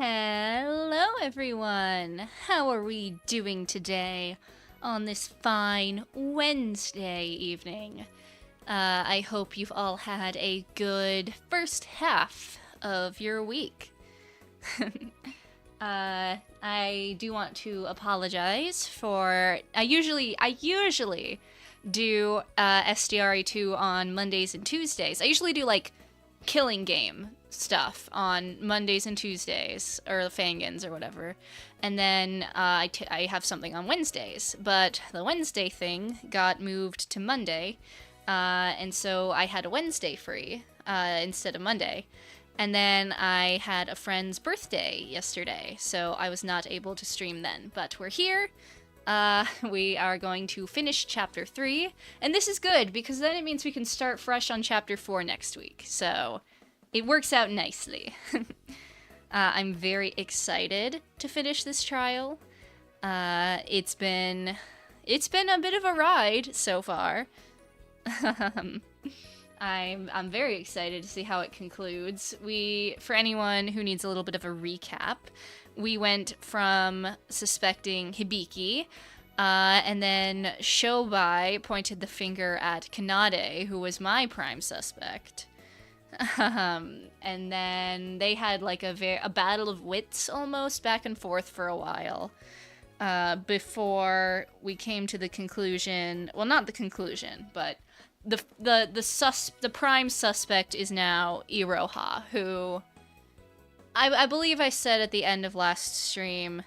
Hello everyone! How are we doing today on this fine Wednesday evening? I hope you've all had a good first half of your week. I do want to apologize for... I usually do SDRE2 on Mondays and Tuesdays. I usually do, like, killing game stuff on Mondays and Tuesdays, or the Fangans or whatever, and then I have something on Wednesdays, but the Wednesday thing got moved to Monday, and so I had a Wednesday free instead of Monday, and then I had a friend's birthday yesterday, so I was not able to stream then, but we're here. We are going to finish Chapter 3, and this is good, because then it means we can start fresh on Chapter 4 next week, so it works out nicely. I'm very excited to finish this trial. It's been a bit of a ride so far. I'm very excited to see how it concludes. For anyone who needs a little bit of a recap, we went from suspecting Hibiki, and then Shobai pointed the finger at Kanade, who was my prime suspect. And then they had like a battle of wits almost back and forth for a while, before we came to the conclusion. Well, not the conclusion, but the prime suspect is now Iroha, who I believe I said at the end of last stream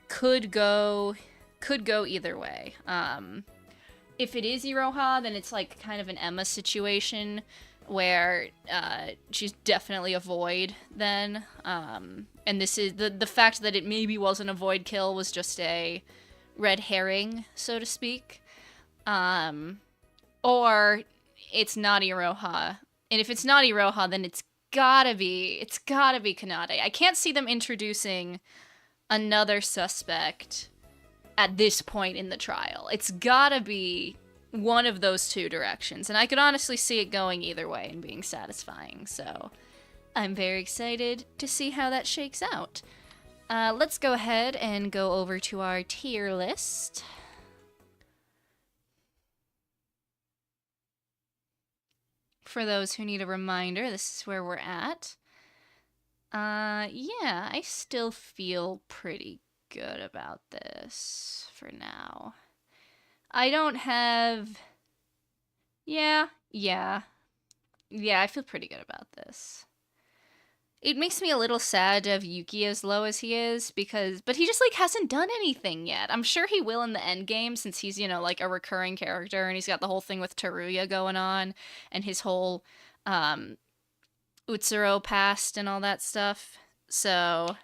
could go either way. If it is Iroha, then it's like kind of an Emma situation where she's definitely a void then, and this is the fact that it maybe wasn't a void kill was just a red herring, so to speak, or it's not Iroha, and if it's not Iroha, then it's gotta be Kanade. I can't see them introducing another suspect at this point in the trial. It's gotta be one of those two directions, and I could honestly see it going either way and being satisfying, so I'm very excited to see how that shakes out. Let's go ahead and go over to our tier list. For those who need a reminder, this is where we're at. Yeah, I still feel pretty good about this for now. I don't have... Yeah, I feel pretty good about this. It makes me a little sad to have Yuki as low as he is, but he just, like, hasn't done anything yet. I'm sure he will in the endgame, since he's, you know, like, a recurring character, and he's got the whole thing with Teruya going on, and his whole, Utsuro past and all that stuff. So,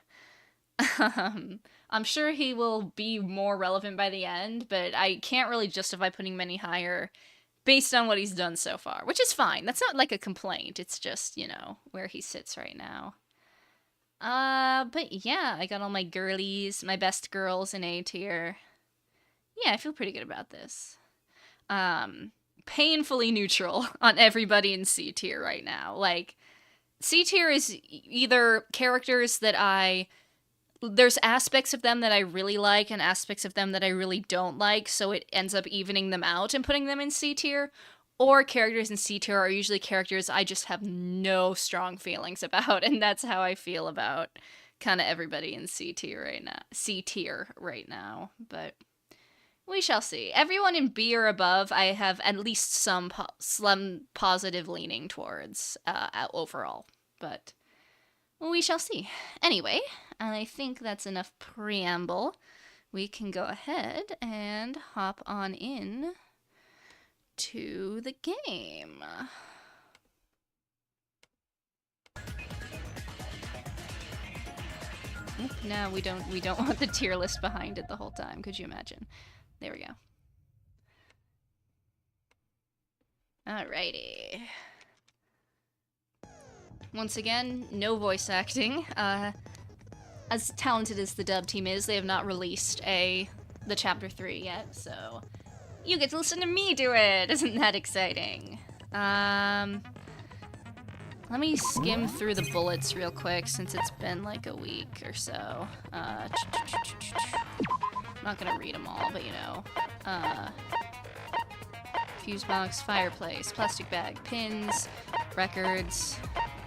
I'm sure he will be more relevant by the end, but I can't really justify putting him any higher based on what he's done so far, which is fine. That's not like a complaint. It's just, you know, where he sits right now. But yeah, I got all my girlies, my best girls in A tier. Yeah, I feel pretty good about this. Painfully neutral on everybody in C tier right now. Like, C tier is either characters that there's aspects of them that I really like and aspects of them that I really don't like, so it ends up evening them out and putting them in C tier, or characters in C tier are usually characters I just have no strong feelings about, and that's how I feel about kind of everybody in C tier right now, but we shall see. Everyone in B or above, I have at least some positive leaning towards overall, but we shall see. Anyway, I think that's enough preamble. We can go ahead and hop on in to the game. No, we don't want the tier list behind it the whole time. Could you imagine? There we go. Alrighty. Once again, no voice acting. As talented as the dub team is, they have not released the Chapter 3 yet, so you get to listen to me do it! Isn't that exciting? let me skim through the bullets real quick since it's been like a week or so. I'm not gonna read them all, but you know. Fuse box, fireplace, plastic bag, pins, records,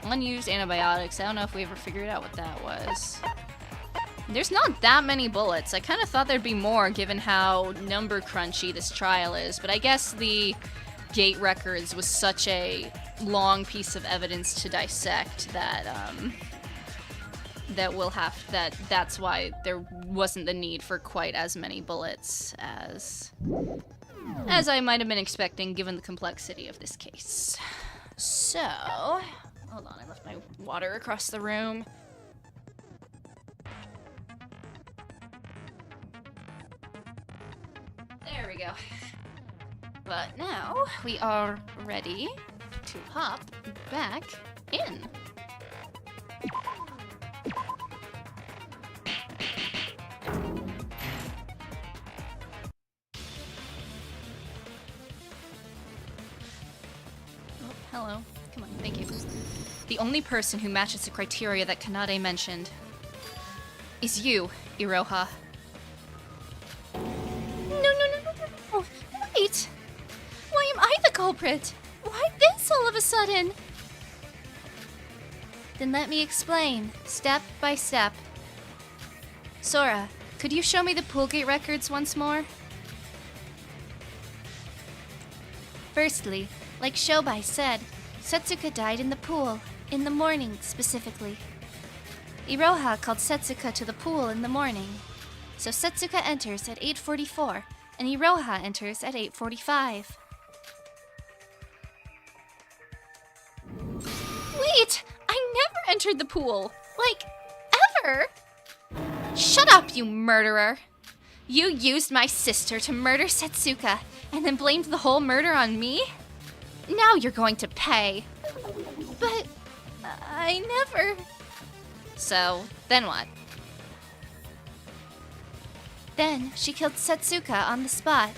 unused antibiotics. I don't know if we ever figured out what that was. There's not that many bullets. I kind of thought there'd be more given how number crunchy this trial is, but I guess the gate records was such a long piece of evidence to dissect that that's why there wasn't the need for quite as many bullets as I might have been expecting given the complexity of this case. So, hold on, I left my water across the room. There we go. But now we are ready to hop back in. Oh, hello. Come on, thank you. The only person who matches the criteria that Kanade mentioned is you, Iroha. No. Wait! Why am I the culprit? Why this all of a sudden? Then let me explain, step by step. Sora, could you show me the pool gate records once more? Firstly, like Shobai said, Setsuka died in the pool, in the morning specifically. Iroha called Setsuka to the pool in the morning. So Setsuka enters at 8:44, and Iroha enters at 8:45. Wait! I never entered the pool! Like, ever! Shut up, you murderer! You used my sister to murder Setsuka, and then blamed the whole murder on me? Now you're going to pay. But I never... So, then what? Then she killed Setsuka on the spot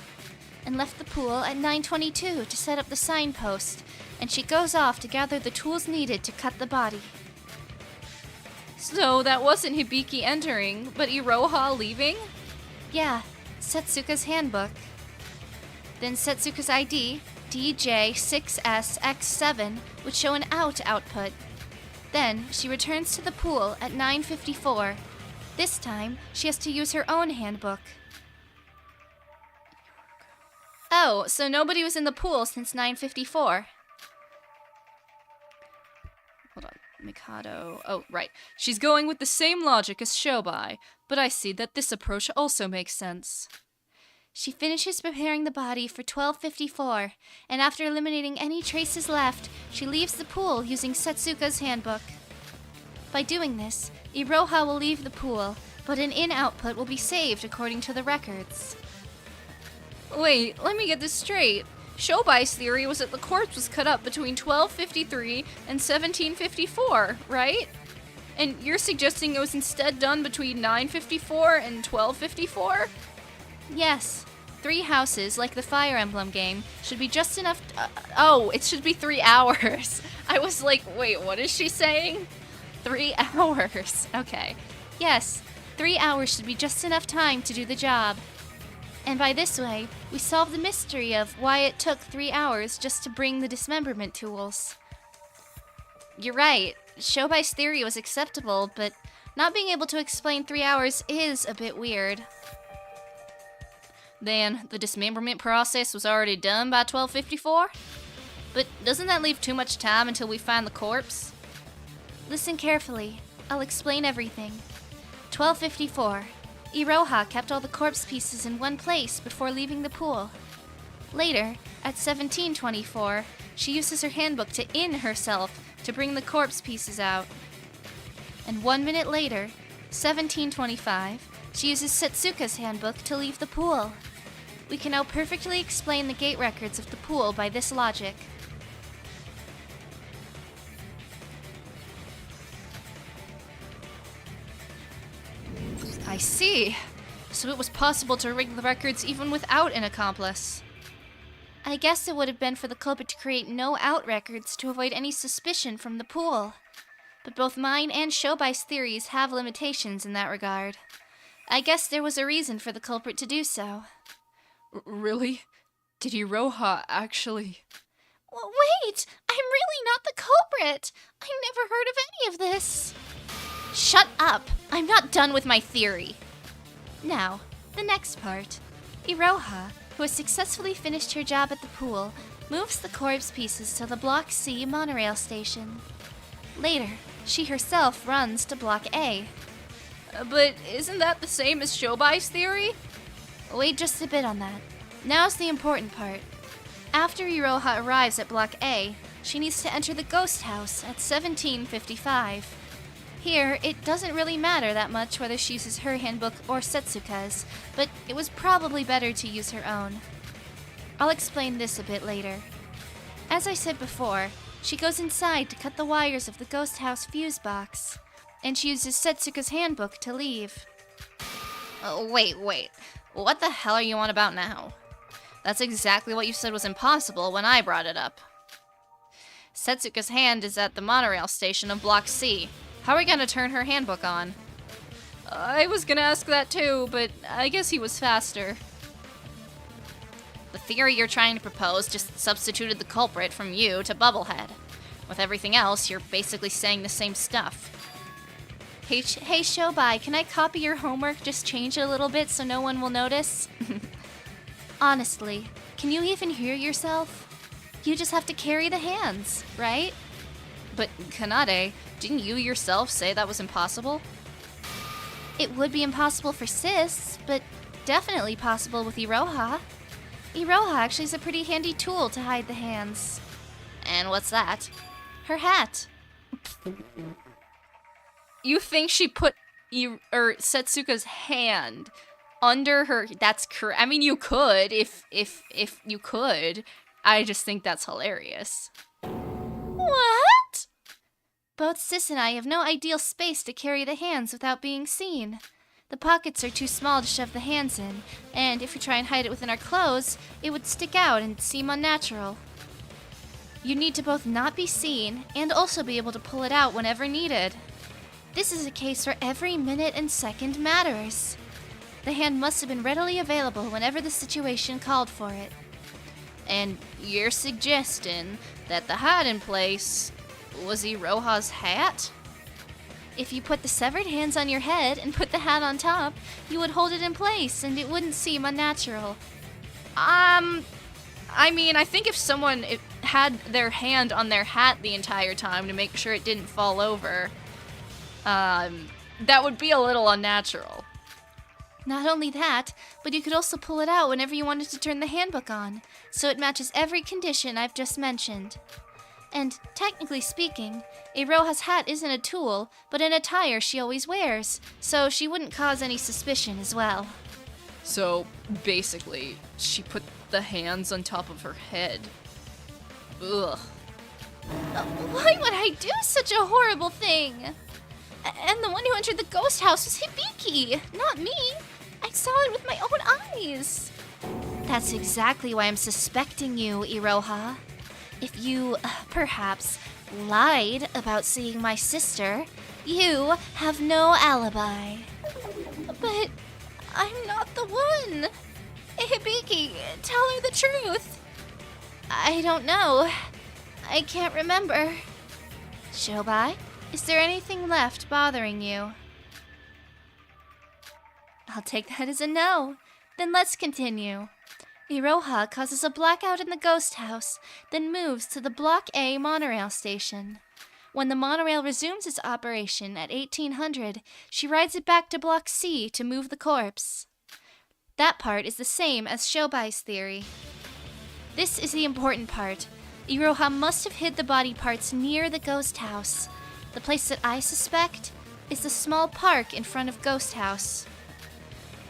and left the pool at 9:22 to set up the signpost, and she goes off to gather the tools needed to cut the body. So that wasn't Hibiki entering, but Iroha leaving? Yeah, Setsuka's handbook. Then Setsuka's ID, DJ6SX7, would show an out output. Then she returns to the pool at 9:54. This time, she has to use her own handbook. Oh, so nobody was in the pool since 9:54. Hold on, Mikado. Oh, right. She's going with the same logic as Shobai, but I see that this approach also makes sense. She finishes preparing the body for 12:54, and after eliminating any traces left, she leaves the pool using Setsuka's handbook. By doing this, Iroha will leave the pool, but an in-output will be saved according to the records. Wait, let me get this straight. Shobai's theory was that the corpse was cut up between 12:53 and 17:54, right? And you're suggesting it was instead done between 9:54 and 12:54? Yes. 3 houses, like the Fire Emblem game, should be just enough... it should be 3 hours. I was like, wait, what is she saying? 3 hours. Okay. Yes, 3 hours should be just enough time to do the job. And by this way, we solve the mystery of why it took 3 hours just to bring the dismemberment tools. You're right. Shobai's theory was acceptable, but not being able to explain 3 hours is a bit weird. Then, the dismemberment process was already done by 12:54? But doesn't that leave too much time until we find the corpse? Listen carefully. I'll explain everything. 12:54. Iroha kept all the corpse pieces in one place before leaving the pool. Later, at 17:24, she uses her handbook to in herself to bring the corpse pieces out. And 1 minute later, 17:25, she uses Setsuka's handbook to leave the pool. We can now perfectly explain the gate records of the pool by this logic. I see. So it was possible to rig the records even without an accomplice. I guess it would have been for the culprit to create no out records to avoid any suspicion from the pool. But both mine and Shobai's theories have limitations in that regard. I guess there was a reason for the culprit to do so. Really? Did Iroha actually... Wait! I'm really not the culprit! I never heard of any of this! Shut up! I'm not done with my theory! Now, the next part. Iroha, who has successfully finished her job at the pool, moves the corpse pieces to the Block C monorail station. Later, she herself runs to Block A. But isn't that the same as Shobai's theory? Wait just a bit on that. Now's the important part. After Iroha arrives at Block A, she needs to enter the ghost house at 1755. Here, it doesn't really matter that much whether she uses her handbook or Setsuka's, but it was probably better to use her own. I'll explain this a bit later. As I said before, she goes inside to cut the wires of the ghost house fuse box, and she uses Setsuka's handbook to leave. Wait. What the hell are you on about now? That's exactly what you said was impossible when I brought it up. Setsuka's hand is at the monorail station of Block C. How are we gonna turn her handbook on? I was gonna ask that too, but I guess he was faster. The theory you're trying to propose just substituted the culprit from you to Bubblehead. With everything else, you're basically saying the same stuff. Hey Shobai, can I copy your homework, just change it a little bit so no one will notice? Honestly, can you even hear yourself? You just have to carry the hands, right? But Kanade, didn't you yourself say that was impossible? It would be impossible for Sis, but definitely possible with Iroha. Iroha actually is a pretty handy tool to hide the hands. And what's that? Her hat. You think she put Setsuka's hand under her? That's correct. I mean, you could if you could. I just think that's hilarious. What? Both Sis and I have no ideal space to carry the hands without being seen. The pockets are too small to shove the hands in, and if we try and hide it within our clothes, it would stick out and seem unnatural. You need to both not be seen and also be able to pull it out whenever needed. This is a case where every minute and second matters. The hand must have been readily available whenever the situation called for it. And you're suggesting that the hiding place was Iroha's hat? If you put the severed hands on your head and put the hat on top, you would hold it in place and it wouldn't seem unnatural. I mean, I think if someone had their hand on their hat the entire time to make sure it didn't fall over, that would be a little unnatural. Not only that, but you could also pull it out whenever you wanted to turn the handbook on, so it matches every condition I've just mentioned. And, technically speaking, Iroha's hat isn't a tool, but an attire she always wears, so she wouldn't cause any suspicion as well. So, basically, she put the hands on top of her head. Ugh. Why would I do such a horrible thing? And the one who entered the ghost house was Hibiki, not me. I saw it with my own eyes. That's exactly why I'm suspecting you, Iroha. If you, perhaps, lied about seeing my sister, you have no alibi. But I'm not the one. Hibiki, tell her the truth. I don't know. I can't remember. Shobai, is there anything left bothering you? I'll take that as a no. Then let's continue. Iroha causes a blackout in the ghost house, then moves to the Block A monorail station. When the monorail resumes its operation at 1800, she rides it back to Block C to move the corpse. That part is the same as Shobai's theory. This is the important part. Iroha must have hid the body parts near the ghost house. The place that I suspect is the small park in front of Ghost House.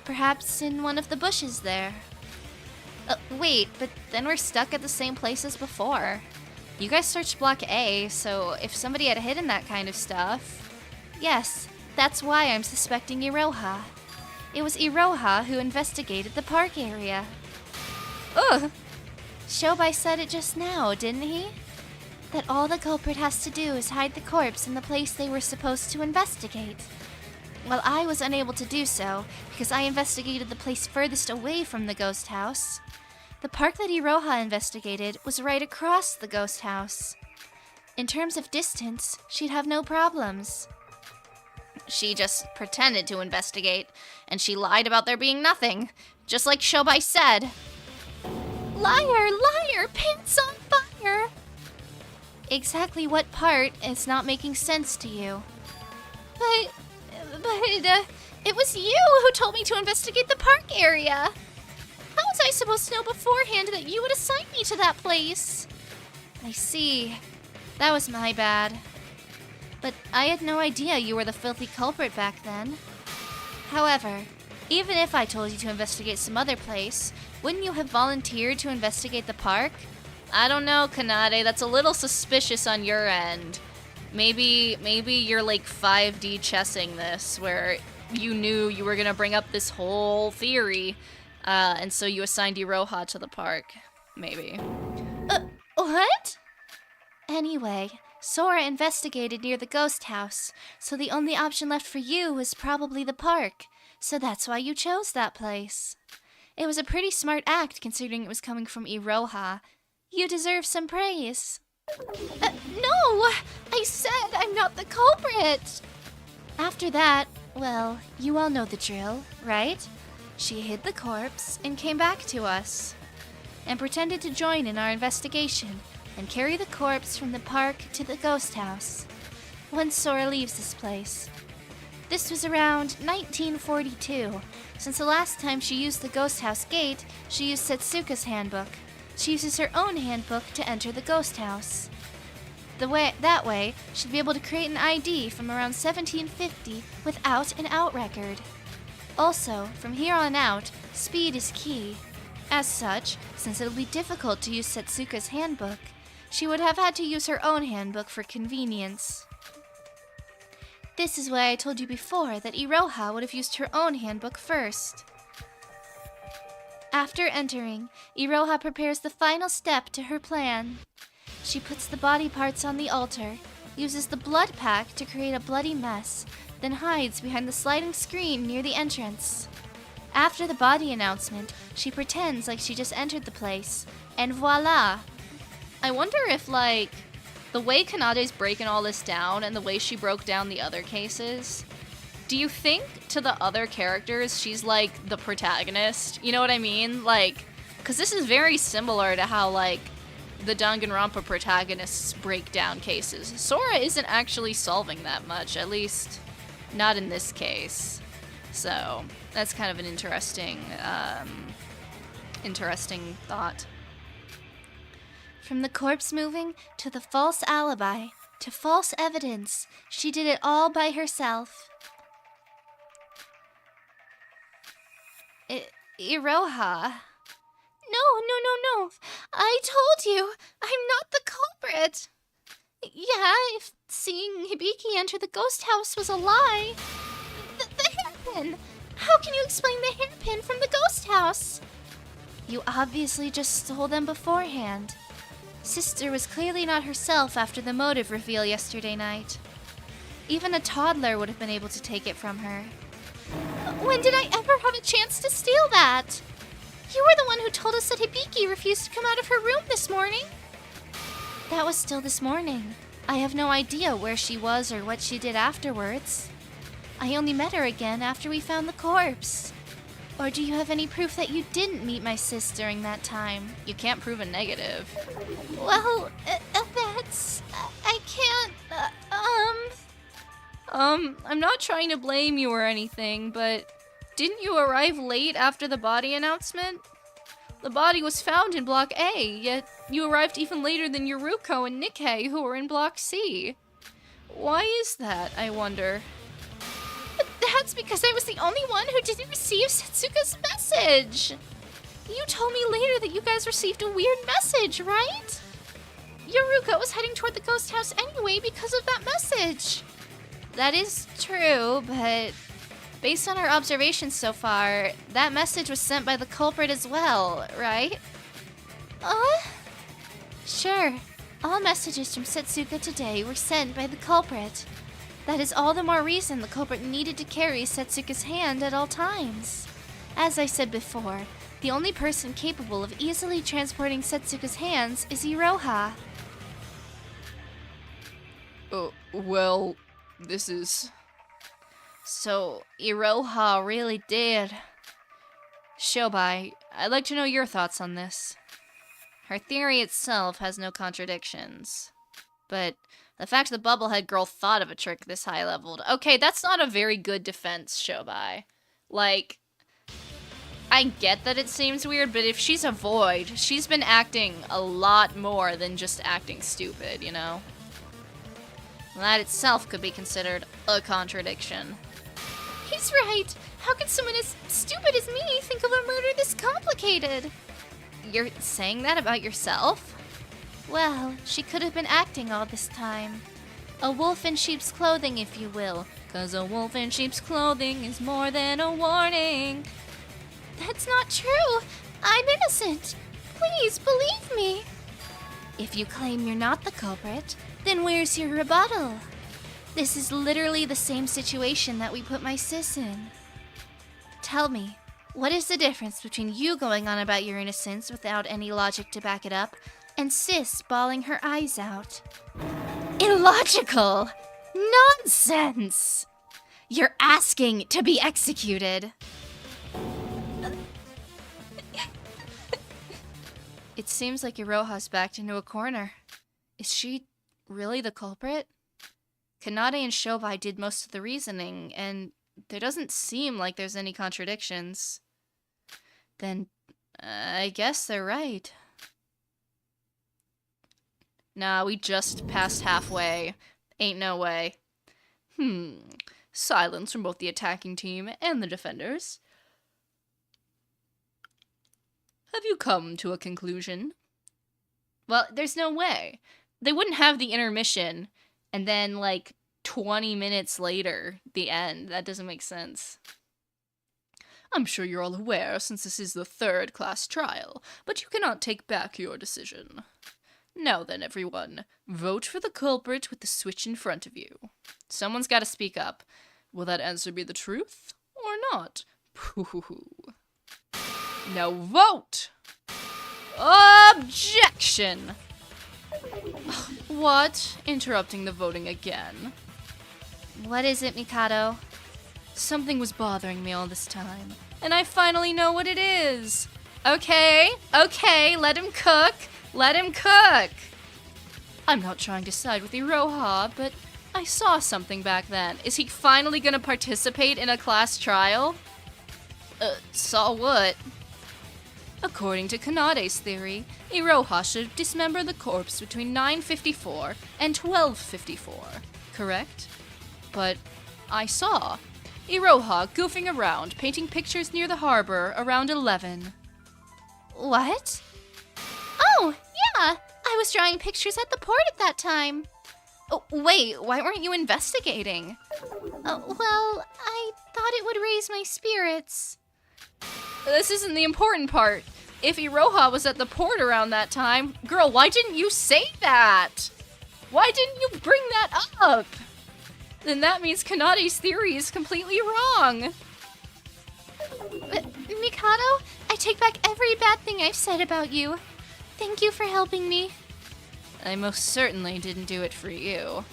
Perhaps in one of the bushes there. Wait, but then we're stuck at the same place as before. You guys searched Block A, so if somebody had hidden that kind of stuff... Yes, that's why I'm suspecting Iroha. It was Iroha who investigated the park area. Ugh! Shobai said it just now, didn't he? That all the culprit has to do is hide the corpse in the place they were supposed to investigate. Well, I was unable to do so because I investigated the place furthest away from the ghost house. The park that Iroha investigated was right across the ghost house. In terms of distance, she'd have no problems. She just pretended to investigate, and she lied about there being nothing, just like Shobai said. Liar, liar, pants on fire! Exactly what part is not making sense to you? But, it was you who told me to investigate the park area. How was I supposed to know beforehand that you would assign me to that place? I see. That was my bad. But I had no idea you were the filthy culprit back then. However, even if I told you to investigate some other place, wouldn't you have volunteered to investigate the park? I don't know, Kanade. That's a little suspicious on your end. Maybe you're like 5D chessing this, where you knew you were gonna bring up this whole theory, and so you assigned Iroha to the park. Maybe. What? Anyway, Sora investigated near the ghost house, so the only option left for you was probably the park. So that's why you chose that place. It was a pretty smart act considering it was coming from Iroha. You deserve some praise. No! I said I'm not the culprit! After that, well, you all know the drill, right? She hid the corpse and came back to us, and pretended to join in our investigation and carry the corpse from the park to the ghost house once Sora leaves this place. This was around 1942. Since the last time she used the ghost house gate, she used Setsuka's handbook. She uses her own handbook to enter the ghost house. That way, she'd be able to create an ID from around 1750 without an out record. Also, from here on out, speed is key. As such, since it'll be difficult to use Setsuka's handbook, she would have had to use her own handbook for convenience. This is why I told you before that Iroha would have used her own handbook first. After entering, Iroha prepares the final step to her plan. She puts the body parts on the altar, uses the blood pack to create a bloody mess, then hides behind the sliding screen near the entrance. After the body announcement, she pretends like she just entered the place, and voila! I wonder if, like, the way Kanade's breaking all this down and the way she broke down the other cases, do you think to the other characters she's like the protagonist? You know what I mean? Like, because this is very similar to how, like, the Danganronpa protagonists break down cases. Sora isn't actually solving that much, at least not in this case. So that's kind of an interesting thought. From the corpse moving, to the false alibi, to false evidence, she did it all by herself. Iroha. No. I told you, I'm not the culprit. Yeah, if seeing Hibiki enter the ghost house was a lie. The hairpin! How can you explain the hairpin from the ghost house? You obviously just stole them beforehand. Sister was clearly not herself after the motive reveal yesterday night. Even a toddler would have been able to take it from her. When did I ever have a chance to steal that? You were the one who told us that Hibiki refused to come out of her room this morning. That was still this morning. I have no idea where she was or what she did afterwards. I only met her again after we found the corpse. Or do you have any proof that you didn't meet my sis during that time? You can't prove a negative. Well, that's... I can't... I'm not trying to blame you or anything, but didn't you arrive late after the body announcement? The body was found in Block A, yet you arrived even later than Yuruko and Nikkei, who were in Block C. Why is that, I wonder? But that's because I was the only one who didn't receive Setsuka's message. You told me later that you guys received a weird message, right? Yuruko was heading toward the ghost house anyway because of that message. That is true, but based on our observations so far, that message was sent by the culprit as well, right? Sure. All messages from Setsuka today were sent by the culprit. That is all the more reason the culprit needed to carry Setsuka's hand at all times. As I said before, the only person capable of easily transporting Setsuka's hands is Iroha. Well, this is... So, Iroha really did. Shobai, I'd like to know your thoughts on this. Her theory itself has no contradictions. But the fact the Bubblehead girl thought of a trick this high-leveled... Okay, that's not a very good defense, Shobai. Like, I get that it seems weird, but if she's a void, she's been acting a lot more than just acting stupid, you know? That itself could be considered a contradiction. He's right. How could someone as stupid as me think of a murder this complicated? You're saying that about yourself? Well, she could have been acting all this time. A wolf in sheep's clothing, if you will. 'Cause a wolf in sheep's clothing is more than a warning. That's not true. I'm innocent. Please believe me. If you claim you're not the culprit, then where's your rebuttal? This is literally the same situation that we put my sis in. Tell me, what is the difference between you going on about your innocence without any logic to back it up, and sis bawling her eyes out? Illogical! Nonsense! You're asking to be executed. It seems like Iroha's backed into a corner. Is she really the culprit? Kanade and Shobai did most of the reasoning, and there doesn't seem like there's any contradictions. Then, I guess they're right. Nah, we just passed halfway. Ain't no way. Silence from both the attacking team and the defenders. Have you come to a conclusion? Well, there's no way. They wouldn't have the intermission and then, like, 20 minutes later, the end. That doesn't make sense. I'm sure you're all aware, since this is the third-class trial, but you cannot take back your decision. Now then, everyone, vote for the culprit with the switch in front of you. Someone's got to speak up. Will that answer be the truth, or not? Pooh. Now vote! Objection! What? Interrupting the voting again. What is it, Mikado? Something was bothering me all this time, and I finally know what it is. Okay, let him cook. I'm not trying to side with Iroha, but I saw something back then. Is he finally gonna participate in a class trial? Saw what? According to Kanade's theory, Iroha should dismember the corpse between 9:54 and 12:54, correct? But I saw Iroha goofing around, painting pictures near the harbor around 11. What? Oh, yeah. I was drawing pictures at the port at that time. Oh, wait, why weren't you investigating? Well, I thought it would raise my spirits. This isn't the important part. If Iroha was at the port around that time, girl, why didn't you say that? Why didn't you bring that up? Then that means Kanade's theory is completely wrong. Mikado, I take back every bad thing I've said about you. Thank you for helping me. I most certainly didn't do it for you.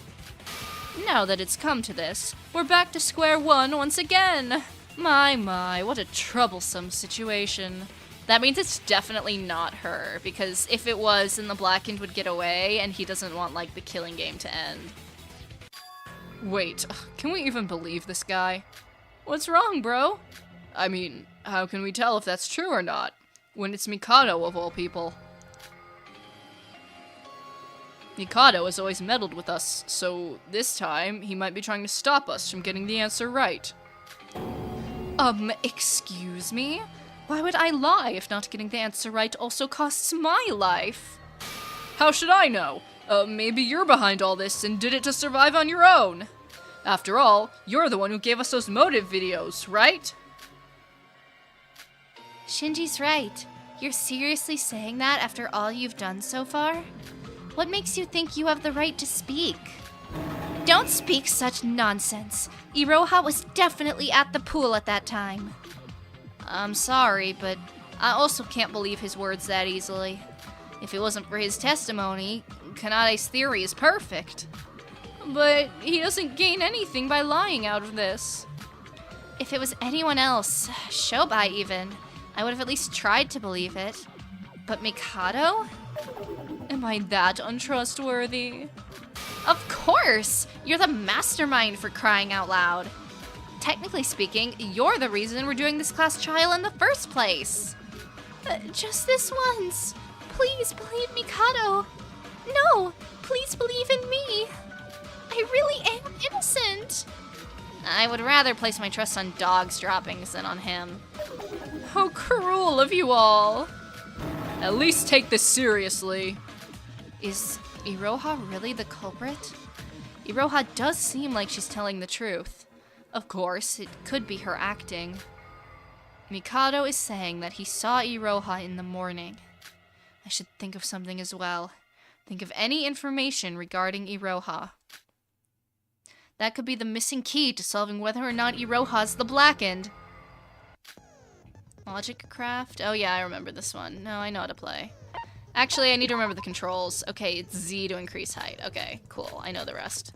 Now that it's come to this, we're back to square one once again. My, what a troublesome situation. That means it's definitely not her, because if it was, then the blackened would get away, and he doesn't want, like, the killing game to end. Wait, can we even believe this guy? What's wrong, bro? I mean, how can we tell if that's true or not, when it's Mikado of all people? Mikado has always meddled with us, so this time, he might be trying to stop us from getting the answer right. Excuse me? Why would I lie if not getting the answer right also costs my life? How should I know? Maybe you're behind all this and did it to survive on your own. After all, you're the one who gave us those motive videos, right? Shinji's right. You're seriously saying that after all you've done so far? What makes you think you have the right to speak? Don't speak such nonsense. Iroha was definitely at the pool at that time. I'm sorry, but I also can't believe his words that easily. If it wasn't for his testimony, Kanade's theory is perfect. But he doesn't gain anything by lying out of this. If it was anyone else, Shobai even, I would have at least tried to believe it. But Mikado? Am I that untrustworthy? Of course! You're the mastermind, for crying out loud. Technically speaking, you're the reason we're doing this class trial in the first place. Just this once. Please believe Mikado. No, please believe in me. I really am innocent. I would rather place my trust on dog's droppings than on him. How cruel of you all. At least take this seriously. Is Iroha really the culprit? Iroha does seem like she's telling the truth. Of course, it could be her acting. Mikado is saying that he saw Iroha in the morning. I should think of something as well. Think of any information regarding Iroha. That could be the missing key to solving whether or not Iroha's the blackened. Logic craft? Oh yeah, I remember this one. No, I know how to play. Actually, I need to remember the controls. Okay, it's Z to increase height. Okay, cool. I know the rest.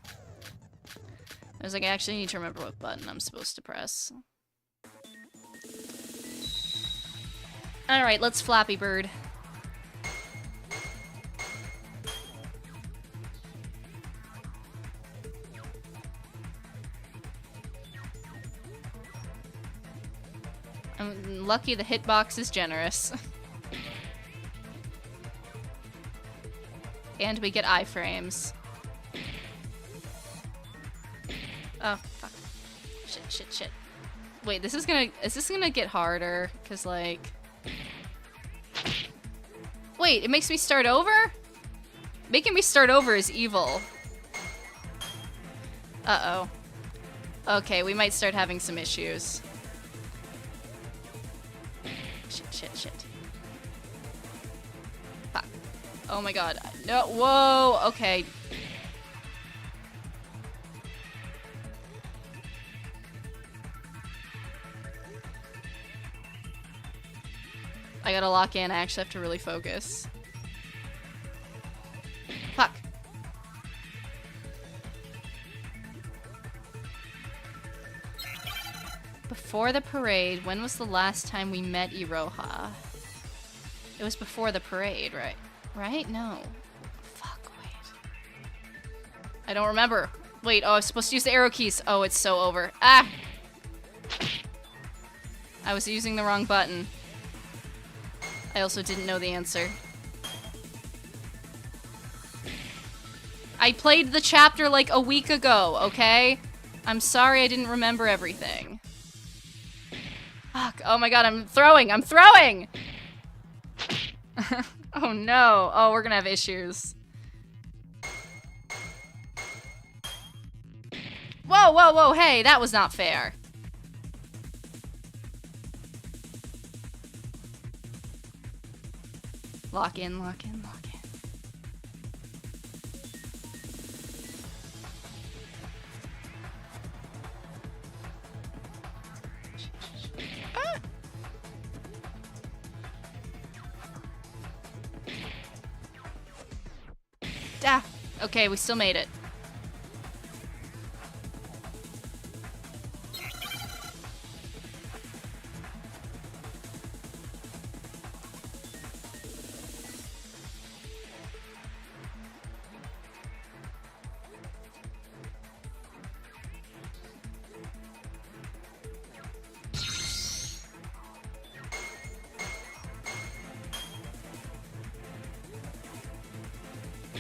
I was like, I actually need to remember what button I'm supposed to press. Alright, let's Flappy Bird. I'm lucky the hitbox is generous. And we get iframes. Oh, fuck. Shit. Wait, is this gonna get harder? Cause like... Wait, it makes me start over? Making me start over is evil. Uh-oh. Okay, we might start having some issues. Shit. Fuck. Oh my god. No, whoa, okay. I gotta lock in, I actually have to really focus. Fuck. Before the parade, when was the last time we met Iroha? It was before the parade, right? Right? No. Fuck, wait. I don't remember. Wait, oh, I was supposed to use the arrow keys. Oh, it's so over. Ah! I was using the wrong button. I also didn't know the answer. I played the chapter like a week ago, okay? I'm sorry I didn't remember everything. Fuck, oh my god, I'm throwing! Oh no, oh, we're gonna have issues. Whoa, hey, that was not fair. Lock in. Ah, okay, we still made it.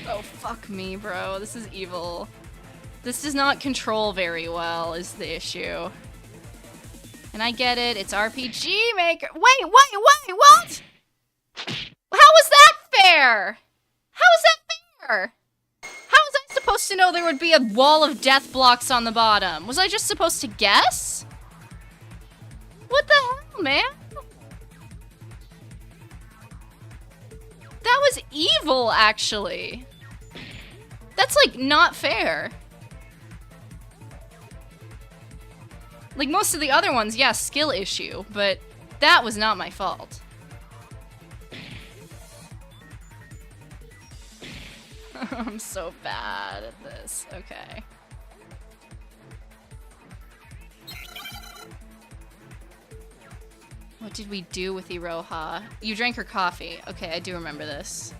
Oh, fuck me, bro. This is evil. This does not control very well, is the issue. And I get it, it's RPG Maker. Wait, what? How is that fair? How was I supposed to know there would be a wall of death blocks on the bottom? Was I just supposed to guess? What the hell, man? awful, actually. That's, like, not fair. Like, most of the other ones, yeah, skill issue, but that was not my fault. I'm so bad at this. Okay. What did we do with Iroha? You drank her coffee. Okay, I do remember this.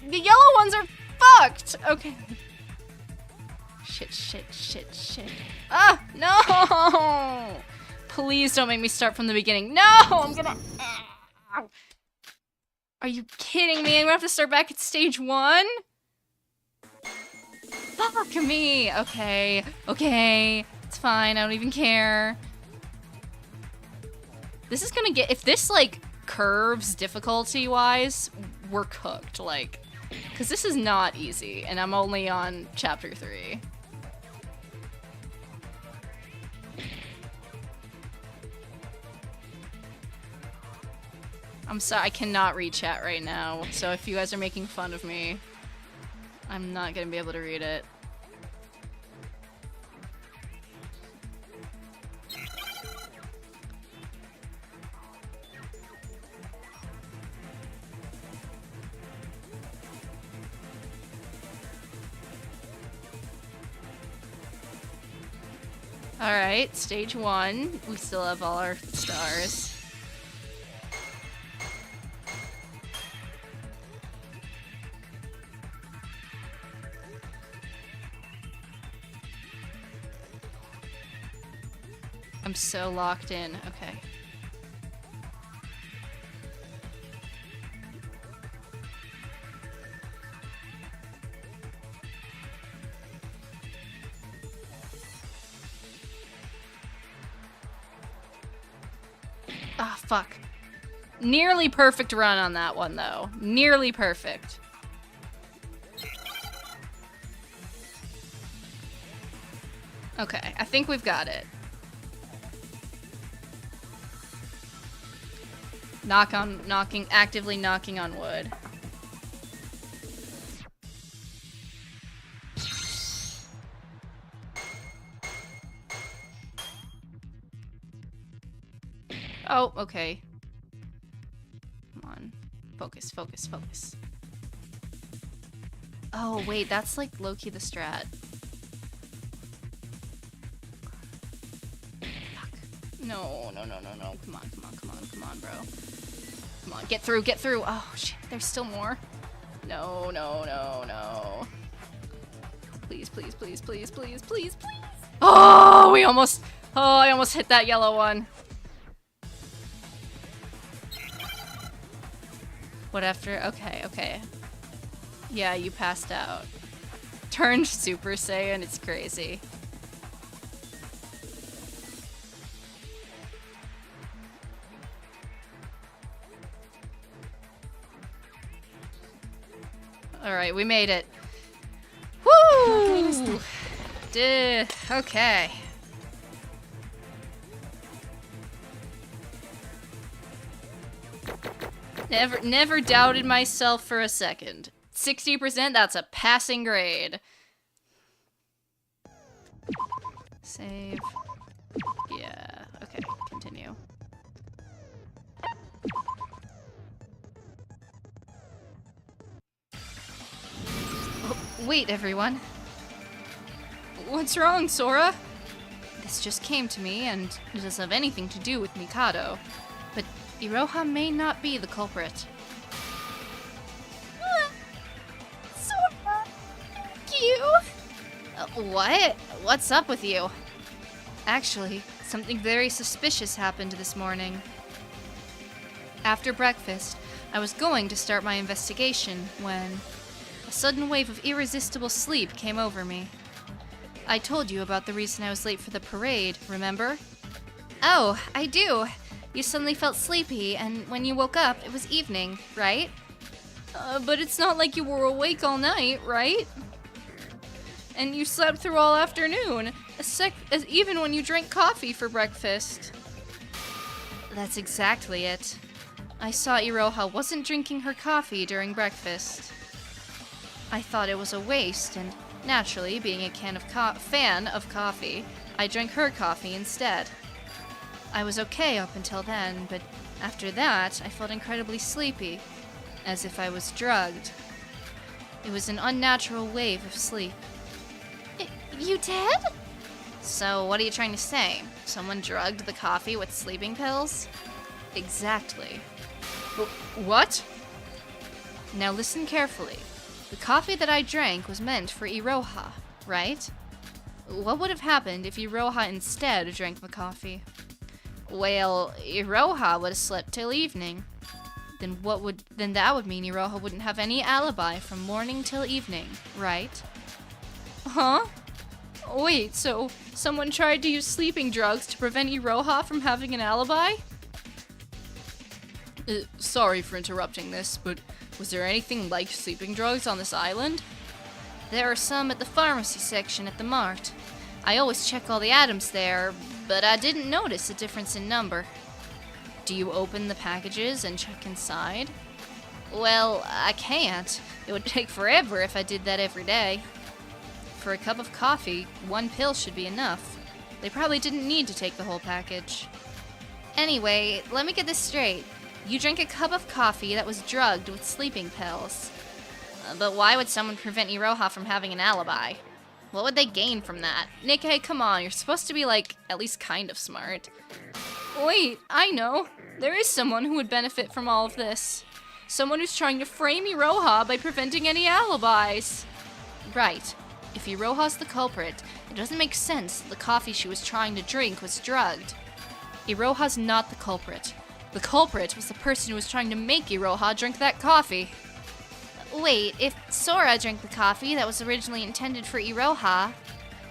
The yellow ones are fucked! Okay. Shit. Ah, no! Please don't make me start from the beginning. No! I'm gonna... Are you kidding me? I'm gonna have to start back at stage 1? Fuck me! Okay. It's fine, I don't even care. This is gonna get... If this, like, curves difficulty-wise, we're cooked, like... Because this is not easy, and I'm only on chapter 3. I'm sorry, I cannot read chat right now, so if you guys are making fun of me, I'm not gonna be able to read it. Alright, stage 1. We still have all our stars. I'm so locked in. Okay. Ah, fuck. Nearly perfect run on that one, though. Nearly perfect. Okay, I think we've got it. Actively knocking on wood. Oh, okay. Come on. Focus. Oh, wait, that's like low-key the strat. Fuck. No. Come on, bro. Come on, get through. Oh, shit, there's still more. No. Please. Oh, I almost hit that yellow one. What after? Okay. Yeah, you passed out. Turned Super Saiyan, it's crazy. Alright, we made it. Woo! Okay. Never doubted myself for a second. 60%, that's a passing grade. Save. Yeah, okay, continue. Oh, wait, everyone. What's wrong, Sora? This just came to me, and it doesn't have anything to do with Mikado. But Iroha may not be the culprit. Sora, thank you. What? What's up with you? Actually, something very suspicious happened this morning. After breakfast, I was going to start my investigation when a sudden wave of irresistible sleep came over me. I told you about the reason I was late for the parade, remember? Oh, I do. You suddenly felt sleepy, and when you woke up, it was evening, right? But it's not like you were awake all night, right? And you slept through all afternoon, even when you drank coffee for breakfast. That's exactly it. I saw Iroha wasn't drinking her coffee during breakfast. I thought it was a waste, and naturally, being a fan of coffee, I drank her coffee instead. I was okay up until then, but after that, I felt incredibly sleepy, as if I was drugged. It was an unnatural wave of sleep. You did? So, what are you trying to say? Someone drugged the coffee with sleeping pills? Exactly. What? Now listen carefully. The coffee that I drank was meant for Iroha, right? What would have happened if Iroha instead drank the coffee? Well, Iroha would have slept till evening. Then that would mean Iroha wouldn't have any alibi from morning till evening, right? Huh? Wait, so someone tried to use sleeping drugs to prevent Iroha from having an alibi? Sorry for interrupting this, but was there anything like sleeping drugs on this island? There are some at the pharmacy section at the mart. I always check all the items there, but I didn't notice a difference in number. Do you open the packages and check inside? Well, I can't. It would take forever if I did that every day. For a cup of coffee, 1 pill should be enough. They probably didn't need to take the whole package. Anyway, let me get this straight. You drank a cup of coffee that was drugged with sleeping pills. But why would someone prevent Iroha from having an alibi? What would they gain from that? Nick, hey, come on. You're supposed to be, at least kind of smart. Wait, I know. There is someone who would benefit from all of this. Someone who's trying to frame Iroha by preventing any alibis. Right. If Iroha's the culprit, it doesn't make sense that the coffee she was trying to drink was drugged. Iroha's not the culprit. The culprit was the person who was trying to make Iroha drink that coffee. Wait, if Sora drank the coffee that was originally intended for Iroha,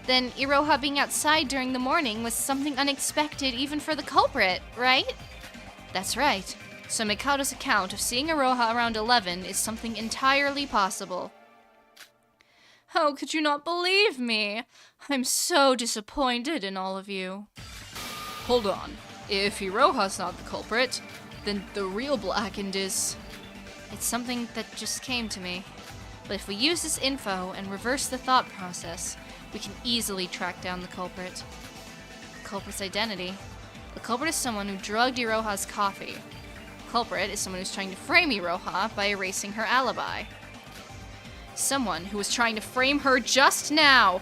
then Iroha being outside during the morning was something unexpected even for the culprit, right? That's right. So Mikado's account of seeing Iroha around 11 is something entirely possible. How could you not believe me? I'm so disappointed in all of you. Hold on. If Iroha's not the culprit, then the real blackened is... It's something that just came to me. But if we use this info and reverse the thought process, we can easily track down the culprit. The culprit's identity. The culprit is someone who drugged Iroha's coffee. The culprit is someone who's trying to frame Iroha by erasing her alibi. Someone who was trying to frame her just now.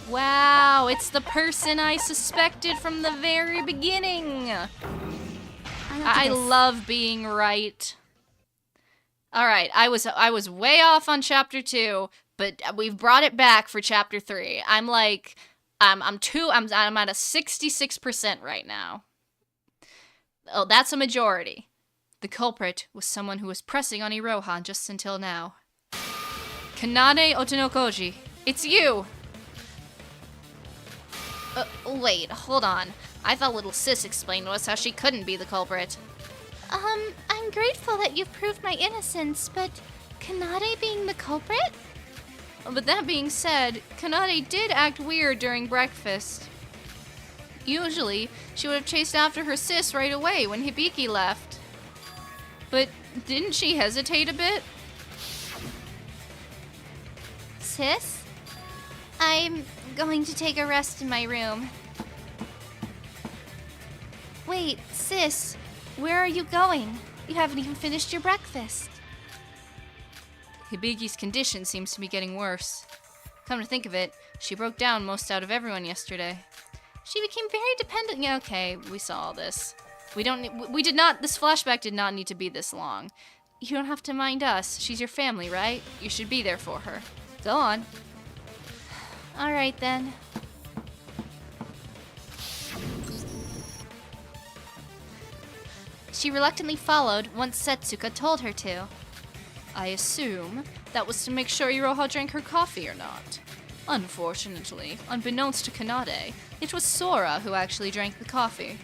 Wow, it's the person I suspected from the very beginning. I love being right. All right, I was way off on chapter 2, but we've brought it back for chapter 3. I'm at a 66% right now. Oh, that's a majority. The culprit was someone who was pressing on Iroha just until now. Kanade Otonokoji, it's you! Wait, hold on. I thought little sis explained to us how she couldn't be the culprit. I'm grateful that you've proved my innocence, but Kanade being the culprit? But that being said, Kanade did act weird during breakfast. Usually, she would have chased after her sis right away when Hibiki left. But didn't she hesitate a bit? Sis? I'm going to take a rest in my room. Wait, sis, where are you going? You haven't even finished your breakfast. Hibiki's condition seems to be getting worse. Come to think of it, she broke down most out of everyone yesterday. She became very dependent. Yeah, okay, we saw all this. This flashback did not need to be this long. You don't have to mind us. She's your family, right? You should be there for her. Go on. All right, then. She reluctantly followed once Setsuka told her to. I assume That was to make sure Iroha drank her coffee or not. Unfortunately, unbeknownst to Kanade, it was Sora who actually drank the coffee.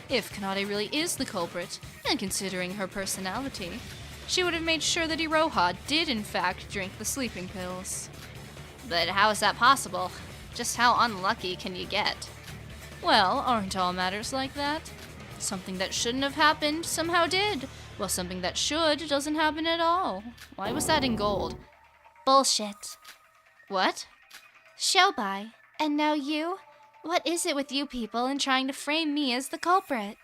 If Kanade really is the culprit, and considering her personality, she would have made sure that Iroha did in fact drink the sleeping pills. But how is that possible? Just how unlucky can you get? Well, aren't all matters like that? Something that shouldn't have happened somehow did, while something that should doesn't happen at all. Why was that in gold? Bullshit. What? Shobai. And now you? What is it with you people in trying to frame me as the culprit?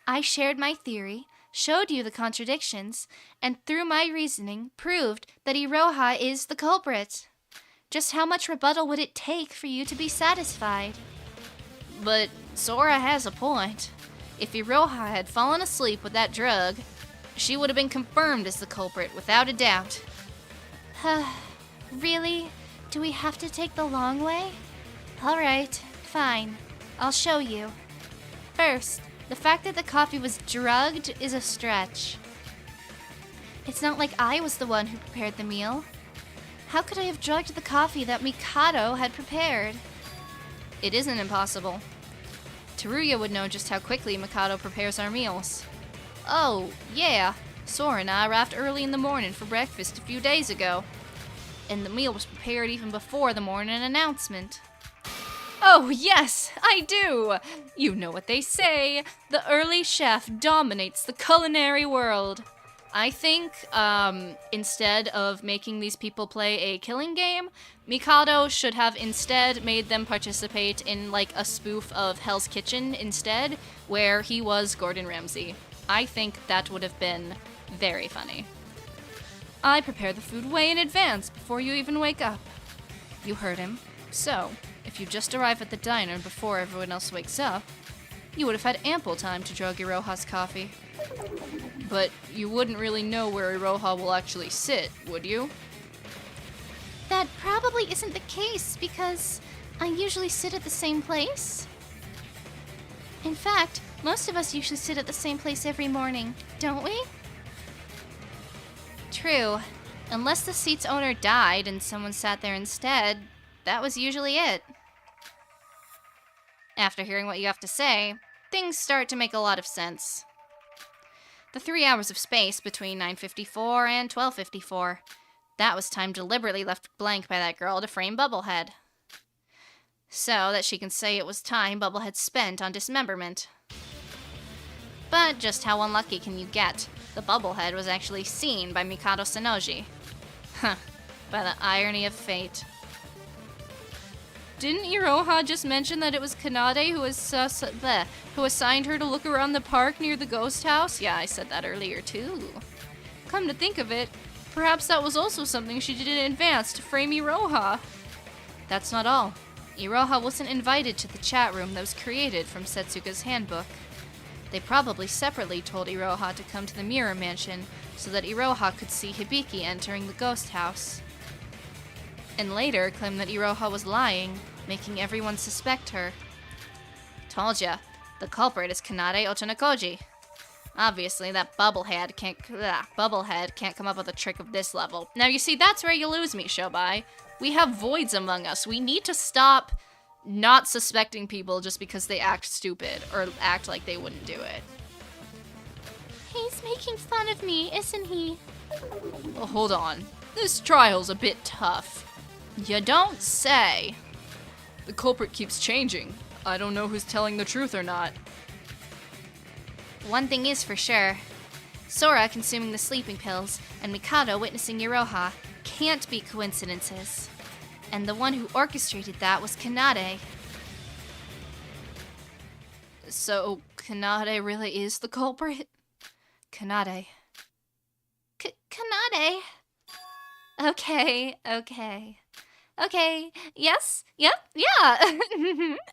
I shared my theory, showed you the contradictions, and through my reasoning proved that Iroha is the culprit. Just how much rebuttal would it take for you to be satisfied? But Sora has a point. If Iroha had fallen asleep with that drug, she would have been confirmed as the culprit without a doubt. Really? Do we have to take the long way? Alright, fine. I'll show you. First, the fact that the coffee was drugged is a stretch. It's not like I was the one who prepared the meal. How could I have drugged the coffee that Mikado had prepared? It isn't impossible. Teruya would know just how quickly Mikado prepares our meals. Oh, yeah, Sora and I arrived early in the morning for breakfast a few days ago. And the meal was prepared even before the morning announcement. Oh, yes, I do! You know what they say, the early chef dominates the culinary world. I think, instead of making these people play a killing game, Mikado should have instead made them participate in, like, a spoof of Hell's Kitchen instead, where he was Gordon Ramsay. I think that would have been very funny. I prepare the food way in advance, before you even wake up. You heard him. So, if you just arrive at the diner before everyone else wakes up, you would have had ample time to drug Iroha's coffee. But you wouldn't really know where Iroha will actually sit, would you? That probably isn't the case because I usually sit at the same place. In fact, most of us usually sit at the same place every morning, don't we? True. Unless the seat's owner died and someone sat there instead, that was usually it. After hearing what you have to say, things start to make a lot of sense. The 3 hours of space between 9:54 and 12:54. That was time deliberately left blank by that girl to frame Bubblehead. So that she can say it was time Bubblehead spent on dismemberment. But just how unlucky can you get? The Bubblehead was actually seen by Mikado Sanoji. Huh, by the irony of fate. Didn't Iroha just mention that it was Kanade who assigned her to look around the park near the ghost house? Yeah, I said that earlier too. Come to think of it, perhaps that was also something she did in advance to frame Iroha. That's not all. Iroha wasn't invited to the chat room that was created from Setsuka's handbook. They probably separately told Iroha to come to the Mirror Mansion so that Iroha could see Hibiki entering the ghost house. And later claimed that Iroha was lying, making everyone suspect her. Told ya, the culprit is Kanade Otonakoji. Obviously, that Bubblehead can't come up with a trick of this level. Now, you see, that's where you lose me, Shobai. We have voids among us. We need to stop not suspecting people just because they act stupid or act like they wouldn't do it. He's making fun of me, isn't he? Oh, hold on. This trial's a bit tough. You don't say. The culprit keeps changing. I don't know who's telling the truth or not. One thing is for sure. Sora consuming the sleeping pills and Mikado witnessing Iroha can't be coincidences. And the one who orchestrated that was Kanade. So, Kanade really is the culprit? Kanade. Kanade. Okay. Okay, yes, yep, yeah.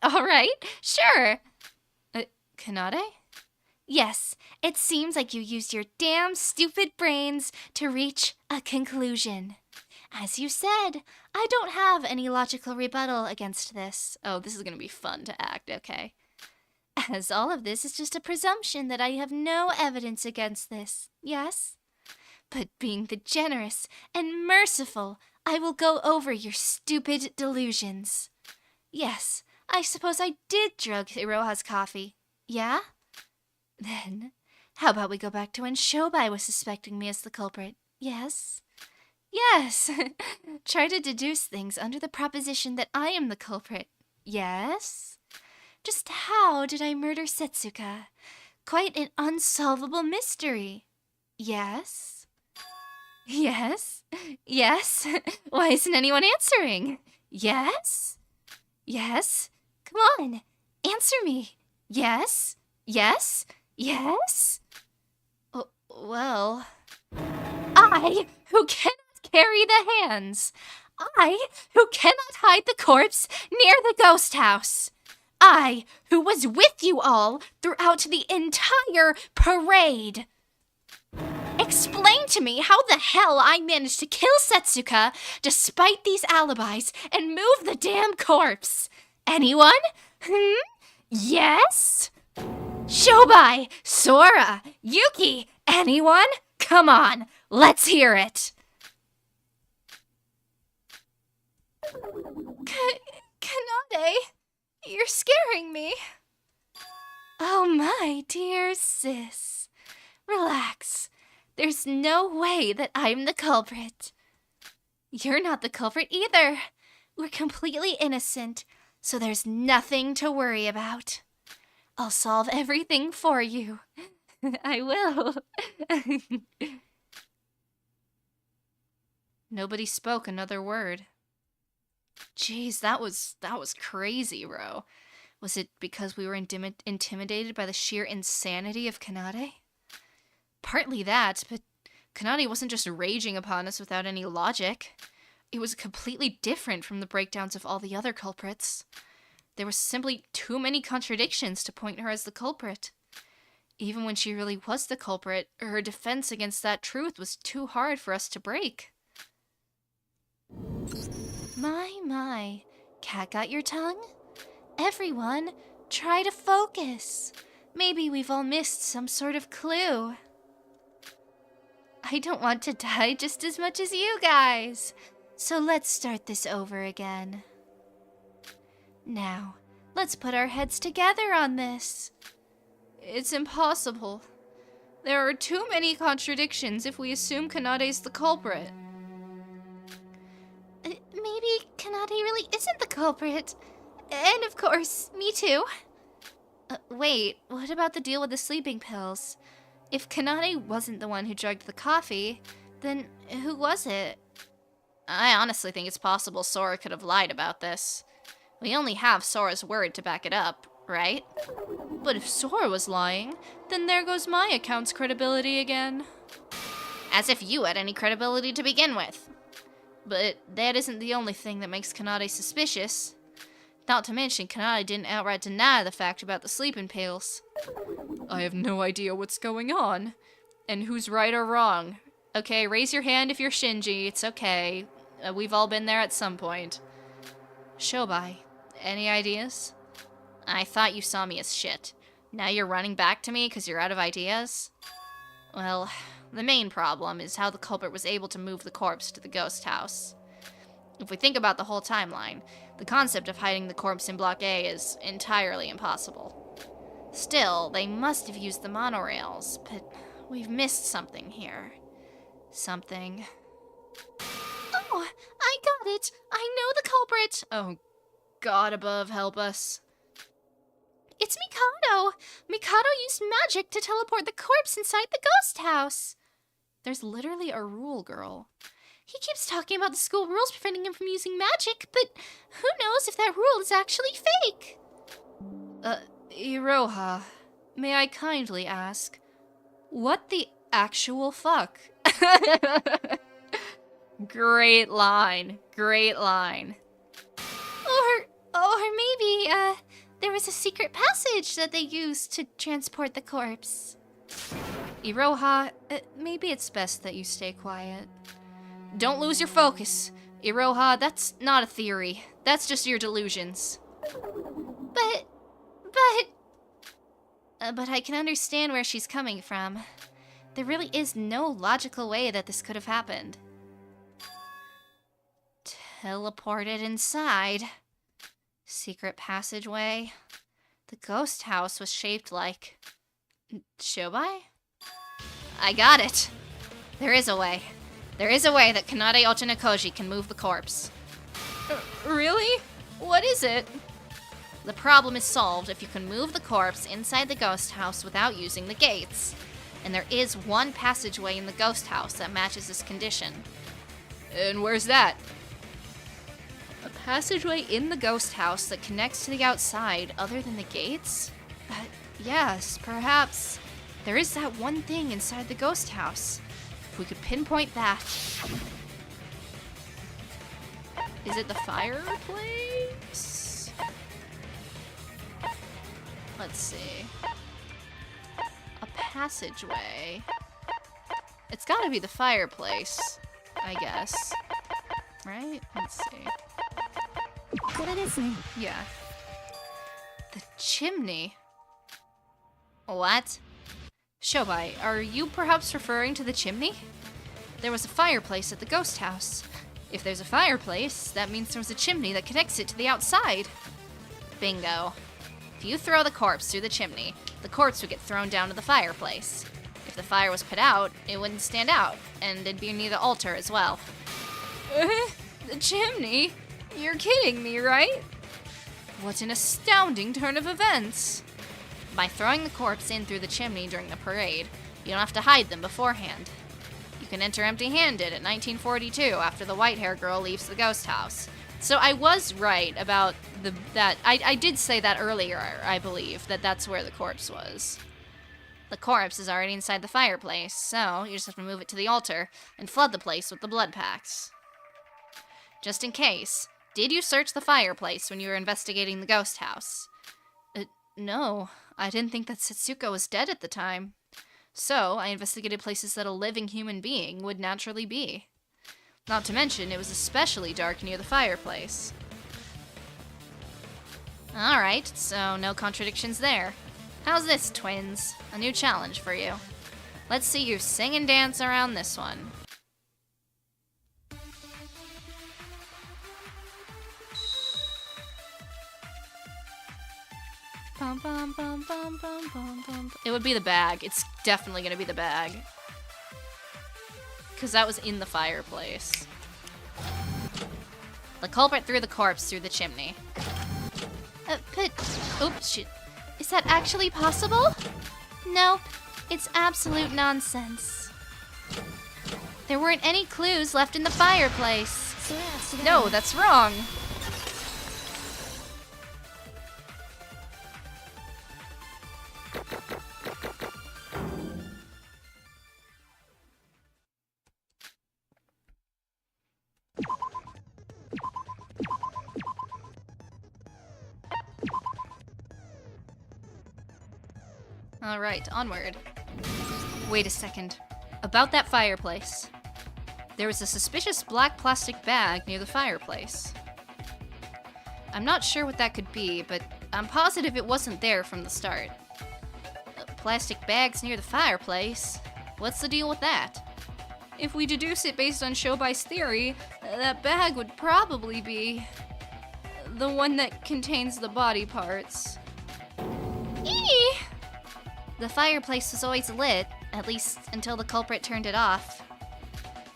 All right, sure. Kanade? Yes, it seems like you used your damn stupid brains to reach a conclusion. As you said, I don't have any logical rebuttal against this. Oh, this is gonna be fun to act, okay. As all of this is just a presumption that I have no evidence against this, yes? But being the generous and merciful, I will go over your stupid delusions. Yes, I suppose I did drug Iroha's coffee. Yeah? Then, how about we go back to when Shobai was suspecting me as the culprit? Yes? Yes! Try to deduce things under the proposition that I am the culprit. Yes? Just how did I murder Setsuka? Quite an unsolvable mystery. Yes? Yes? Yes? Why isn't anyone answering? Yes? Yes? Come on, answer me. Yes? Yes? Yes? Oh, well... I, who cannot carry the hands. I, who cannot hide the corpse near the ghost house. I, who was with you all throughout the entire parade. Explain to me how the hell I managed to kill Setsuka despite these alibis and move the damn corpse. Anyone? Yes? Shobai, Sora, Yuki, anyone? Come on, let's hear it. Kanade, you're scaring me. Oh my dear sis. Relax. There's no way that I'm the culprit. You're not the culprit either. We're completely innocent, so there's nothing to worry about. I'll solve everything for you. I will. Nobody spoke another word. Jeez, that was crazy, bro. Was it because we were intimidated by the sheer insanity of Kanade? Partly that, but Kanade wasn't just raging upon us without any logic. It was completely different from the breakdowns of all the other culprits. There were simply too many contradictions to point her as the culprit. Even when she really was the culprit, her defense against that truth was too hard for us to break. My. Cat got your tongue? Everyone, try to focus. Maybe we've all missed some sort of clue. I don't want to die just as much as you guys. So let's start this over again. Now, let's put our heads together on this. It's impossible. There are too many contradictions if we assume Kanade's the culprit. Maybe Kanade really isn't the culprit. And of course, me too. Wait, what about the deal with the sleeping pills? If Kanade wasn't the one who drugged the coffee, then who was it? I honestly think it's possible Sora could have lied about this. We only have Sora's word to back it up, right? But if Sora was lying, then there goes my account's credibility again. As if you had any credibility to begin with. But that isn't the only thing that makes Kanade suspicious. Not to mention, Kanade didn't outright deny the fact about the sleeping pills. I have no idea what's going on. And who's right or wrong. Okay, raise your hand if you're Shinji, it's okay. We've all been there at some point. Shobai, any ideas? I thought you saw me as shit. Now you're running back to me because you're out of ideas? Well, the main problem is how the culprit was able to move the corpse to the ghost house. If we think about the whole timeline, the concept of hiding the corpse in Block A is entirely impossible. Still, they must have used the monorails, but we've missed something here. Something. Oh, I got it! I know the culprit! Oh, God above, help us. It's Mikado! Mikado used magic to teleport the corpse inside the ghost house! There's literally a rule, girl. He keeps talking about the school rules preventing him from using magic, but who knows if that rule is actually fake? Iroha, may I kindly ask, what the actual fuck? Great line, great line. Or maybe, there was a secret passage that they used to transport the corpse. Iroha, maybe it's best that you stay quiet. Don't lose your focus. Iroha, that's not a theory. That's just your delusions. But I can understand where she's coming from. There really is no logical way that this could have happened. Teleported inside. Secret passageway. The ghost house was shaped like... Shobai? I got it! There is a way. There is a way that Kanade Ochinokoji can move the corpse. Really? What is it? The problem is solved if you can move the corpse inside the ghost house without using the gates. And there is one passageway in the ghost house that matches this condition. And where's that? A passageway in the ghost house that connects to the outside other than the gates? Yes, perhaps. There is that one thing inside the ghost house. If we could pinpoint that. Is it the fireplace? Let's see. A passageway. It's gotta be the fireplace, I guess. Right? Let's see. Yeah. The chimney. What? Shobai, are you perhaps referring to the chimney? There was a fireplace at the ghost house. If there's a fireplace, that means there's a chimney that connects it to the outside. Bingo. If you throw the corpse through the chimney, the corpse would get thrown down to the fireplace. If the fire was put out, it wouldn't stand out, and it'd be near the altar as well. The chimney? You're kidding me, right? What an astounding turn of events! By throwing the corpse in through the chimney during the parade, you don't have to hide them beforehand. You can enter empty-handed at 1942 after the white-hair girl leaves the ghost house. So I was right about I did say that earlier, I believe, that's where the corpse was. The corpse is already inside the fireplace, so you just have to move it to the altar and flood the place with the blood packs. Just in case, did you search the fireplace when you were investigating the ghost house? No, I didn't think that Setsuko was dead at the time. So I investigated places that a living human being would naturally be. Not to mention, it was especially dark near the fireplace. Alright, so no contradictions there. How's this, twins? A new challenge for you. Let's see you sing and dance around this one. Bum, bum, bum, bum, bum, bum, bum. It would be the bag. It's definitely gonna be the bag. Because that was in the fireplace. The culprit threw the corpse through the chimney. But, oops, shit. Is that actually possible? Nope, it's absolute nonsense. There weren't any clues left in the fireplace. No, that's wrong. Alright, onward. Wait a second. About that fireplace. There was a suspicious black plastic bag near the fireplace. I'm not sure what that could be, but I'm positive it wasn't there from the start. Plastic bags near the fireplace? What's the deal with that? If we deduce it based on Shobai's theory, that bag would probably be the one that contains the body parts. Eee! The fireplace was always lit, at least until the culprit turned it off.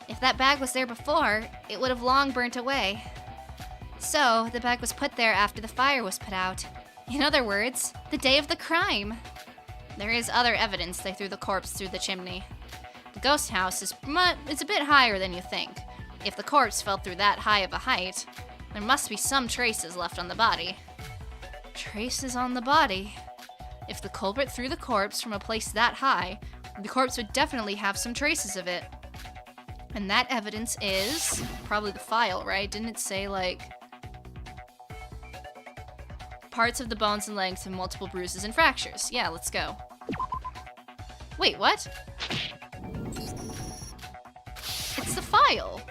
If that bag was there before, it would have long burnt away. So, the bag was put there after the fire was put out. In other words, the day of the crime. There is other evidence they threw the corpse through the chimney. The ghost house is it's a bit higher than you think. If the corpse fell through that high of a height, there must be some traces left on the body. Traces on the body? If the culprit threw the corpse from a place that high, the corpse would definitely have some traces of it. And that evidence is probably the file, right? Didn't it say, like, parts of the bones and legs have multiple bruises and fractures? Yeah, let's go. Wait, what? It's the file.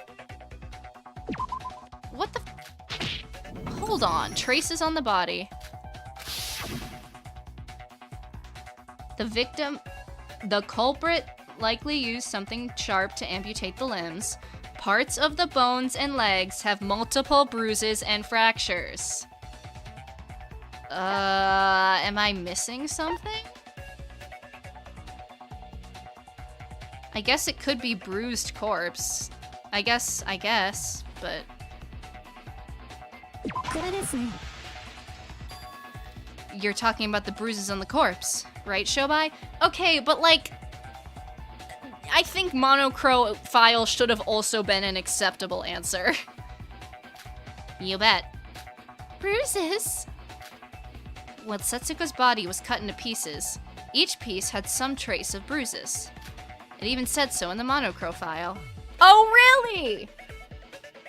What the? Hold on. Traces on the body. The victim, the culprit likely used something sharp to amputate the limbs. Parts of the bones and legs have multiple bruises and fractures. Am I missing something? I guess it could be bruised corpse. I guess, but... You're talking about the bruises on the corpse, right, Shobai? Okay, but like... I think monochrophile should have also been an acceptable answer. You bet. Bruises? When Setsuko's body was cut into pieces, each piece had some trace of bruises. It even said so in the monochrophile. Oh, really?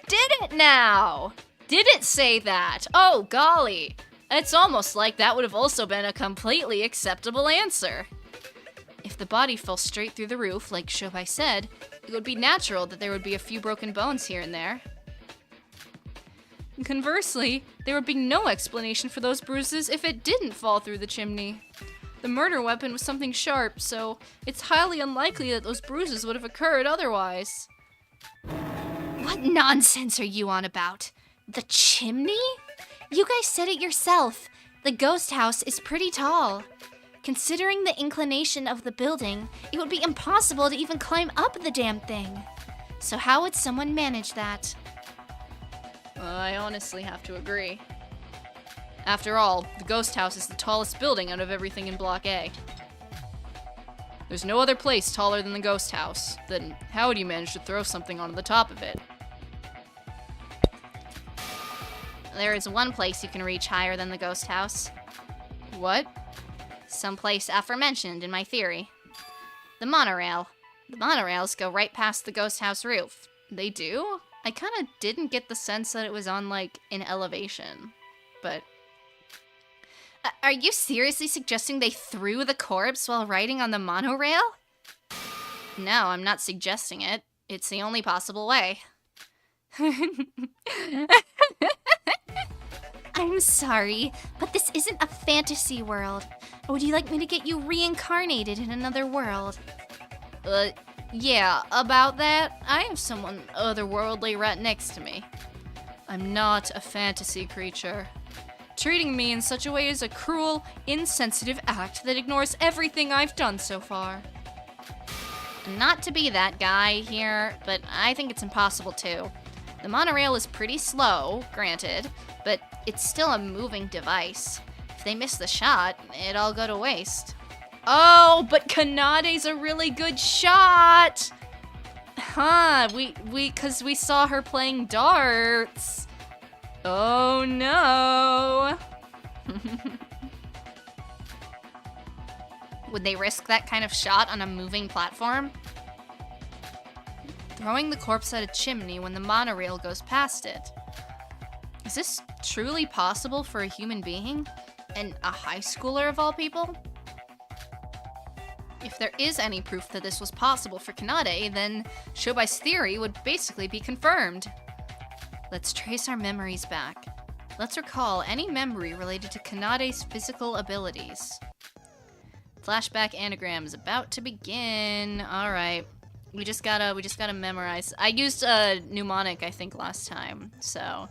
Did it now? Did it say that? Oh, golly. It's almost like that would have also been a completely acceptable answer. If the body fell straight through the roof, like Shobai said, it would be natural that there would be a few broken bones here and there. Conversely, there would be no explanation for those bruises if it didn't fall through the chimney. The murder weapon was something sharp, so it's highly unlikely that those bruises would have occurred otherwise. What nonsense are you on about? The chimney? You guys said it yourself. The ghost house is pretty tall. Considering the inclination of the building, it would be impossible to even climb up the damn thing. So how would someone manage that? I honestly have to agree. After all, the ghost house is the tallest building out of everything in Block A. There's no other place taller than the ghost house. Then how would you manage to throw something onto the top of it? There is one place you can reach higher than the ghost house. What? Someplace aforementioned in my theory. The monorail. The monorails go right past the ghost house roof. They do? I kind of didn't get the sense that it was on, like, an elevation. But... Are you seriously suggesting they threw the corpse while riding on the monorail? No, I'm not suggesting it. It's the only possible way. I'm sorry, but this isn't a fantasy world. Or would you like me to get you reincarnated in another world? Yeah, about that, I have someone otherworldly right next to me. I'm not a fantasy creature. Treating me in such a way is a cruel, insensitive act that ignores everything I've done so far. Not to be that guy here, but I think it's impossible too. The monorail is pretty slow, granted, but it's still a moving device. If they miss the shot, it'd all go to waste. Oh, but Kanade's a really good shot! Huh, cause we saw her playing darts. Oh no! Would they risk that kind of shot on a moving platform? Throwing the corpse at a chimney when the monorail goes past it. Is this truly possible for a human being? And a high schooler of all people? If there is any proof that this was possible for Kanade, then Shobai's theory would basically be confirmed. Let's trace our memories back. Let's recall any memory related to Kanade's physical abilities. Flashback anagram is about to begin. All right, we just gotta memorize. I used a mnemonic, I think, last time, so.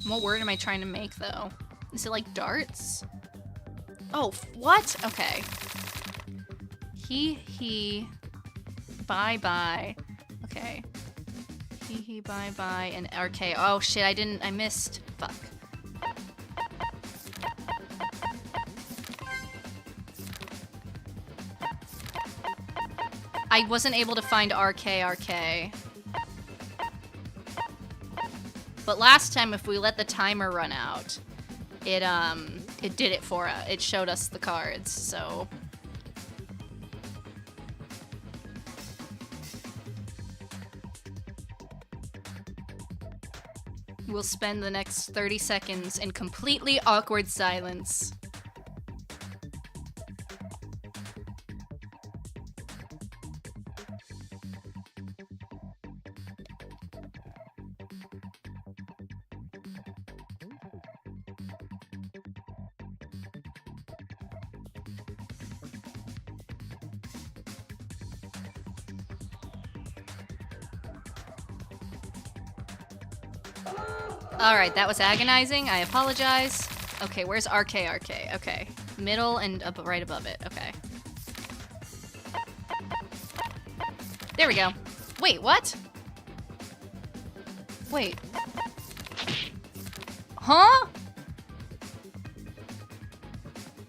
What word am I trying to make, though? Is it like darts? Oh, what? Okay. He, bye-bye. Okay. He, bye-bye, and RK. Oh, shit, I missed. Fuck. I wasn't able to find RK. But last time, if we let the timer run out, it did it for us. It showed us the cards, so. We'll spend the next 30 seconds in completely awkward silence. Alright, that was agonizing. I apologize. Okay, where's RK? Okay. Middle and up right above it. Okay. There we go. Wait, what? Wait. Huh?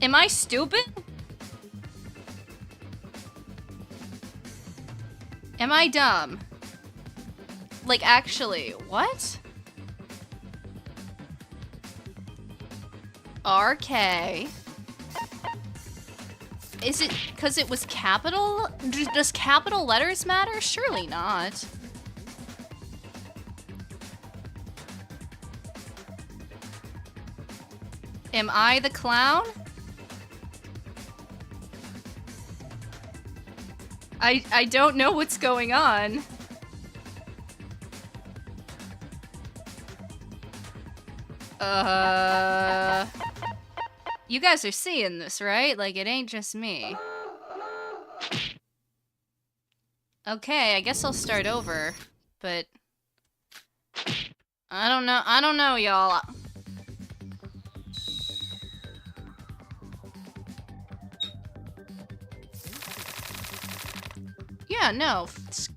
Am I stupid? Am I dumb? Like, actually, what? RK. Is it because it was capital? Does capital letters matter? Surely not. Am I the clown? I don't know what's going on. You guys are seeing this, right? Like, it ain't just me. Okay, I guess I'll start over, but I don't know, y'all. Yeah, no.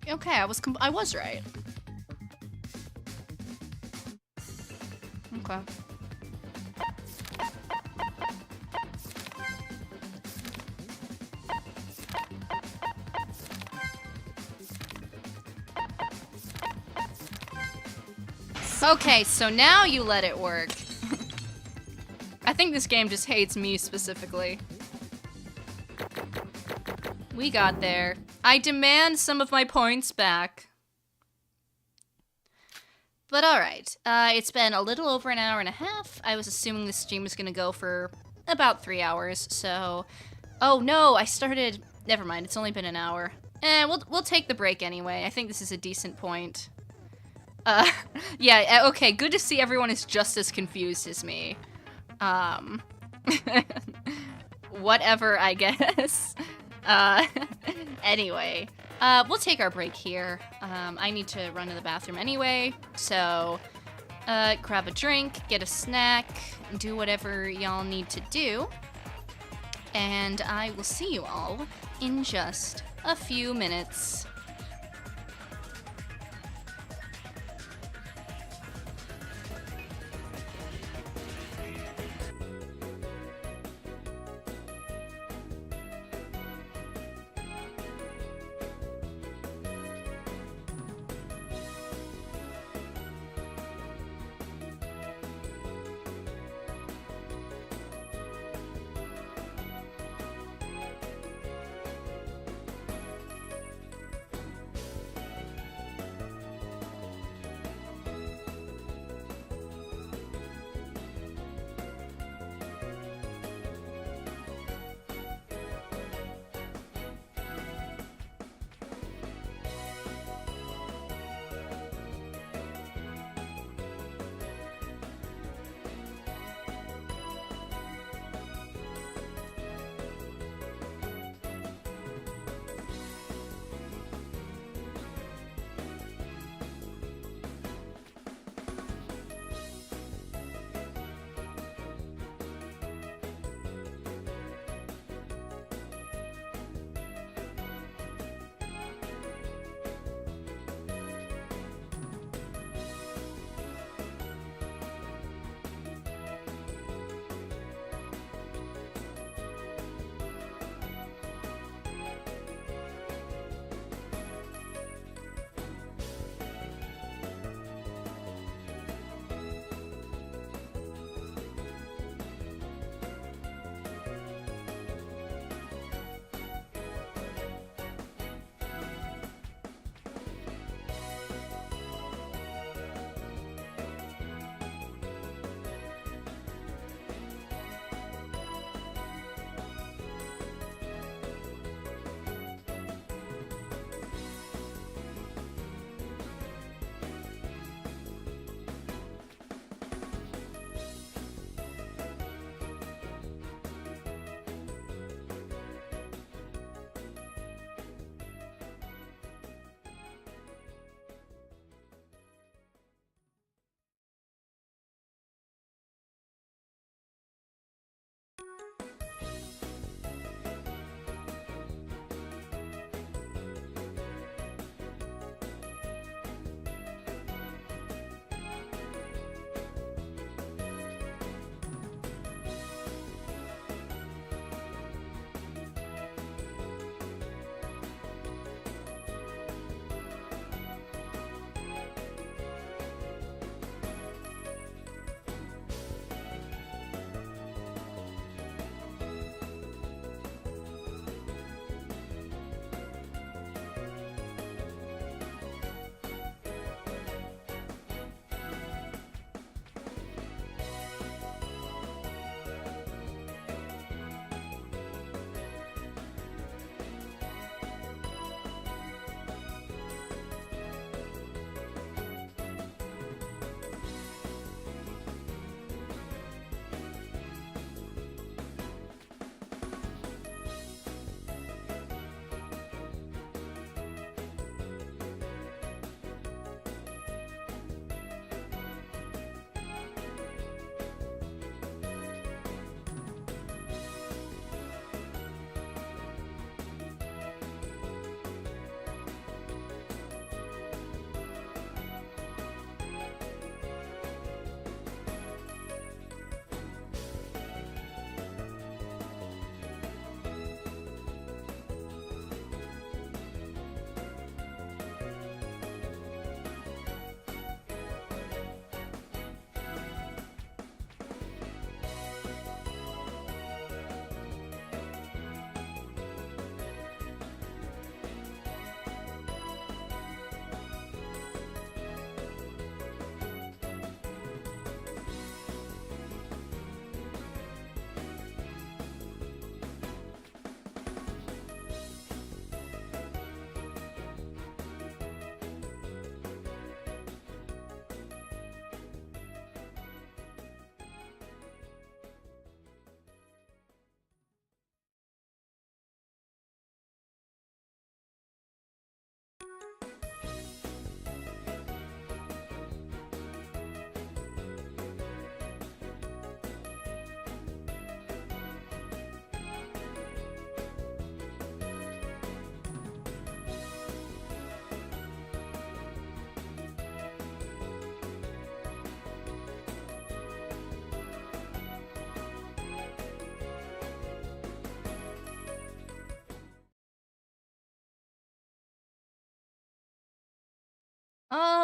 Okay, I was right. Okay. Okay, so now you let it work. I think this game just hates me specifically. We got there. I demand some of my points back. But alright, it's been a little over an hour and a half. I was assuming this stream was gonna go for about 3 hours, so... Oh no, I started... Never mind, it's only been an hour. We'll take the break anyway. I think this is a decent point. Yeah, okay, good to see everyone is just as confused as me. Whatever, I guess. Anyway, we'll take our break here. I need to run to the bathroom anyway, so, grab a drink, get a snack, do whatever y'all need to do, and I will see you all in just a few minutes.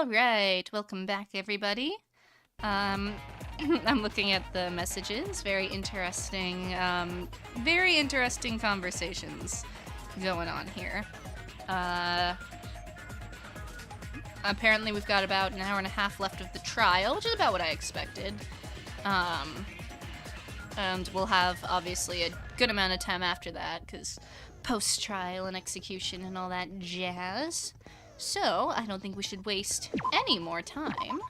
Alright, welcome back everybody. I'm looking at the messages. Very interesting conversations going on here. Apparently we've got about an hour and a half left of the trial, which is about what I expected. And we'll have, obviously, a good amount of time after that, because post-trial and execution and all that jazz. So, I don't think we should waste any more time,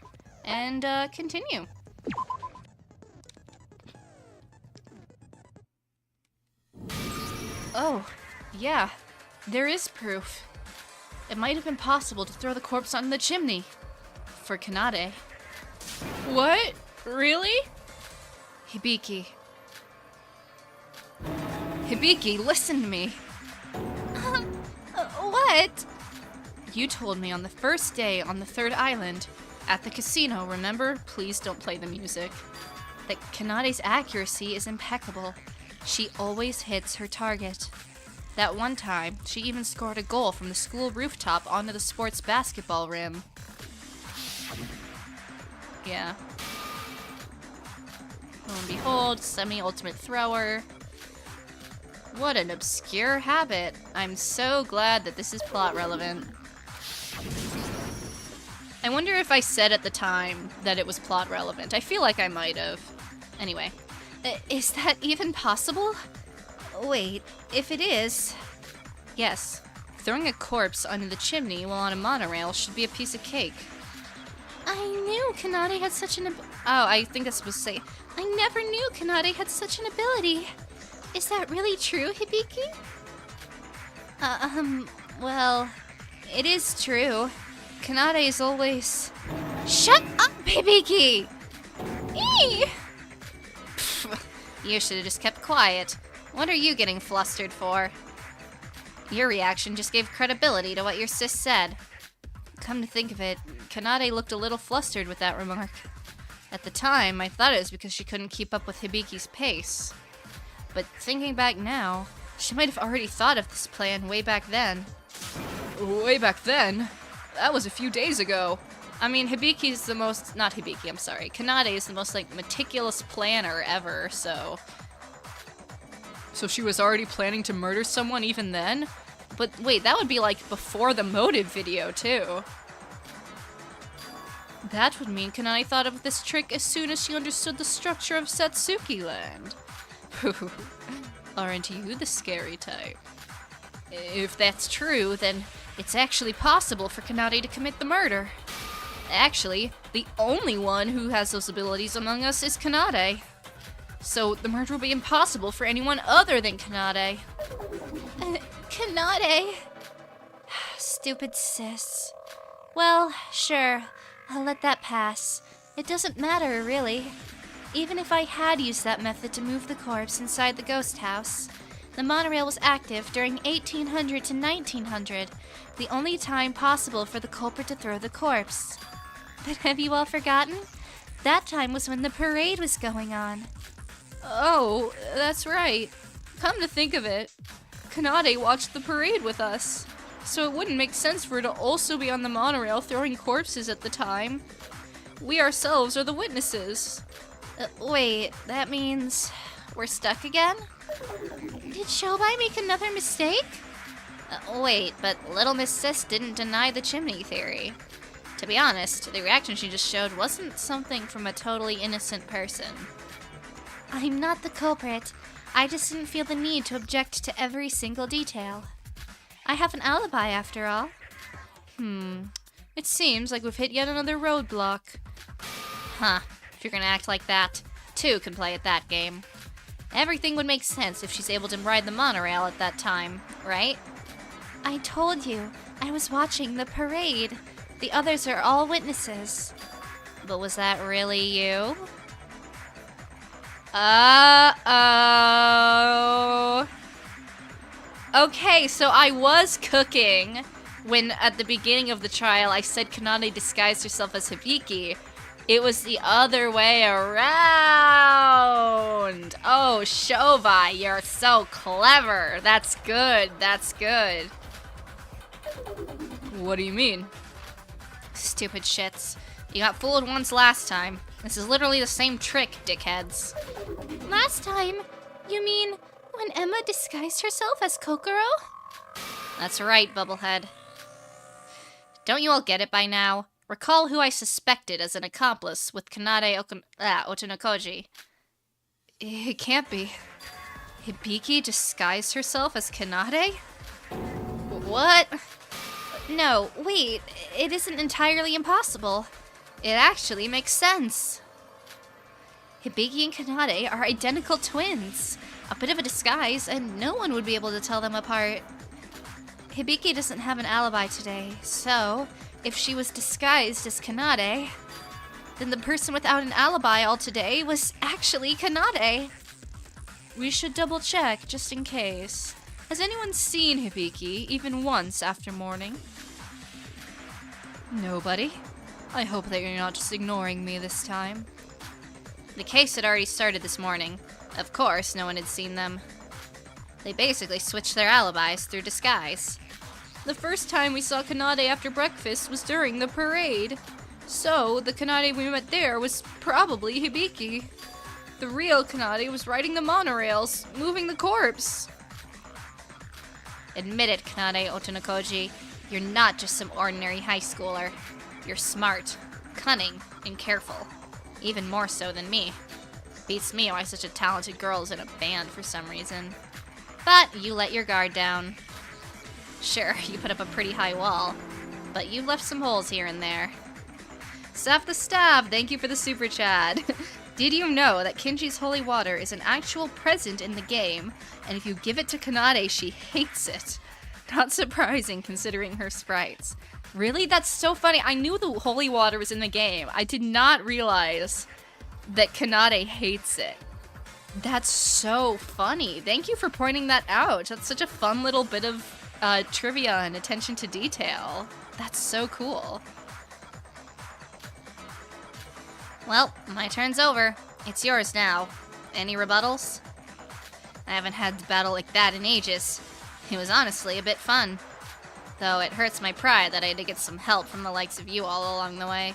and continue. Oh, yeah, there is proof. It might have been possible to throw the corpse onto the chimney. For Kanade. What? Really? Hibiki. Hibiki, listen to me. What? You told me on the first day on the third island, at the casino, remember? Please don't play the music. That Kanade's accuracy is impeccable. She always hits her target. That one time, she even scored a goal from the school rooftop onto the sports basketball rim. Yeah. Lo and behold, semi-ultimate thrower. What an obscure habit. I'm so glad that this is plot relevant. I wonder if I said at the time that it was plot relevant. I feel like I might have. Anyway. Is that even possible? Wait, if it is... Yes. Throwing a corpse onto the chimney while on a monorail should be a piece of cake. I knew Kanade had such an I think that's supposed to say... I never knew Kanade had such an ability. Is that really true, Hibiki? Well, it is true. Kanade is always... Shut up, Hibiki! Eee! You should have just kept quiet. What are you getting flustered for? Your reaction just gave credibility to what your sis said. Come to think of it, Kanade looked a little flustered with that remark. At the time, I thought it was because she couldn't keep up with Hibiki's pace. But thinking back now, she might have already thought of this plan way back then. Way back then? That was a few days ago. I mean, Hibiki's the most... Not Hibiki, I'm sorry. Kanade is the most, meticulous planner ever, so... So she was already planning to murder someone even then? But wait, that would be, before the motive video, too. That would mean Kanade thought of this trick as soon as she understood the structure of Satsuki Land. Aren't you the scary type? If that's true, then it's actually possible for Kanade to commit the murder. Actually, the only one who has those abilities among us is Kanade. So the murder will be impossible for anyone other than Kanade. Kanade? Stupid sis. Well, sure. I'll let that pass. It doesn't matter, really. Even if I had used that method to move the corpse inside the ghost house, the monorail was active during 1800 to 1900, the only time possible for the culprit to throw the corpse. But have you all forgotten? That time was when the parade was going on. Oh, that's right. Come to think of it, Kanade watched the parade with us. So it wouldn't make sense for her to also be on the monorail throwing corpses at the time. We ourselves are the witnesses. Wait, that means we're stuck again? Did Shobai make another mistake? Wait, but Little Miss Sis didn't deny the chimney theory. To be honest, the reaction she just showed wasn't something from a totally innocent person. I'm not the culprit. I just didn't feel the need to object to every single detail. I have an alibi, after all. It seems like we've hit yet another roadblock. Huh. If you're gonna act like that, two can play at that game. Everything would make sense if she's able to ride the monorail at that time, right? I told you, I was watching the parade. The others are all witnesses. But was that really you? Uh-oh. Okay, so I was cooking when, at the beginning of the trial, I said Kanade disguised herself as Hibiki. It was the other way around. Oh, Shobai, you're so clever. That's good, that's good. What do you mean? Stupid shits. You got fooled once last time. This is literally the same trick, dickheads. Last time? You mean when Emma disguised herself as Kokoro? That's right, Bubblehead. Don't you all get it by now? Recall who I suspected as an accomplice with Kanade Otonokoji. It can't be. Hibiki disguised herself as Kanade? What? No, wait, it isn't entirely impossible. It actually makes sense. Hibiki and Kanade are identical twins. A bit of a disguise, and no one would be able to tell them apart. Hibiki doesn't have an alibi today, so if she was disguised as Kanade, then the person without an alibi all today was actually Kanade. We should double check, just in case. Has anyone seen Hibiki, even once after morning? Nobody? I hope that you're not just ignoring me this time. The case had already started this morning. Of course, no one had seen them. They basically switched their alibis through disguise. The first time we saw Kanade after breakfast was during the parade. So, the Kanade we met there was probably Hibiki. The real Kanade was riding the monorails, moving the corpse. Admit it, Kanade Otonokoji. You're not just some ordinary high schooler. You're smart, cunning, and careful. Even more so than me. Beats me why such a talented girl is in a band for some reason. But you let your guard down. Sure, you put up a pretty high wall, but you've left some holes here and there. Saf the Staff, thank you for the super chat. Did you know that Kinji's holy water is an actual present in the game, and if you give it to Kanade, she hates it? Not surprising considering her sprites. Really? That's so funny. I knew the holy water was in the game. I did not realize that Kanade hates it. That's so funny. Thank you for pointing that out. That's such a fun little bit of trivia and attention to detail. That's so cool. Well, my turn's over. It's yours now. Any rebuttals? I haven't had a battle like that in ages. It was honestly a bit fun. Though it hurts my pride that I had to get some help from the likes of you all along the way.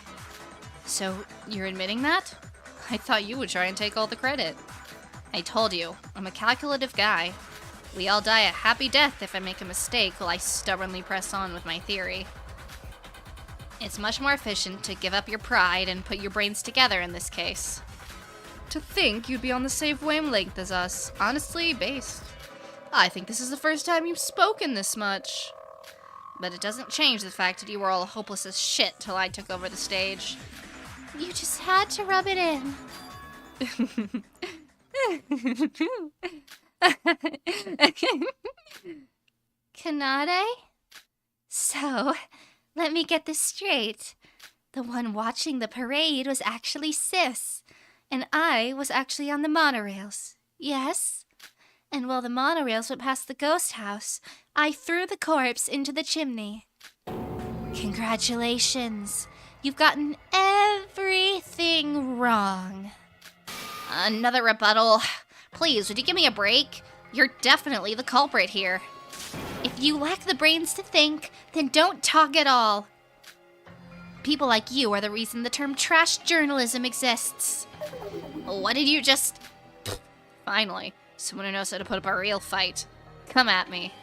So, you're admitting that? I thought you would try and take all the credit. I told you, I'm a calculative guy. We all die a happy death if I make a mistake while I stubbornly press on with my theory. It's much more efficient to give up your pride and put your brains together in this case. To think you'd be on the same wavelength as us. Honestly, based. I think this is the first time you've spoken this much. But it doesn't change the fact that you were all hopeless as shit till I took over the stage. You just had to rub it in. Kanade? So, let me get this straight. The one watching the parade was actually Sis, and I was actually on the monorails. Yes? And while the monorails went past the ghost house, I threw the corpse into the chimney. Congratulations. You've gotten everything wrong. Another rebuttal. Please, would you give me a break? You're definitely the culprit here. If you lack the brains to think, then don't talk at all. People like you are the reason the term trash journalism exists. What did you just... Finally, someone who knows how to put up a real fight. Come at me.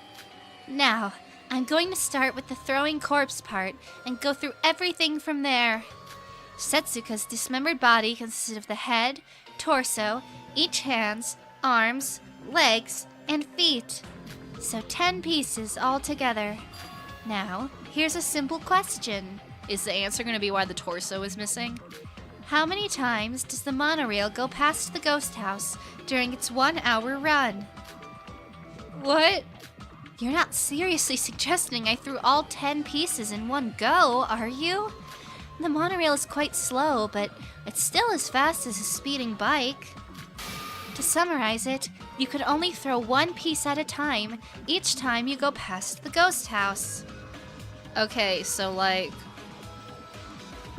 Now, I'm going to start with the throwing corpse part and go through everything from there. Setsuka's dismembered body consisted of the head, torso, each hands, arms, legs, and feet. So 10 pieces all together. Now, here's a simple question. Is the answer going to be why the torso is missing? How many times does the monorail go past the ghost house during its 1-hour run? What? You're not seriously suggesting I threw all 10 pieces in one go, are you? The monorail is quite slow, but it's still as fast as a speeding bike. To summarize it, you could only throw one piece at a time each time you go past the ghost house. Okay, so like...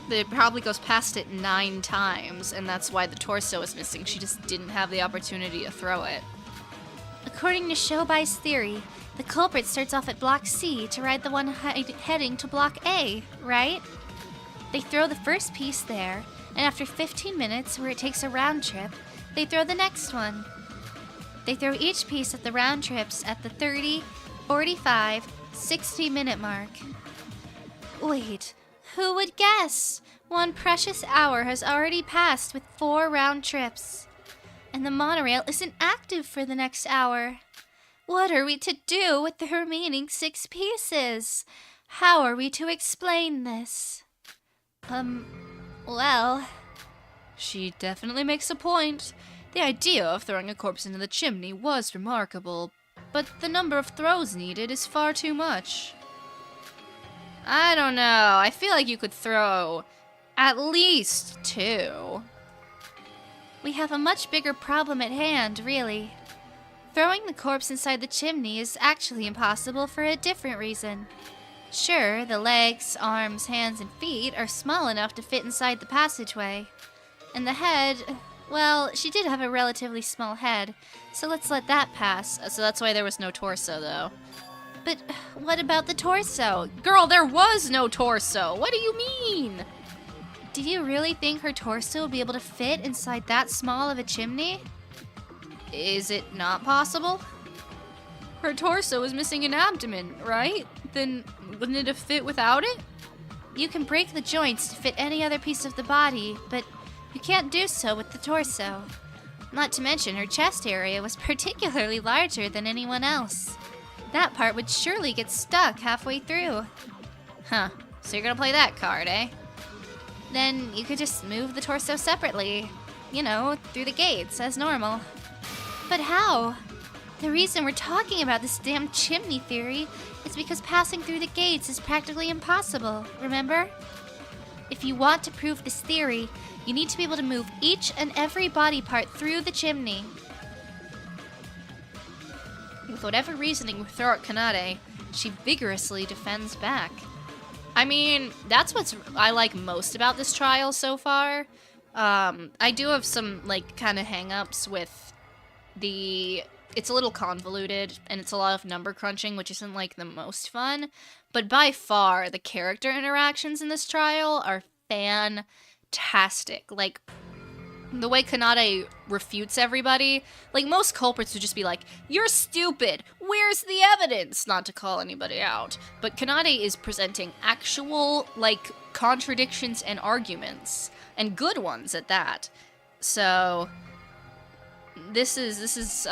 it probably goes past it 9 times, and that's why the torso is missing. She just didn't have the opportunity to throw it. According to Shobai's theory, the culprit starts off at Block C to ride the one heading to Block A, right? They throw the first piece there, and after 15 minutes, where it takes a round trip, they throw the next one. They throw each piece at the round trips at the 30, 45, 60-minute mark. Wait, who would guess? 1 precious hour has already passed with 4 round trips. And the monorail isn't active for the next hour. What are we to do with the remaining 6 pieces? How are we to explain this? Well... She definitely makes a point. The idea of throwing a corpse into the chimney was remarkable, but the number of throws needed is far too much. I don't know. I feel like you could throw at least 2. We have a much bigger problem at hand, really. Throwing the corpse inside the chimney is actually impossible for a different reason. Sure, the legs, arms, hands, and feet are small enough to fit inside the passageway. And the head, well, she did have a relatively small head, so let's let that pass. So that's why there was no torso, though. But what about the torso? Girl, there was no torso! What do you mean? Do you really think her torso will be able to fit inside that small of a chimney? Is it not possible? Her torso is missing an abdomen, right? Then wouldn't it have fit without it? You can break the joints to fit any other piece of the body, but you can't do so with the torso. Not to mention her chest area was particularly larger than anyone else. That part would surely get stuck halfway through. Huh, so you're gonna play that card, eh? Then you could just move the torso separately. You know, through the gates, as normal. But how? The reason we're talking about this damn chimney theory is because passing through the gates is practically impossible, remember? If you want to prove this theory, you need to be able to move each and every body part through the chimney. With whatever reasoning we throw at Kanade, she vigorously defends back. I mean, that's what I like most about this trial so far. I do have some, like, kind of hang-ups with it's a little convoluted, and it's a lot of number crunching, which isn't, like, the most fun. But by far, the character interactions in this trial are fantastic. Like, the way Kanade refutes everybody, like, most culprits would just be like, "You're stupid! Where's the evidence?" Not to call anybody out. But Kanade is presenting actual, like, contradictions and arguments, and good ones at that. So, this is,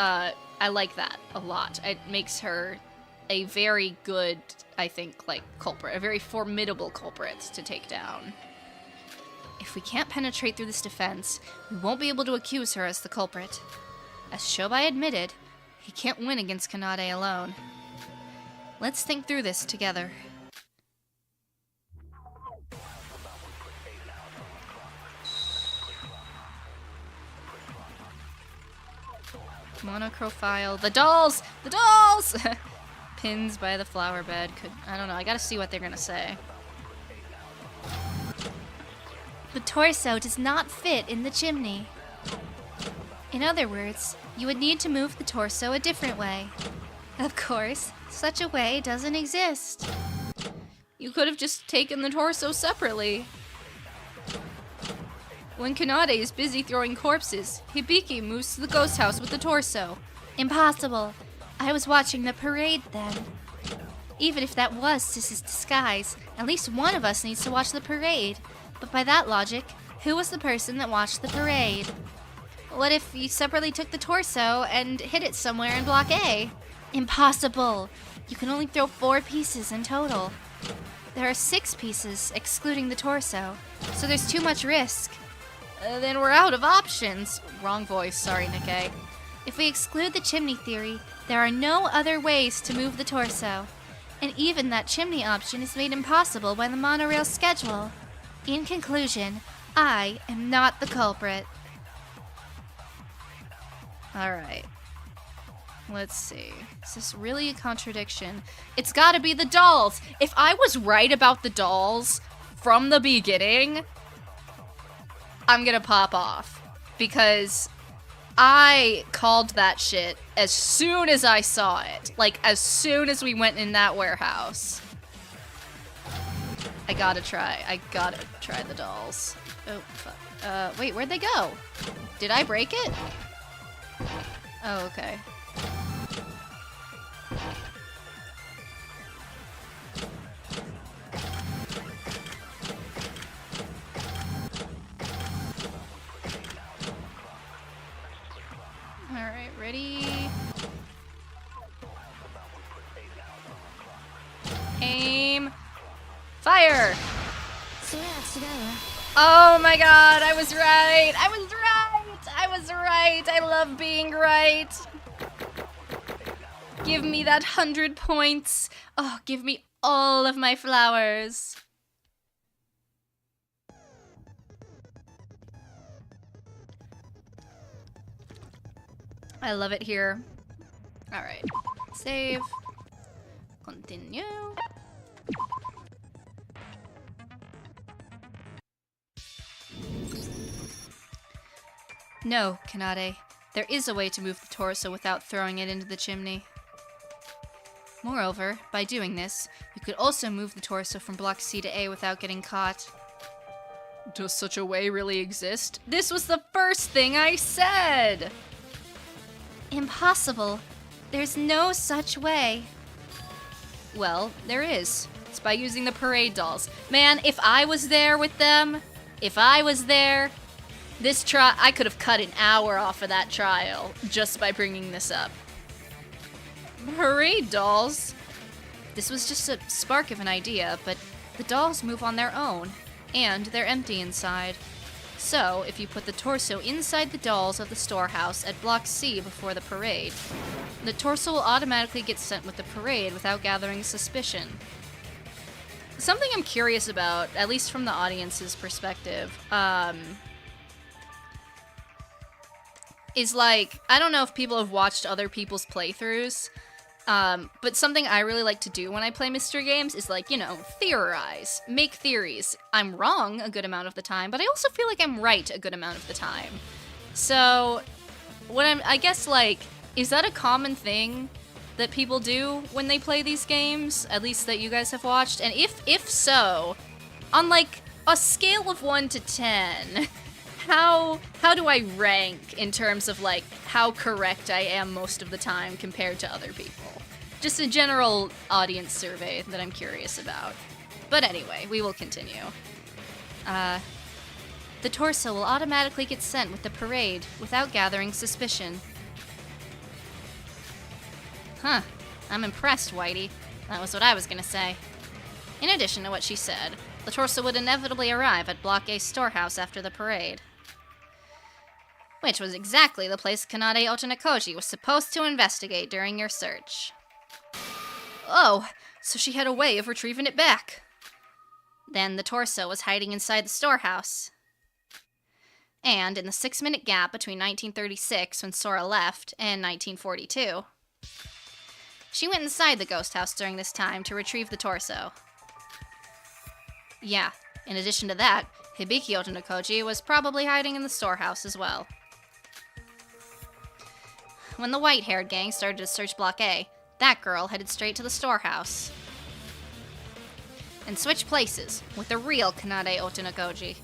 I like that a lot. It makes her a very good, I think, like, culprit, a very formidable culprit to take down. If we can't penetrate through this defense, we won't be able to accuse her as the culprit. As Shobai admitted, he can't win against Kanade alone. Let's think through this together. Monocrophile. The dolls! The dolls! Pins by the flower bed. I don't know, I gotta see what they're gonna say. The torso does not fit in the chimney. In other words, you would need to move the torso a different way. Of course, such a way doesn't exist. You could have just taken the torso separately. When Kanade is busy throwing corpses, Hibiki moves to the ghost house with the torso. Impossible. I was watching the parade then. Even if that was Sis's disguise, at least one of us needs to watch the parade. But by that logic, who was the person that watched the parade? What if you separately took the torso and hid it somewhere in Block A? Impossible. You can only throw 4 pieces in total. There are 6 pieces, excluding the torso, so there's too much risk. Then we're out of options. Wrong voice, sorry, Nikkei. If we exclude the chimney theory, there are no other ways to move the torso. And even that chimney option is made impossible by the monorail schedule. In conclusion, I am not the culprit. Alright. Let's see. Is this really a contradiction? It's gotta be the dolls! If I was right about the dolls from the beginning, I'm gonna pop off. Because I called that shit as soon as I saw it. Like, as soon as we went in that warehouse. I gotta try the dolls. Oh, fuck. Wait, where'd they go? Did I break it? Oh, okay. Alright, ready? Aim. Fire! Oh my god, I was right! I was right! I was right! I love being right! Give me that 100 points! Oh, give me all of my flowers! I love it here. Alright. Save. Continue. No, Kanade. There is a way to move the torso without throwing it into the chimney. Moreover, by doing this, you could also move the torso from block C to A without getting caught. Does such a way really exist? This was the first thing I said! Impossible. There's no such way. Well, there is. It's by using the parade dolls. Man, if I was there with them, I could have cut an hour off of that trial just by bringing this up. Parade dolls? This was just a spark of an idea, but the dolls move on their own, and they're empty inside. So, if you put the torso inside the dolls of the storehouse at block C before the parade, the torso will automatically get sent with the parade without gathering suspicion. Something I'm curious about, at least from the audience's perspective, is like, I don't know if people have watched other people's playthroughs, but something I really like to do when I play mystery games is like, theorize, make theories. I'm wrong a good amount of the time, but I also feel like I'm right a good amount of the time. So, I guess, like, is that a common thing that people do when they play these games? At least that you guys have watched? And if so, on, like, a scale of 1 to 10, how do I rank in terms of, like, how correct I am most of the time compared to other people? Just a general audience survey that I'm curious about. But anyway, we will continue. The torso will automatically get sent with the parade without gathering suspicion. Huh. I'm impressed, Whitey. That was what I was gonna say. In addition to what she said, the torso would inevitably arrive at Block A storehouse after the parade. Which was exactly the place Kanade Otonakoji was supposed to investigate during your search. Oh, so she had a way of retrieving it back. Then the torso was hiding inside the storehouse. And in the 6-minute gap between 1936, when Sora left, and 1942, she went inside the ghost house during this time to retrieve the torso. Yeah, in addition to that, Hibiki Otonakoji was probably hiding in the storehouse as well. When the white-haired gang started to search Block A, that girl headed straight to the storehouse and switched places with the real Kanade Otonakoji.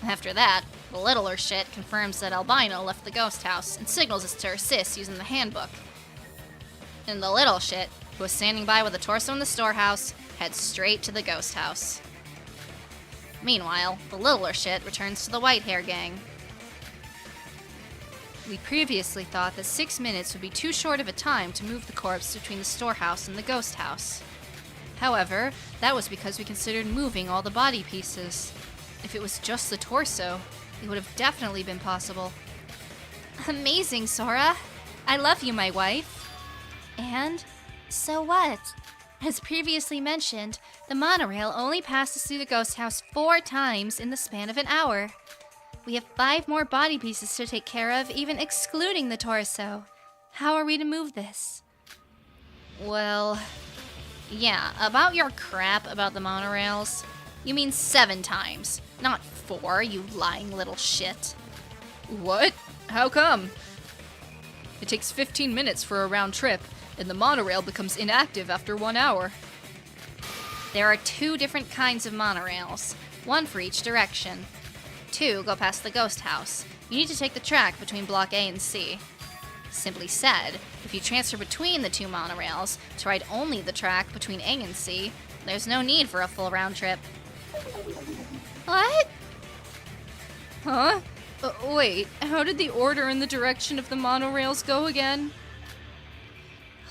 After that, the littler shit confirms that Albino left the ghost house and signals us to her sis using the handbook. And the little shit, who was standing by with the torso in the storehouse, heads straight to the ghost house. Meanwhile, the littler shit returns to the white-hair gang. We previously thought that 6 minutes would be too short of a time to move the corpse between the storehouse and the ghost house. However, that was because we considered moving all the body pieces. If it was just the torso, it would have definitely been possible. Amazing, Sora. I love you, my wife. And so what? As previously mentioned, the monorail only passes through the ghost house 4 times in the span of an hour. We have 5 more body pieces to take care of, even excluding the torso. How are we to move this? Well, yeah, about your crap about the monorails. You mean 7 times, not 4, you lying little shit. What? How come? It takes 15 minutes for a round trip, and the monorail becomes inactive after 1 hour. There are 2 different kinds of monorails, 1 for each direction. 2 go past the ghost house. You need to take the track between Block A and C. Simply said, if you transfer between the 2 monorails to ride only the track between A and C, there's no need for a full round trip. What? Huh? Wait, how did the order and the direction of the monorails go again?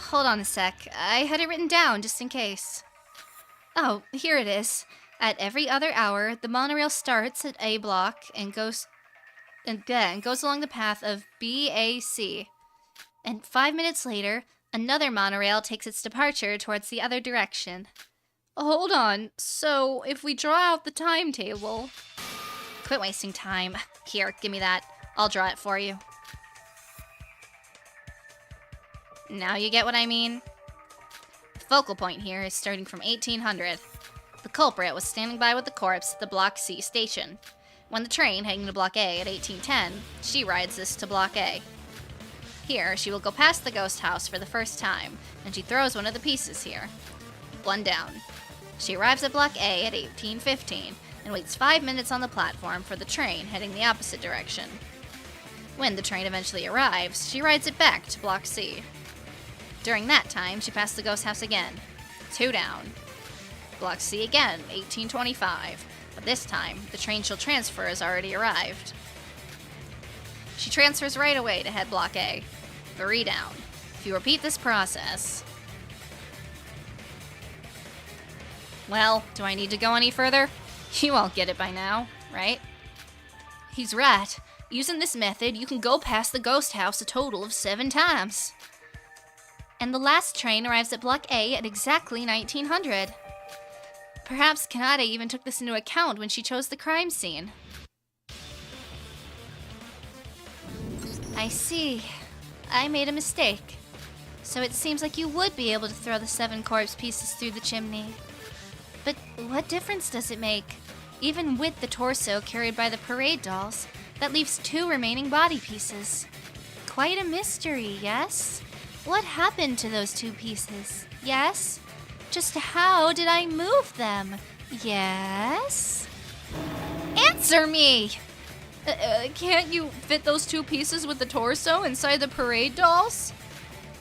Hold on a sec, I had it written down just in case. Oh, here it is. At every other hour, the monorail starts at A block and goes along the path of BAC. And 5 minutes later, another monorail takes its departure towards the other direction. Hold on, so if we draw out the timetable... Quit wasting time. Here, give me that. I'll draw it for you. Now you get what I mean? The focal point here is starting from 1800. The culprit was standing by with the corpse at the Block C station. When the train heading to Block A at 1810, she rides this to Block A. Here, she will go past the ghost house for the first time, and she throws one of the pieces here. 1 down. She arrives at Block A at 1815, and waits 5 minutes on the platform for the train heading the opposite direction. When the train eventually arrives, she rides it back to Block C. During that time, she passed the ghost house again. 2 down. Block C again, 1825, but this time, the train she'll transfer has already arrived. She transfers right away to head Block A. 3 down. If you repeat this process... Well, do I need to go any further? You all get it by now, right? He's right. Using this method, you can go past the ghost house a total of 7 times. And the last train arrives at Block A at exactly 1900. Perhaps Kanade even took this into account when she chose the crime scene. I see. I made a mistake. So it seems like you would be able to throw the 7 corpse pieces through the chimney. But what difference does it make? Even with the torso carried by the parade dolls, that leaves 2 remaining body pieces. Quite a mystery, yes? What happened to those 2 pieces? Yes? Just how did I move them? Yes? Answer me! Can't you fit those 2 pieces with the torso inside the parade dolls?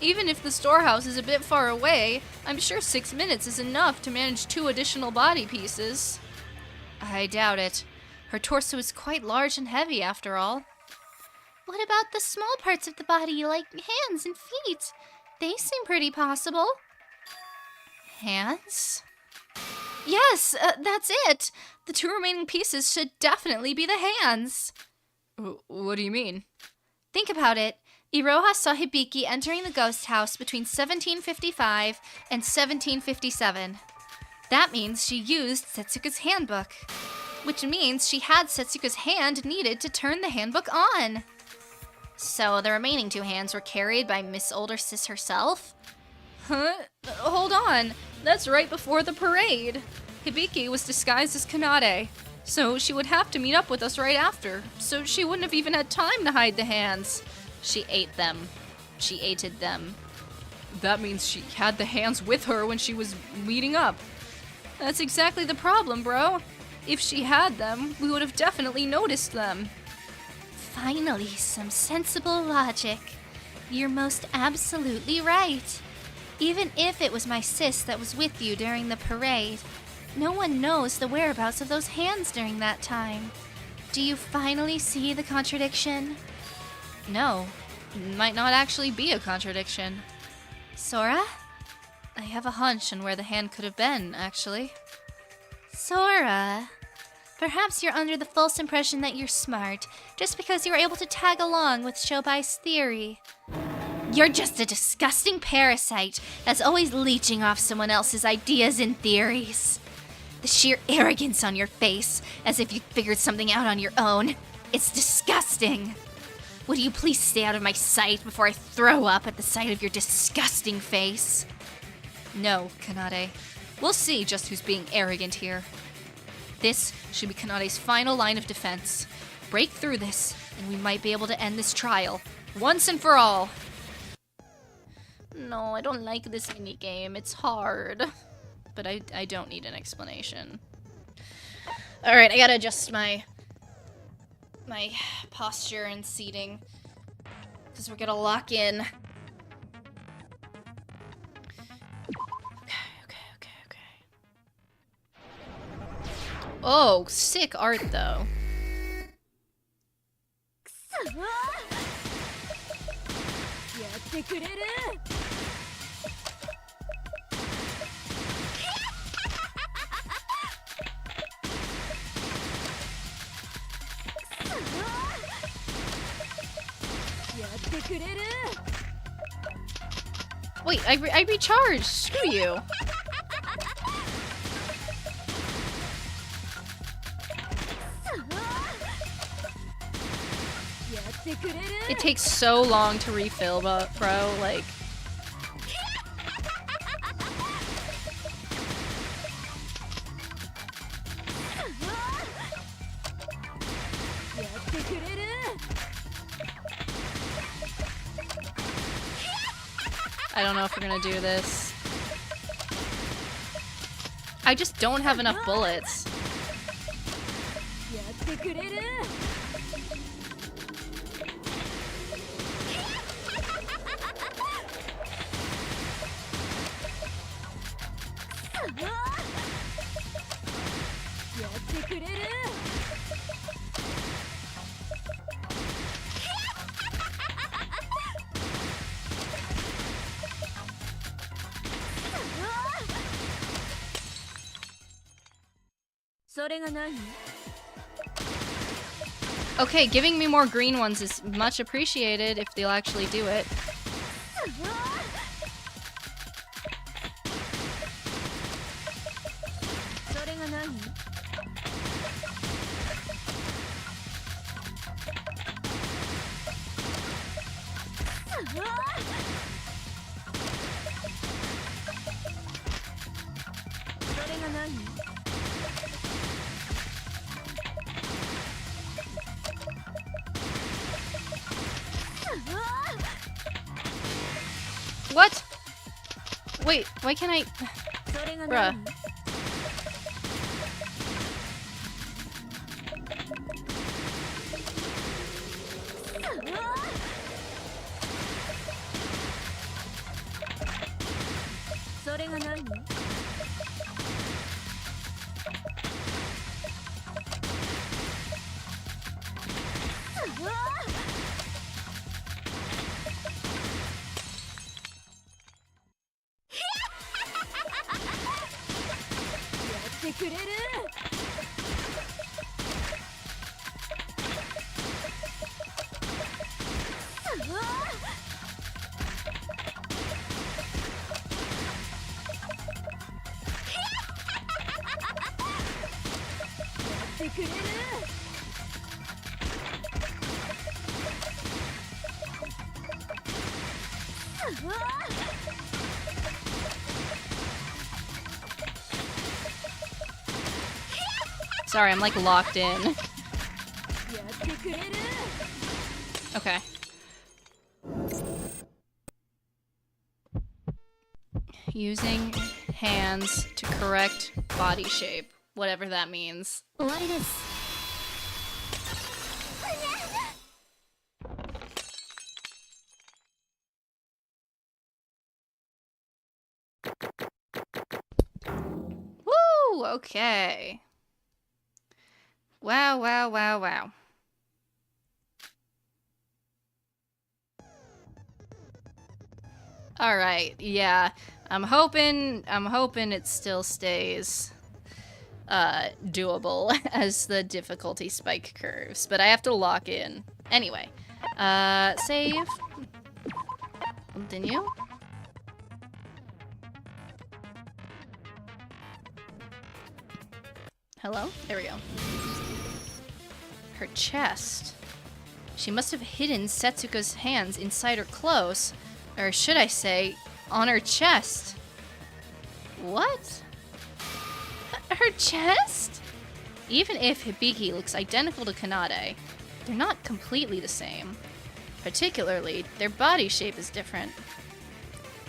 Even if the storehouse is a bit far away, I'm sure 6 minutes is enough to manage 2 additional body pieces. I doubt it. Her torso is quite large and heavy, after all. What about the small parts of the body, like hands and feet? They seem pretty possible. Hands? Yes, that's it! The 2 remaining pieces should definitely be the hands. What do you mean? Think about it. Iroha saw Hibiki entering the ghost house between 1755 and 1757. That means she used Setsuka's handbook, which means she had Setsuka's hand needed to turn the handbook on. So the remaining 2 hands were carried by Miss Older Sis herself? Huh? Hold on. That's right before the parade. Hibiki was disguised as Kanade, so she would have to meet up with us right after, so she wouldn't have even had time to hide the hands. She ate them. She ated them. That means she had the hands with her when she was meeting up. That's exactly the problem, bro. If she had them, we would have definitely noticed them. Finally, some sensible logic. You're most absolutely right. Even if it was my sis that was with you during the parade, no one knows the whereabouts of those hands during that time. Do you finally see the contradiction? No, might not actually be a contradiction. Sora? I have a hunch on where the hand could have been, actually. Sora? Perhaps you're under the false impression that you're smart, just because you were able to tag along with Shobai's theory. You're just a disgusting parasite that's always leeching off someone else's ideas and theories. The sheer arrogance on your face, as if you figured something out on your own. It's disgusting. Would you please stay out of my sight before I throw up at the sight of your disgusting face? No, Kanade. We'll see just who's being arrogant here. This should be Kanade's final line of defense. Break through this, and we might be able to end this trial, once and for all. No, I don't like this minigame. It's hard. but I don't need an explanation. Alright, I gotta adjust my posture and seating, because we're gonna lock in. Okay. Oh, sick art, though. Wait, I recharged! Screw you! It takes so long to refill, bro, like... I don't know if we're gonna do this. I just don't have enough bullets. Okay, giving me more green ones is much appreciated if they'll actually do it. What? Wait, why can't I... Bruh. Sorry, I'm like locked in. Okay. Using hands to correct body shape, whatever that means. Woo! Okay. Wow. Alright, yeah. I'm hoping it still stays doable as the difficulty spike curves, but I have to lock in. Anyway, save. Continue. Hello? There we go. Her chest. She must have hidden Setsuka's hands inside her clothes. Or should I say, on her chest. What? Her chest? Even if Hibiki looks identical to Kanade, they're not completely the same. Particularly, their body shape is different.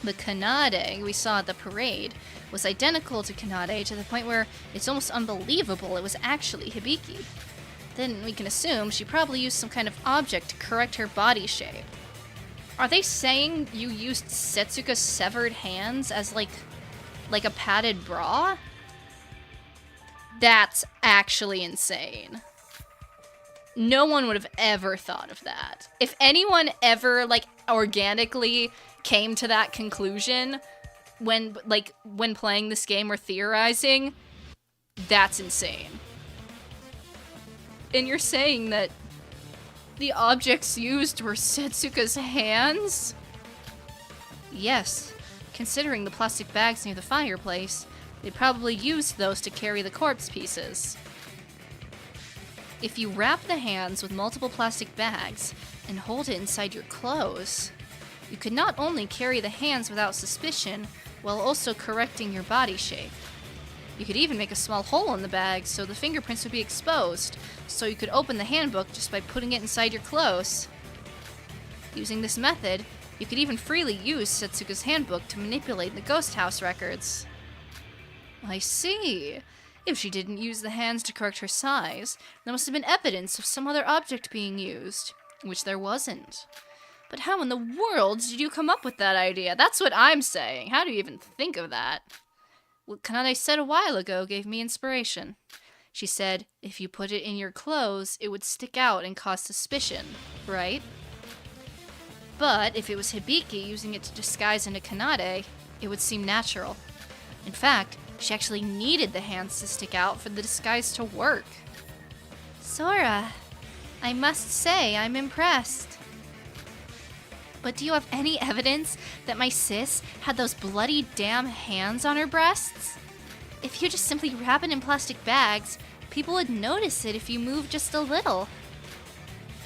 The Kanade we saw at the parade was identical to Kanade to the point where it's almost unbelievable it was actually Hibiki. Then we can assume she probably used some kind of object to correct her body shape. Are they saying you used Setsuka's severed hands as like a padded bra? That's actually insane. No one would have ever thought of that. If anyone ever, like, organically came to that conclusion when playing this game or theorizing, that's insane. And you're saying that the objects used were Setsuka's hands? Yes. Considering the plastic bags near the fireplace, they probably used those to carry the corpse pieces. If you wrap the hands with multiple plastic bags and hold it inside your clothes, you could not only carry the hands without suspicion, while also correcting your body shape. You could even make a small hole in the bag so the fingerprints would be exposed, so you could open the handbook just by putting it inside your clothes. Using this method, you could even freely use Setsuka's handbook to manipulate the ghost house records. I see. If she didn't use the hands to correct her size, there must have been evidence of some other object being used, which there wasn't. But how in the world did you come up with that idea? That's what I'm saying. How do you even think of that? What Kanade said a while ago gave me inspiration. She said, if you put it in your clothes, it would stick out and cause suspicion, right? But if it was Hibiki using it to disguise into Kanade, it would seem natural. In fact, she actually needed the hands to stick out for the disguise to work. Sora, I must say I'm impressed. But do you have any evidence that my sis had those bloody damn hands on her breasts? If you just simply wrap it in plastic bags, people would notice it if you moved just a little.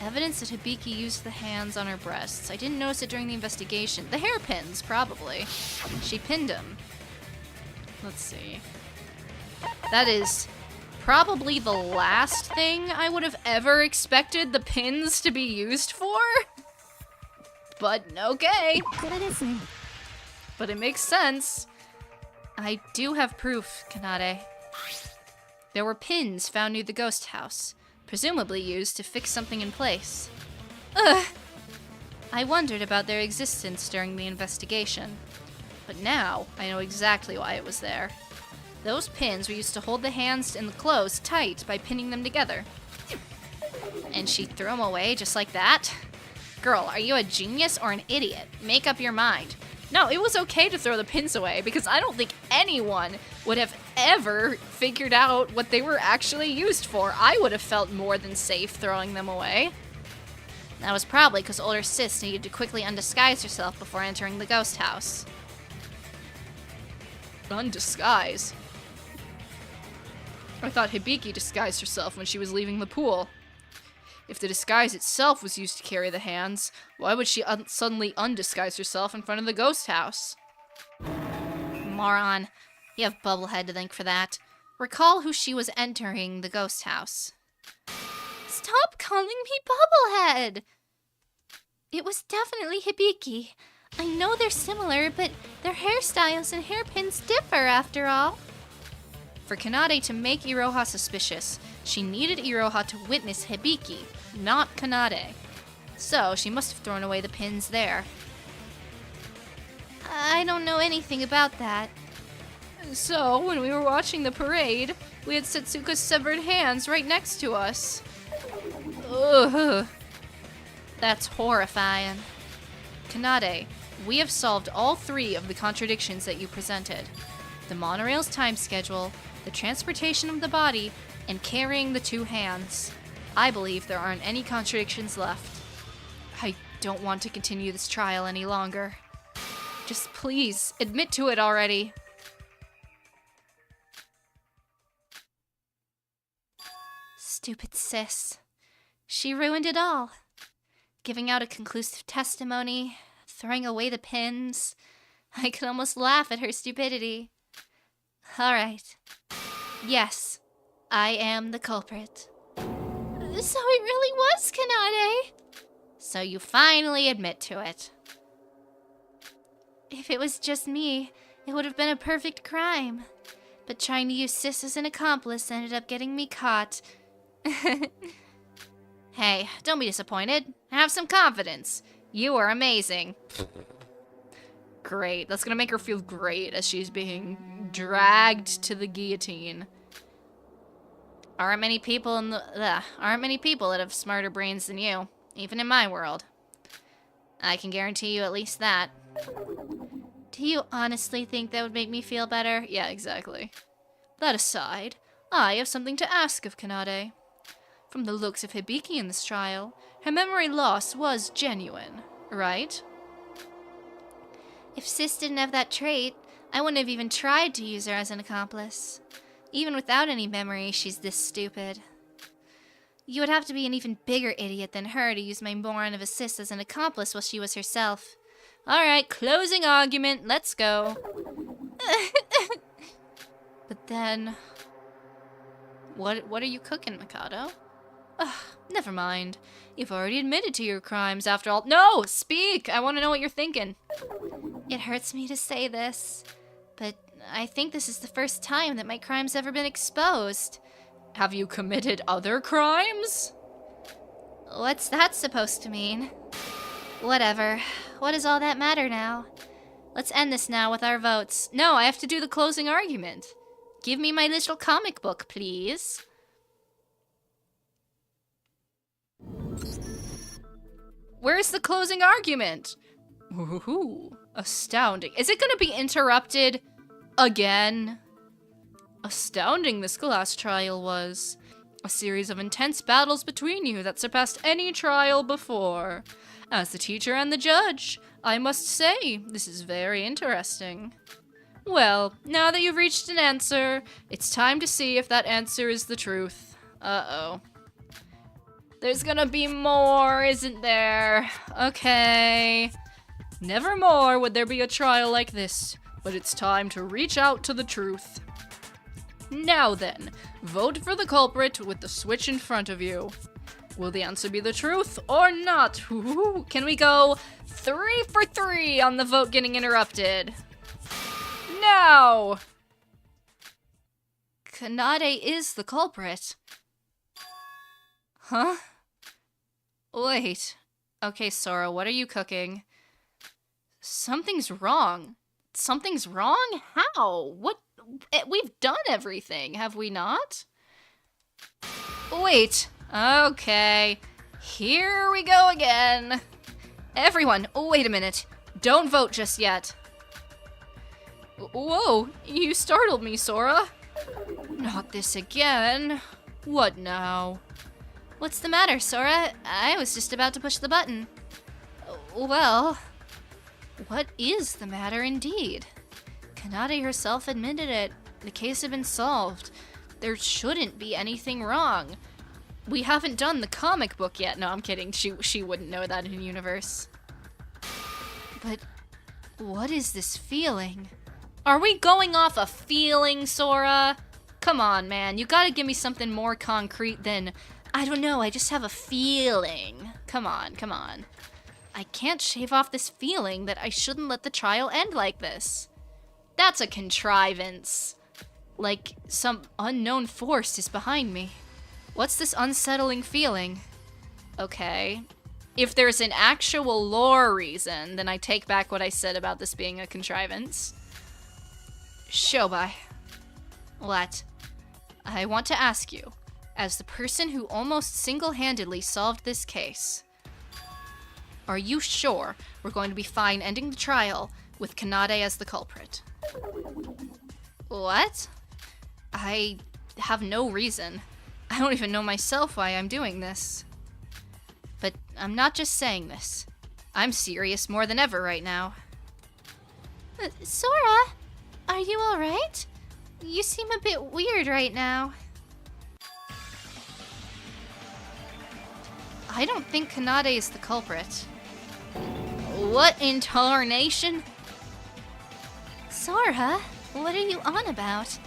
Evidence that Hibiki used the hands on her breasts. I didn't notice it during the investigation. The hairpins, probably. She pinned them. Let's see. That is probably the last thing I would have ever expected the pins to be used for. But okay. But it makes sense. I do have proof, Kanade. There were pins found near the ghost house, presumably used to fix something in place. Ugh! I wondered about their existence during the investigation. But now, I know exactly why it was there. Those pins were used to hold the hands and the clothes tight by pinning them together. And she threw them away just like that? Girl, are you a genius or an idiot? Make up your mind. No, it was okay to throw the pins away because I don't think anyone would have ever figured out what they were actually used for. I would have felt more than safe throwing them away. That was probably because older sis needed to quickly undisguise herself before entering the ghost house. Undisguise? I thought Hibiki disguised herself when she was leaving the pool. If the disguise itself was used to carry the hands, why would she suddenly undisguise herself in front of the ghost house? Moron. You have Bubblehead to thank for that. Recall who she was entering the ghost house. Stop calling me Bubblehead! It was definitely Hibiki. I know they're similar, but their hairstyles and hairpins differ after all. For Kanade to make Iroha suspicious, she needed Iroha to witness Hibiki, not Kanade. So she must have thrown away the pins there. I don't know anything about that. So, when we were watching the parade, we had Setsuka's severed hands right next to us. Ugh. That's horrifying. Kanade, we have solved all three of the contradictions that you presented. The monorail's time schedule, the transportation of the body, and carrying the two hands. I believe there aren't any contradictions left. I don't want to continue this trial any longer. Just please, admit to it already. Stupid sis. She ruined it all. Giving out a conclusive testimony, throwing away the pins. I could almost laugh at her stupidity. Alright. Yes, I am the culprit. So it really was Kanade? So you finally admit to it. If it was just me, it would have been a perfect crime. But trying to use Sis as an accomplice ended up getting me caught. Hey, don't be disappointed. Have some confidence. You are amazing. Great. That's gonna make her feel great as she's being dragged to the guillotine. Aren't many people that have smarter brains than you, even in my world. I can guarantee you at least that. Do you honestly think that would make me feel better? Yeah, exactly. That aside, I have something to ask of Kanade. From the looks of Hibiki in this trial, her memory loss was genuine, right? If Sis didn't have that trait, I wouldn't have even tried to use her as an accomplice. Even without any memory, she's this stupid. You would have to be an even bigger idiot than her to use my moron of a Sis as an accomplice while she was herself. Alright, closing argument, let's go. But then... What are you cooking, Mikado? Ugh, never mind. You've already admitted to your crimes after all. No! Speak! I want to know what you're thinking. It hurts me to say this, but I think this is the first time that my crime's ever been exposed. Have you committed other crimes? What's that supposed to mean? Whatever. What does all that matter now? Let's end this now with our votes. No, I have to do the closing argument. Give me my little comic book, please. Where's the closing argument? Ooh, astounding. Is it gonna be interrupted again? Astounding this last trial was. A series of intense battles between you that surpassed any trial before. As the teacher and the judge, I must say, this is very interesting. Well, now that you've reached an answer, it's time to see if that answer is the truth. Uh-oh. There's gonna be more, isn't there? Okay. Never more would there be a trial like this, but it's time to reach out to the truth. Now then, vote for the culprit with the switch in front of you. Will the answer be the truth or not? Ooh, can we go 3 for 3 on the vote getting interrupted? No! Kanade is the culprit. Huh? Wait. Okay, Sora, what are you cooking? Something's wrong. Something's wrong? How? What? We've done everything, have we not? Wait. Okay. Here we go again. Everyone, wait a minute. Don't vote just yet. Whoa, you startled me, Sora. Not this again. What now? What's the matter, Sora? I was just about to push the button. Well, what is the matter indeed? Kanade herself admitted it. The case had been solved. There shouldn't be anything wrong. We haven't done the comic book yet. No, I'm kidding. She wouldn't know that in universe. But what is this feeling? Are we going off a feeling, Sora? Come on, man. You gotta give me something more concrete than, I don't know, I just have a feeling. Come on, come on. I can't shave off this feeling that I shouldn't let the trial end like this. That's a contrivance. Like some unknown force is behind me. What's this unsettling feeling? Okay. If there's an actual lore reason, then I take back what I said about this being a contrivance. Shobai. What? I want to ask you, as the person who almost single-handedly solved this case, are you sure we're going to be fine ending the trial with Kanade as the culprit? What? I have no reason. I don't even know myself why I'm doing this. But I'm not just saying this. I'm serious more than ever right now. Sora, are you alright? You seem a bit weird right now. I don't think Kanade is the culprit. What in tarnation? Sora, what are you on about?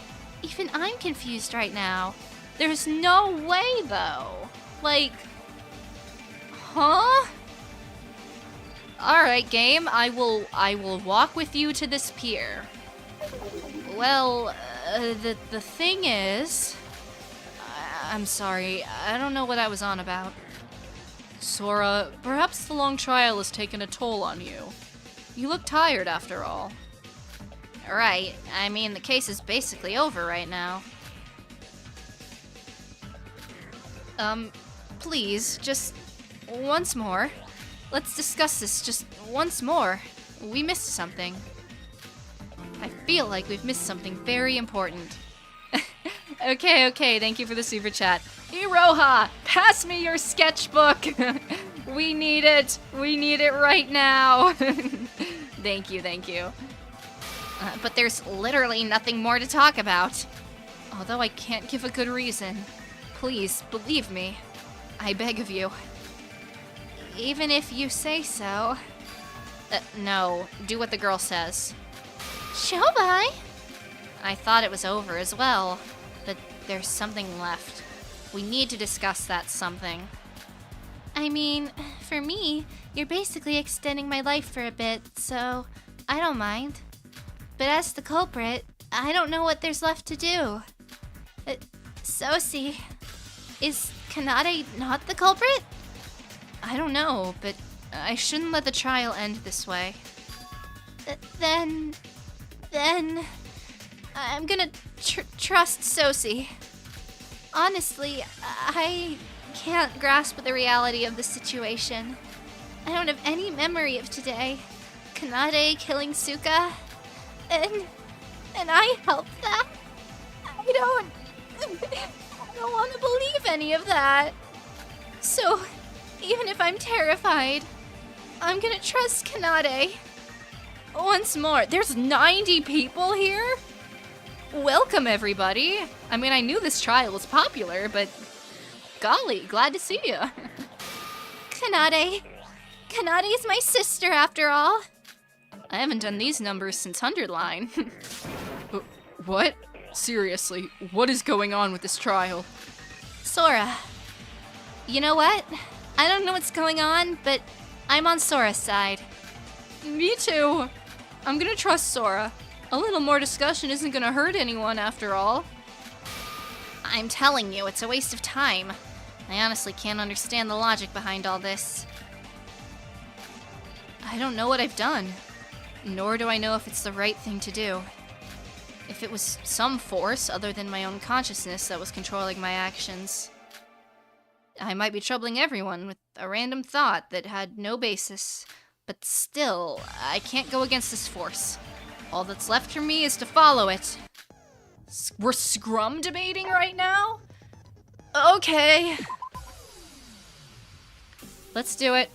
Even I'm confused right now. There's no way, though. Like, huh? Alright, game, I will walk with you to this pier. Well, the thing is... I'm sorry, I don't know what I was on about. Sora, perhaps the long trial has taken a toll on you. You look tired after all. Right, I mean, the case is basically over right now. Please, just once more. Let's discuss this just once more. We missed something. I feel like we've missed something very important. Okay, thank you for the super chat. Iroha, pass me your sketchbook! We need it! We need it right now! Thank you. But there's literally nothing more to talk about. Although I can't give a good reason. Please, believe me. I beg of you. Even if you say so. No, do what the girl says. Shobai? I thought it was over as well, but there's something left. We need to discuss that something. I mean, for me, you're basically extending my life for a bit, so I don't mind. But as the culprit, I don't know what there's left to do. Sosie, is Kanade not the culprit? I don't know, but I shouldn't let the trial end this way. Then I'm gonna trust Sosie. Honestly, I can't grasp the reality of the situation. I don't have any memory of today. Kanade killing Suka, and I helped that. I don't want to believe any of that. So, even if I'm terrified, I'm gonna trust Kanade. Once more, there's 90 people here? Welcome, everybody. I mean, I knew this trial was popular, but golly, glad to see you. Kanade is my sister after all. I haven't done these numbers since 100 line. What? Seriously, what is going on with this trial? Sora. You know what? I don't know what's going on, but I'm on Sora's side. Me too. I'm gonna trust Sora. A little more discussion isn't gonna hurt anyone after all. I'm telling you, it's a waste of time. I honestly can't understand the logic behind all this. I don't know what I've done, nor do I know if it's the right thing to do. If it was some force other than my own consciousness that was controlling my actions, I might be troubling everyone with a random thought that had no basis. But still, I can't go against this force. All that's left for me is to follow it. We're scrum debating right now? Okay. Let's do it.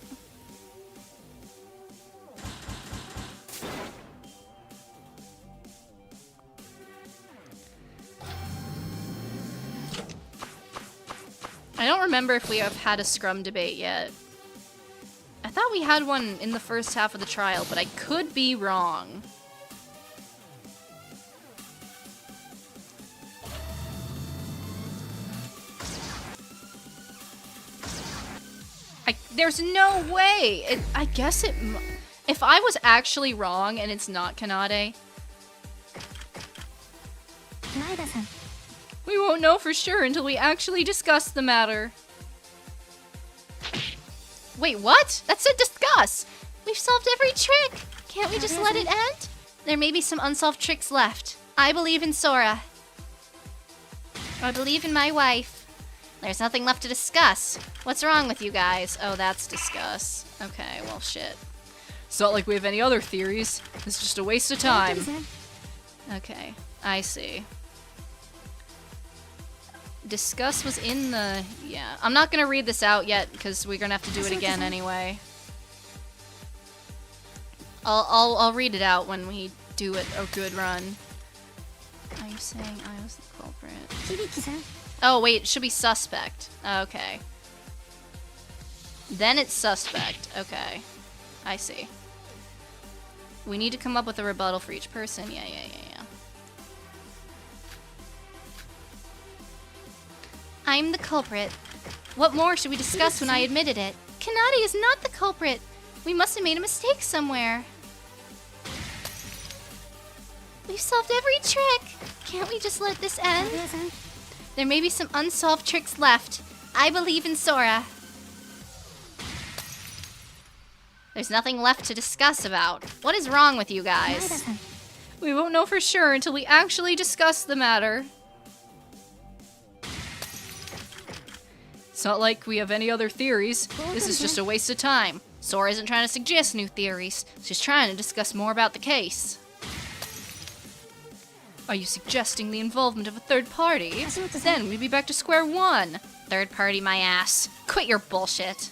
I don't remember if we have had a scrum debate yet. I thought we had one in the first half of the trial, but I could be wrong. There's no way! I guess it... If I was actually wrong and it's not Kanade... Kanade-san. We won't know for sure until we actually discuss the matter. Wait, what? That said discuss! We've solved every trick! Can't we just let it end? There may be some unsolved tricks left. I believe in Sora. I believe in my wife. There's nothing left to discuss. What's wrong with you guys? Oh, that's discuss. Okay, well, shit. It's not like we have any other theories. It's just a waste of time. Okay, I see. Discuss was in the... Yeah, I'm not gonna read this out yet because we're gonna have to do it again anyway. I'll read it out when we do it a good run. Are you saying I was the culprit? Oh wait, it should be suspect. Okay. Then it's suspect. Okay. I see. We need to come up with a rebuttal for each person. Yeah. I'm the culprit. What more should we discuss when I admitted it? Kanade is not the culprit. We must have made a mistake somewhere. We've solved every trick. Can't we just let this end? There may be some unsolved tricks left. I believe in Sora. There's nothing left to discuss about. What is wrong with you guys? We won't know for sure until we actually discuss the matter. It's not like we have any other theories. This is just a waste of time. Sora isn't trying to suggest new theories. She's trying to discuss more about the case. Are you suggesting the involvement of a third party? Then we'd be back to square one. Third party my ass. Quit your bullshit.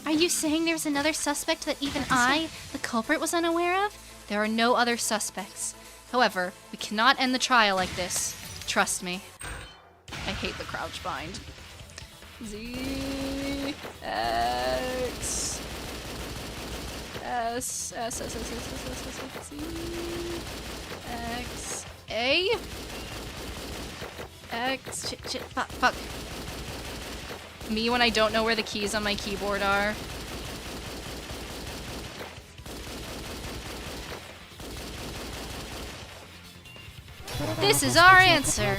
Are you saying there's another suspect that even I, the culprit, was unaware of? There are no other suspects. However, we cannot end the trial like this. Trust me. I hate the crouch bind. Z X S S S S S S S S Z X A X shit fuck. Me when I don't know where the keys on my keyboard are. This is our answer.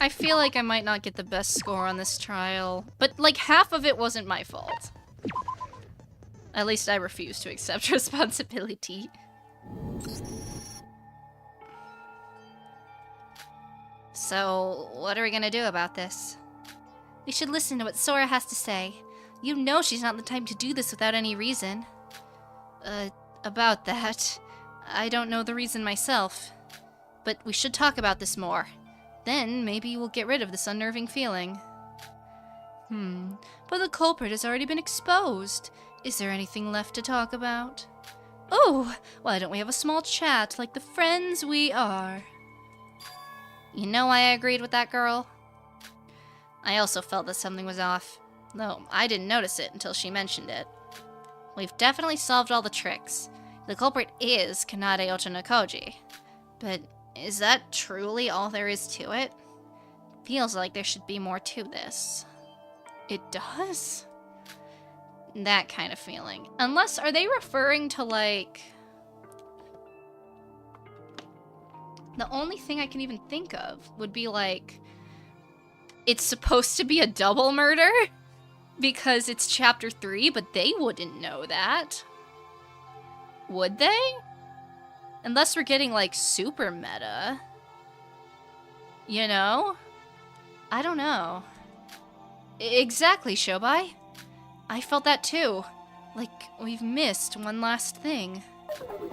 I feel like I might not get the best score on this trial, but like half of it wasn't my fault. At least I refuse to accept responsibility. So, what are we gonna do about this? We should listen to what Sora has to say. You know she's not the type to do this without any reason. About that, I don't know the reason myself. But we should talk about this more. Then maybe we'll get rid of this unnerving feeling. But the culprit has already been exposed. Is there anything left to talk about? Oh, why don't we have a small chat like the friends we are? You know why I agreed with that girl? I also felt that something was off, though I didn't notice it until she mentioned it. We've definitely solved all the tricks. The culprit is Kanade Otonokoji. But is that truly all there is to it? Feels like there should be more to this. It does? That kind of feeling. Unless, are they referring to, like... The only thing I can even think of would be, like... It's supposed to be a double murder? Because it's chapter 3, but they wouldn't know that. Would they? Unless we're getting, like, super meta. You know? I don't know. Exactly, Shobai. I felt that too. Like, we've missed one last thing.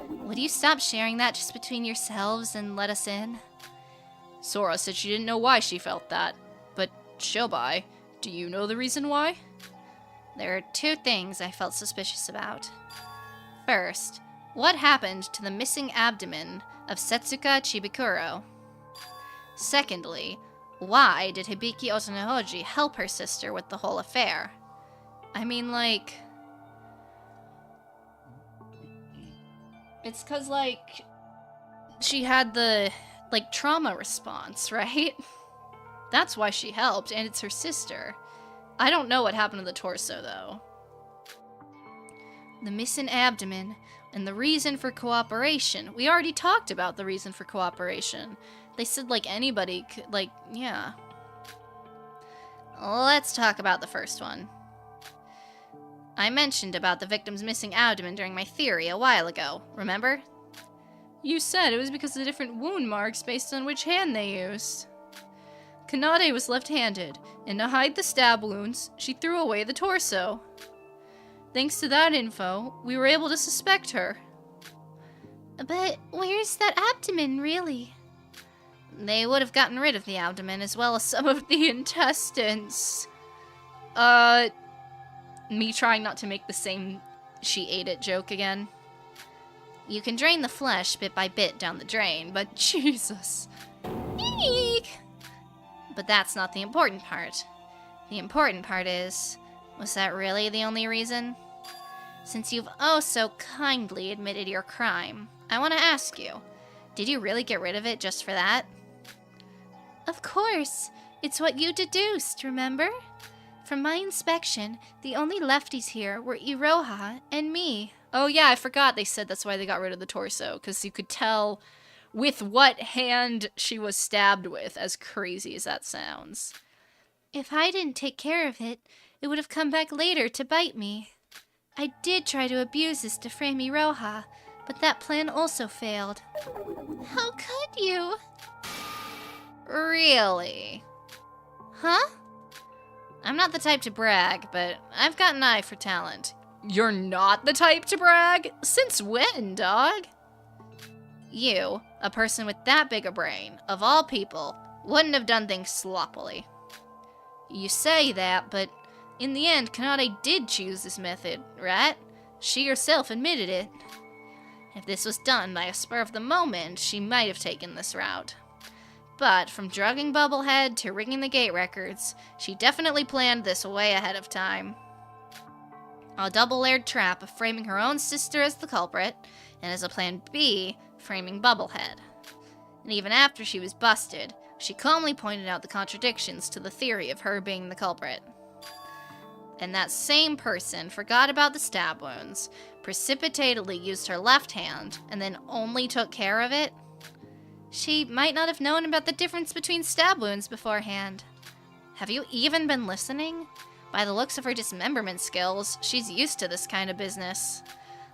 Would you stop sharing that just between yourselves and let us in? Sora said she didn't know why she felt that. But, Shobai, do you know the reason why? There are two things I felt suspicious about. First, what happened to the missing abdomen of Setsuka Chibikuro? Secondly, why did Hibiki Otonohoji help her sister with the whole affair? I mean, like... It's 'cause, like... She had the, like, trauma response, right? That's why she helped, and it's her sister. I don't know what happened to the torso, though. The missing abdomen, and the reason for cooperation. We already talked about the reason for cooperation. They said, like, anybody could, like, yeah. Let's talk about the first one. I mentioned about the victim's missing abdomen during my theory a while ago, remember? You said it was because of the different wound marks based on which hand they used. Kanade was left-handed, and to hide the stab wounds, she threw away the torso. Thanks to that info, we were able to suspect her. But where's that abdomen, really? They would have gotten rid of the abdomen as well as Some of the intestines. Me trying not to make the same she ate it joke again. You can drain the flesh bit by bit down the drain, but Jesus. eek! But that's not the important part. The important part is, was that really the only reason? Since you've oh so kindly admitted your crime, I want to ask you, did you really get rid of it just for that? Of course. It's what you deduced, remember? From my inspection, the only lefties here were Iroha and me. Oh yeah, I forgot they said that's why they got rid of the torso, because you could tell with what hand she was stabbed with, as crazy as that sounds. If I didn't take care of it, it would have come back later to bite me. I did try to abuse this to frame Iroha, but that plan also failed. How could you? Really? Huh? I'm not the type to brag, but I've got an eye for talent. You're not the type to brag? Since when, dog? You, a person with that big a brain, of all people, wouldn't have done things sloppily. You say that, but in the end, Kanade did choose this method, right? She herself admitted it. If this was done by a spur of the moment, she might have taken this route. But from drugging Bubblehead to rigging the gate records, she definitely planned this way ahead of time. A double-layered trap of framing her own sister as the culprit, and as a plan B, framing Bubblehead. And even after she was busted, she calmly pointed out the contradictions to the theory of her being the culprit. And that same person forgot about the stab wounds, precipitatedly used her left hand, and then only took care of it. She might not have known about the difference between stab wounds beforehand. Have you even been listening? By the looks of her dismemberment skills, she's used to this kind of business.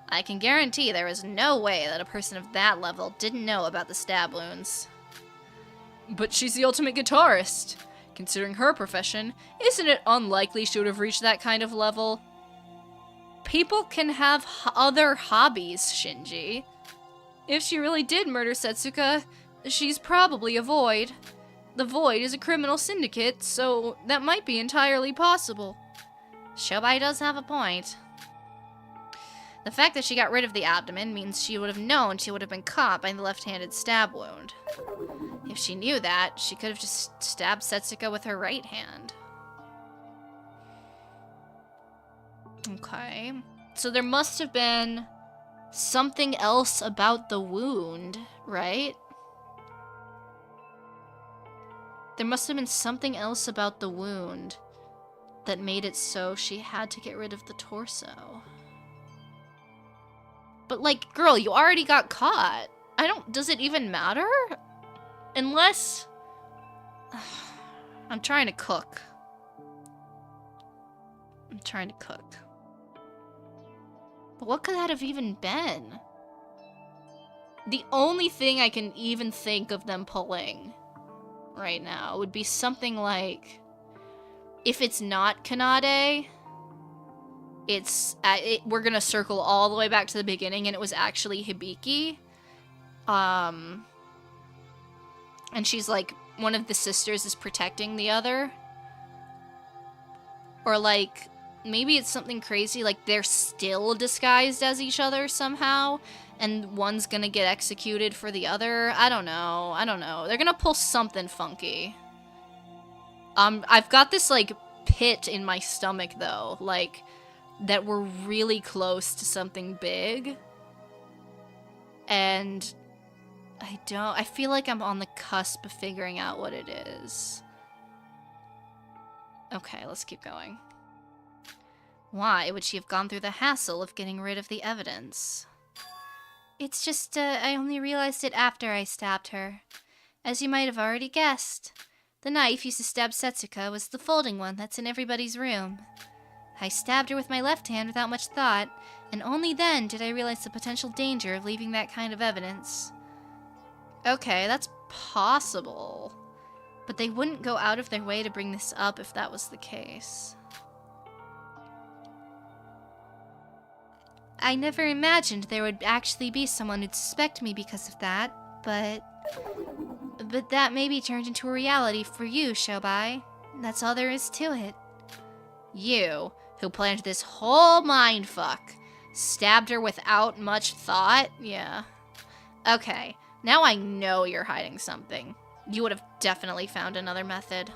I can guarantee there is no way that a person of that level didn't know about the stab wounds. But she's the ultimate guitarist. Considering her profession, isn't it unlikely she would have reached that kind of level? People can have other hobbies, Shinji. If she really did murder Setsuka, she's probably a Void. The Void is a criminal syndicate, so that might be entirely possible. Shobai does have a point. The fact that she got rid of the abdomen means she would have known she would have been caught by the left-handed stab wound. If she knew that, she could have just stabbed Setsuka with her right hand. Okay. So there must have been something else about the wound, right? There must have been something else about the wound that made it so she had to get rid of the torso. But, like, girl, you already got caught. Does it even matter? Unless... I'm trying to cook. But what could that have even been? The only thing I can even think of them pulling right now would be something like, if it's not Kanade, we're gonna circle all the way back to the beginning, and it was actually Hibiki. And she's like, one of the sisters is protecting the other. Or like, maybe it's something crazy, like they're still disguised as each other somehow, and one's gonna get executed for the other. I don't know. They're gonna pull something funky. I've got this, like, pit in my stomach, though, like, that we're really close to something big. And I feel like I'm on the cusp of figuring out what it is. Okay, let's keep going. Why would she have gone through the hassle of getting rid of the evidence? It's just, I only realized it after I stabbed her. As you might have already guessed, the knife used to stab Setsuka was the folding one that's in everybody's room. I stabbed her with my left hand without much thought, and only then did I realize the potential danger of leaving that kind of evidence. Okay, that's possible. But they wouldn't go out of their way to bring this up if that was the case. I never imagined there would actually be someone who'd suspect me because of that, but that maybe turned into a reality for you, Shobai. That's all there is to it. You, who planned this whole mindfuck, stabbed her without much thought? Yeah. Okay, now I know you're hiding something. You would have definitely found another method.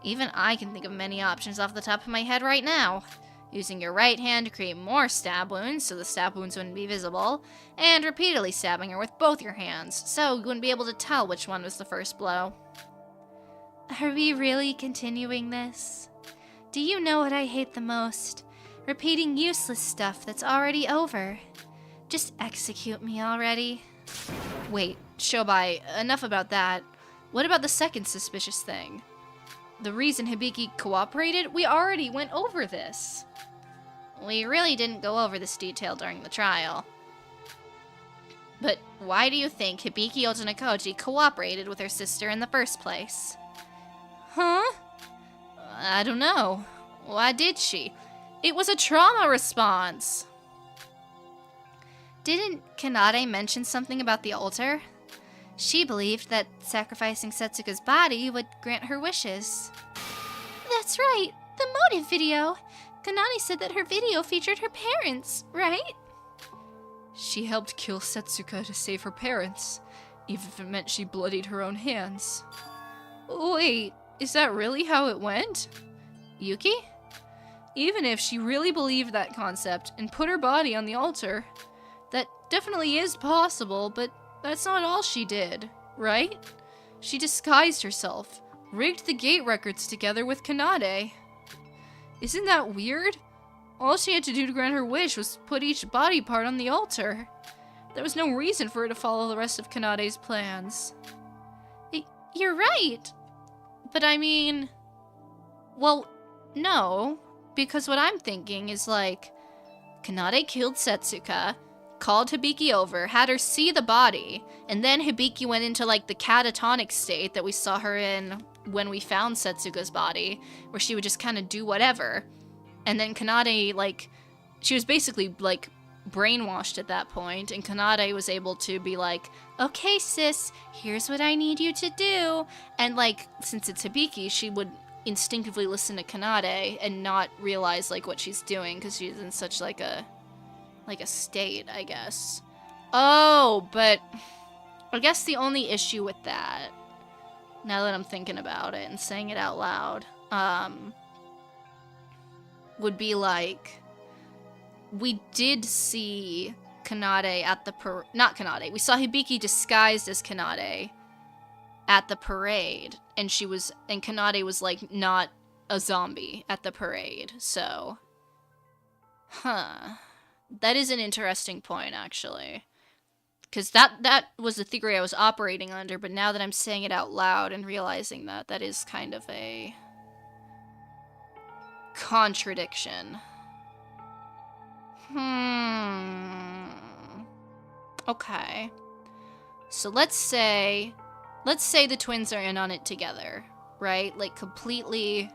Even I can think of many options off the top of my head right now. using your right hand to create more stab wounds so the stab wounds wouldn't be visible, and repeatedly stabbing her with both your hands so you wouldn't be able to tell which one was the first blow. Are we really continuing this? Do you know what I hate the most? Repeating useless stuff that's already over. Just execute me already. Wait, Shobai, enough about that. What about the second suspicious thing? The reason Hibiki cooperated? We already went over this. We really didn't go over this detail during the trial. But why do you think Hibiki Otonakoji cooperated with her sister in the first place? Huh? I don't know. Why did she? It was a trauma response. Didn't Kanade mention something about the altar? She believed that sacrificing Setsuka's body would grant her wishes. That's right, the motive video. Kanade said that her video featured her parents, right? She helped kill Setsuka to save her parents, even if it meant she bloodied her own hands. Wait, is that really how it went? Yuki? Even if she really believed that concept and put her body on the altar, that definitely is possible, but that's not all she did, right? She disguised herself, rigged the gate records together with Kanade. Isn't that weird? All she had to do to grant her wish was put each body part on the altar. There was no reason for her to follow the rest of Kanade's plans. You're right. But I mean... Well, no. Because what I'm thinking is like... Kanade killed Setsuka, called Hibiki over, had her see the body, and then Hibiki went into like the catatonic state that we saw her in when we found Setsuka's body, where she would just kind of do whatever. And then Kanade, like, she was basically like brainwashed at that point, and Kanade was able to be like, okay sis, here's what I need you to do. And like, since it's Hibiki, she would instinctively listen to Kanade and not realize like what she's doing because she's in such like a state, I guess. Oh, but I guess the only issue with that, now that I'm thinking about it and saying it out loud, would be like, we did see Kanade at the not Kanade, we saw Hibiki disguised as Kanade at the parade, and Kanade was like not a zombie at the parade, so that is an interesting point, actually. Because that was the theory I was operating under, but now that I'm saying it out loud and realizing that is kind of a contradiction. Okay. So let's say the twins are in on it together, right? Like, completely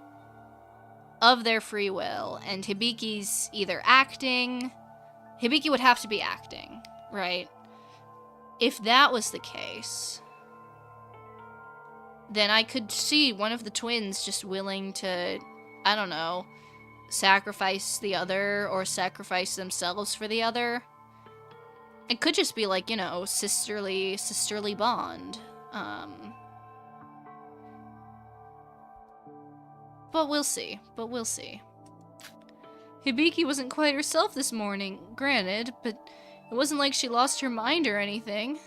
of their free will, and Hibiki's either acting... Hibiki would have to be acting, right? If that was the case, then I could see one of the twins just willing to, I don't know, sacrifice the other or sacrifice themselves for the other. It could just be like, you know, sisterly bond. But we'll see. Hibiki wasn't quite herself this morning, granted, but it wasn't like she lost her mind or anything.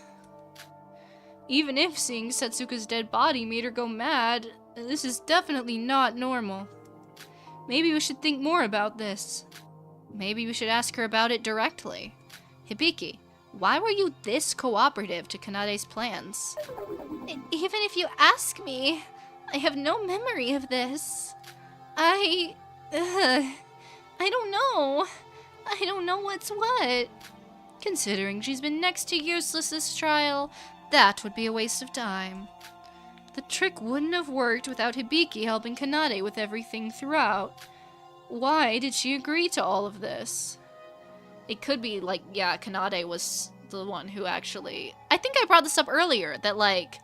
Even if seeing Setsuka's dead body made her go mad, this is definitely not normal. Maybe we should think more about this. Maybe we should ask her about it directly. Hibiki, why were you this cooperative to Kanade's plans? Even if you ask me, I have no memory of this. I don't know. I don't know what's what. Considering she's been next to useless this trial, that would be a waste of time. The trick wouldn't have worked without Hibiki helping Kanade with everything throughout. Why did she agree to all of this? It could be like, yeah, Kanade was the one who actually... I think I brought this up earlier, that like,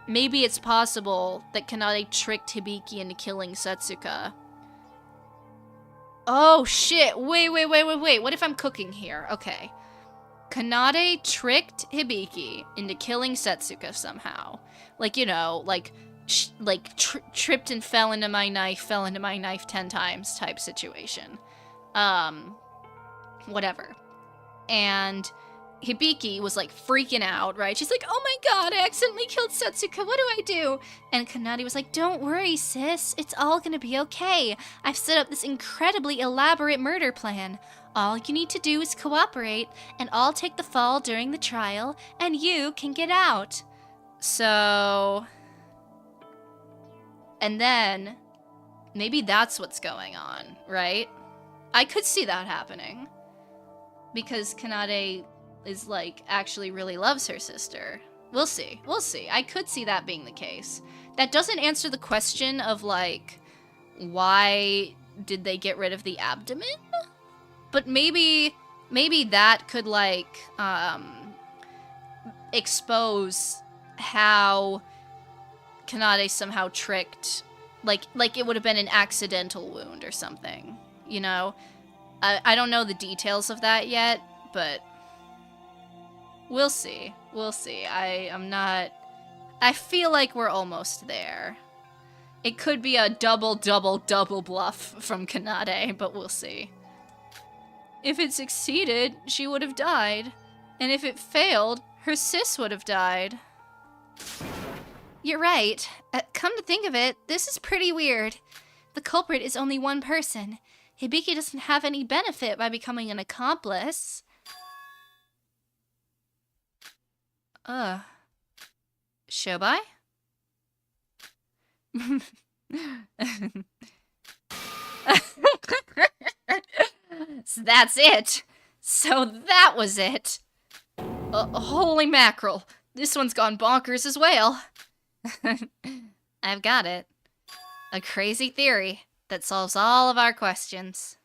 maybe it's possible that Kanade tricked Hibiki into killing Setsuka. Oh shit, wait, what if I'm cooking here? Okay. Kanade tricked Hibiki into killing Setsuka somehow. Like, you know, tripped and fell into my knife 10 times type situation. Whatever. And Hibiki was like freaking out, right? She's like, oh my god, I accidentally killed Setsuka, what do I do? And Kanade was like, don't worry, sis, it's all gonna be okay. I've set up this incredibly elaborate murder plan. All you need to do is cooperate, and I'll take the fall during the trial, and you can get out. So... And then, maybe that's what's going on, right? I could see that happening. Because Kanade is, like, actually really loves her sister. We'll see. We'll see. I could see that being the case. That doesn't answer the question of, like, why did they get rid of the abdomen? But maybe that could, like, expose how Kanade somehow tricked, like it would have been an accidental wound or something, you know? I don't know the details of that yet, but we'll see. We'll see. I feel like we're almost there. It could be a double bluff from Kanade, but we'll see. If it succeeded, she would have died. And if it failed, her sis would have died. You're right. Come to think of it, this is pretty weird. The culprit is only one person. Hibiki doesn't have any benefit by becoming an accomplice. Shobai? So that's it. So that was it. Holy mackerel. This one's gone bonkers as well. I've got it. A crazy theory that solves all of our questions.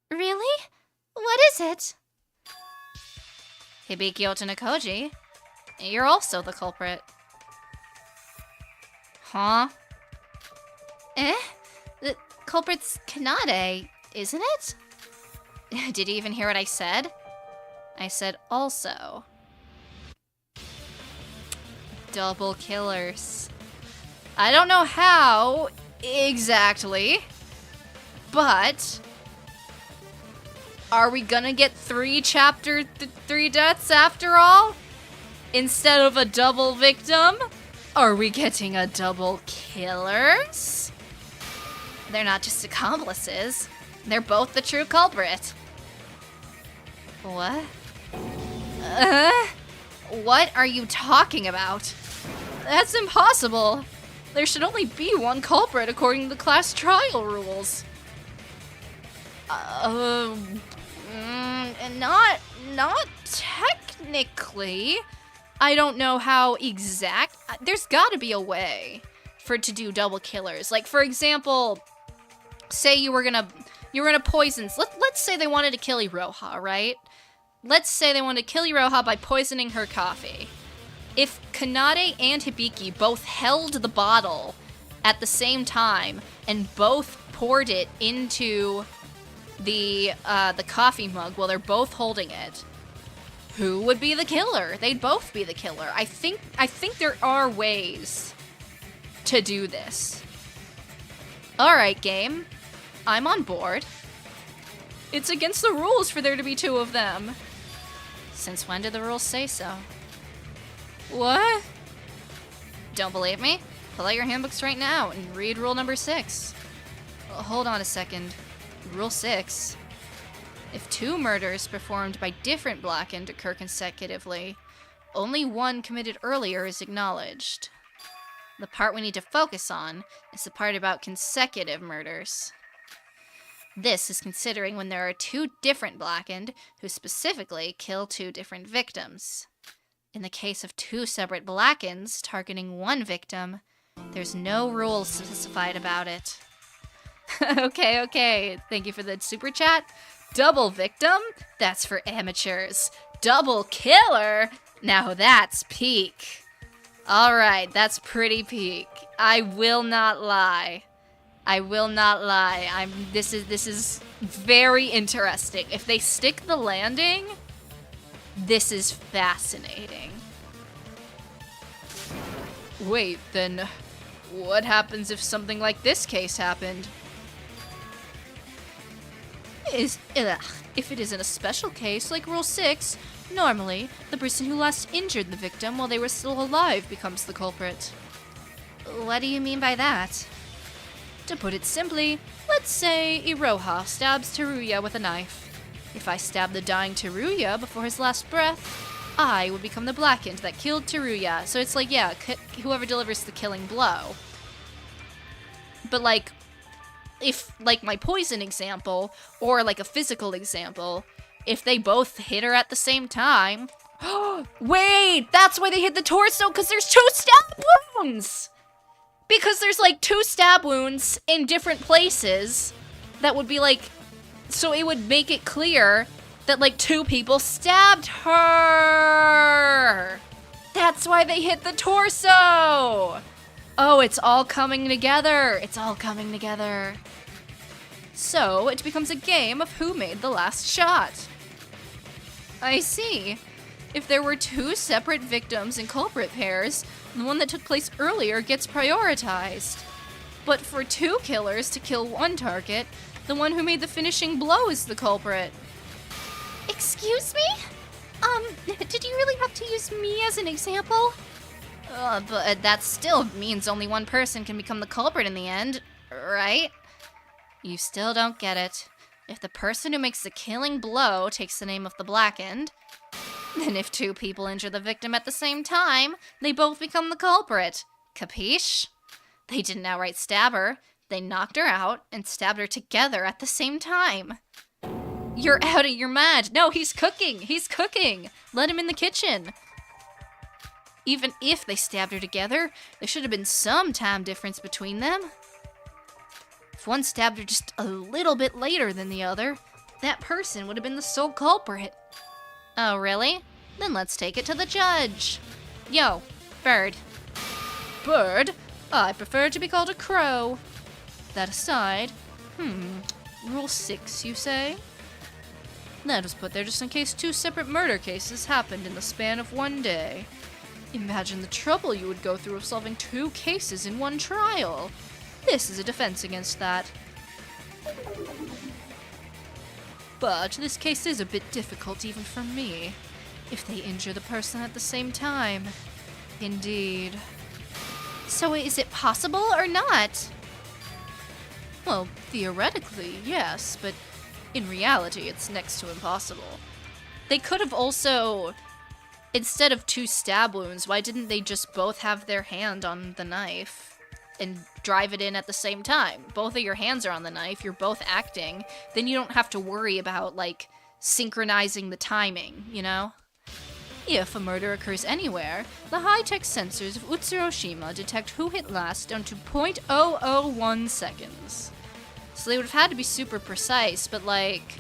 Really? What is it? Hibiki Otonokoji, you're also the culprit. Huh? The culprit's Kanade, isn't it? Did you even hear what I said? I said also. Double killers. I don't know how exactly, but are we gonna get 3 chapter 3 deaths after all? Instead of a double victim? Are we getting a double killers? They're not just accomplices. They're both the true culprit. What? What are you talking about? That's impossible. There should only be one culprit according to the class trial rules. Not technically. I don't know how exact. There's got to be a way for it to do double killers. Like, for example, say you were gonna poison. Let's say they wanted to kill Iroha, right? Let's say they wanted to kill Iroha by poisoning her coffee. If Kanade and Hibiki both held the bottle at the same time and both poured it into the coffee mug while they're both holding it, who would be the killer? They'd both be the killer. I think there are ways to do this. All right, game. I'm on board. It's against the rules for there to be 2 of them. Since when did the rules say so? What? Don't believe me? Pull out your handbooks right now and read rule number 6. Hold on a second. Rule 6. If 2 murders performed by different blackened occur consecutively, only one committed earlier is acknowledged. The part we need to focus on is the part about consecutive murders. This is considering when there are 2 different blackened who specifically kill 2 different victims. In the case of 2 separate blackens targeting 1 victim, there's no rules specified about it. Okay. Thank you for the super chat. Double victim? That's for amateurs. Double killer? Now that's peak. Alright, that's pretty peak. I will not lie. This is very interesting. If they stick the landing, this is fascinating. Wait, then what happens if something like this case happened? If it isn't a special case like Rule 6, normally, the person who last injured the victim while they were still alive becomes the culprit. What do you mean by that? To put it simply, let's say Iroha stabs Teruya with a knife. If I stab the dying Teruya before his last breath, I would become the blackened that killed Teruya. So it's like, yeah, whoever delivers the killing blow. But like, if, like my poison example, or like a physical example, if they both hit her at the same time... Wait! That's why they hit the torso, because there's 2 stab wounds! Because there's like 2 stab wounds in different places that would be like... So it would make it clear that like 2 people stabbed her! That's why they hit the torso! Oh, it's all coming together. It's all coming together. So, it becomes a game of who made the last shot. I see. If there were 2 separate victims in culprit pairs, the one that took place earlier gets prioritized. But for 2 killers to kill 1 target, the one who made the finishing blow is the culprit. Excuse me? Did you really have to use me as an example? But that still means only one person can become the culprit in the end, right? You still don't get it. If the person who makes the killing blow takes the name of the blackened, then if 2 people injure the victim at the same time, they both become the culprit. Capiche? They didn't outright stab her. They knocked her out and stabbed her together at the same time. You're out of your mind. No, he's cooking. He's cooking. Let him in the kitchen. Even if they stabbed her together, there should have been some time difference between them. If one stabbed her just a little bit later than the other, that person would have been the sole culprit. Oh, really? Then let's take it to the judge. Yo, Bird. Bird? I prefer to be called a crow. That aside, Rule 6, you say? That was put there just in case 2 separate murder cases happened in the span of 1 day. Imagine the trouble you would go through of solving 2 cases in 1 trial. This is a defense against that. But this case is a bit difficult even for me. If they injure the person at the same time. Indeed. So is it possible or not? Well, theoretically, yes, but in reality, it's next to impossible. They could have also, instead of 2 stab wounds, why didn't they just both have their hand on the knife and drive it in at the same time? Both of your hands are on the knife, you're both acting, then you don't have to worry about, like, synchronizing the timing, you know? If a murder occurs anywhere, the high-tech sensors of Utsuroshima detect who hit last down to 0.001 seconds. So they would have had to be super precise, but like,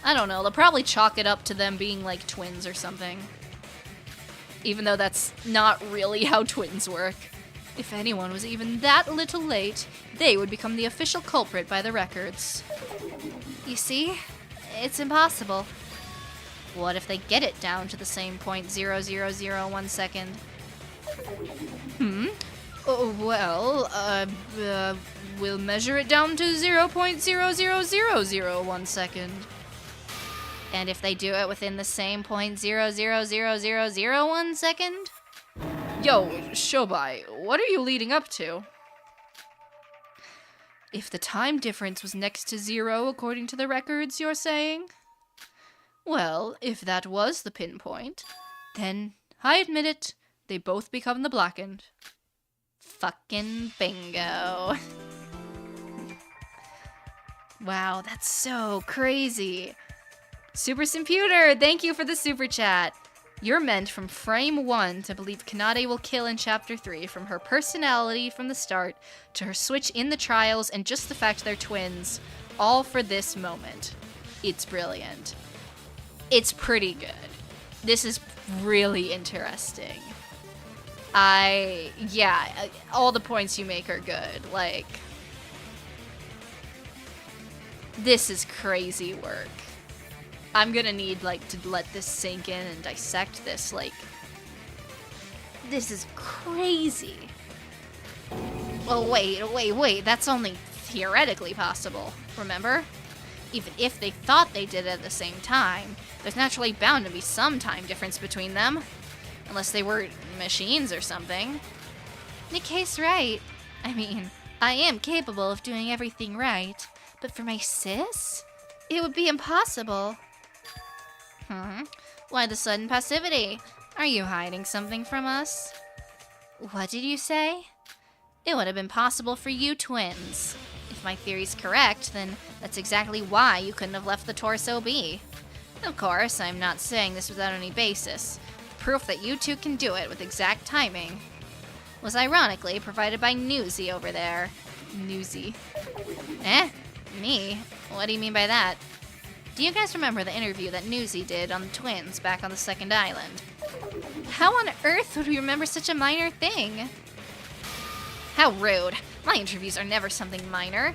I don't know, they'll probably chalk it up to them being like twins or something. Even though that's not really how twins work. If anyone was even that little late, they would become the official culprit by the records. You see? It's impossible. What if they get it down to the same 0.0001 second? We'll measure it down to 0.00001 second. And if they do it within the same 0.000001 second? Yo, Shobai, what are you leading up to? If the time difference was next to 0 according to the records, you're saying? Well, if that was the pinpoint, then, I admit it, they both become the blackened. Fucking bingo. Wow, that's so crazy. Super Simputer, thank you for the super chat. You're meant from frame 1 to believe Kanade will kill in chapter 3, from her personality from the start to her switch in the trials and just the fact they're twins, all for this moment. It's brilliant. It's pretty good. This is really interesting. All the points you make are good. Like, this is crazy work. I'm gonna need, like, to let this sink in and dissect this. Like, this is crazy. Well, wait. That's only theoretically possible, remember? Even if they thought they did it at the same time, there's naturally bound to be some time difference between them. Unless they were machines or something. Nikkei's right. I mean, I am capable of doing everything right, but for my sis, it would be impossible. Why the sudden passivity? Are you hiding something from us? What did you say? It would have been possible for you twins. If my theory's correct, then that's exactly why you couldn't have left the torso be. Of course, I'm not saying this without any basis. Proof that you two can do it with exact timing was ironically provided by Newsy over there. Newsy. Me? What do you mean by that? Do you guys remember the interview that Newsy did on the twins back on the second island? How on earth would we remember such a minor thing? How rude. My interviews are never something minor.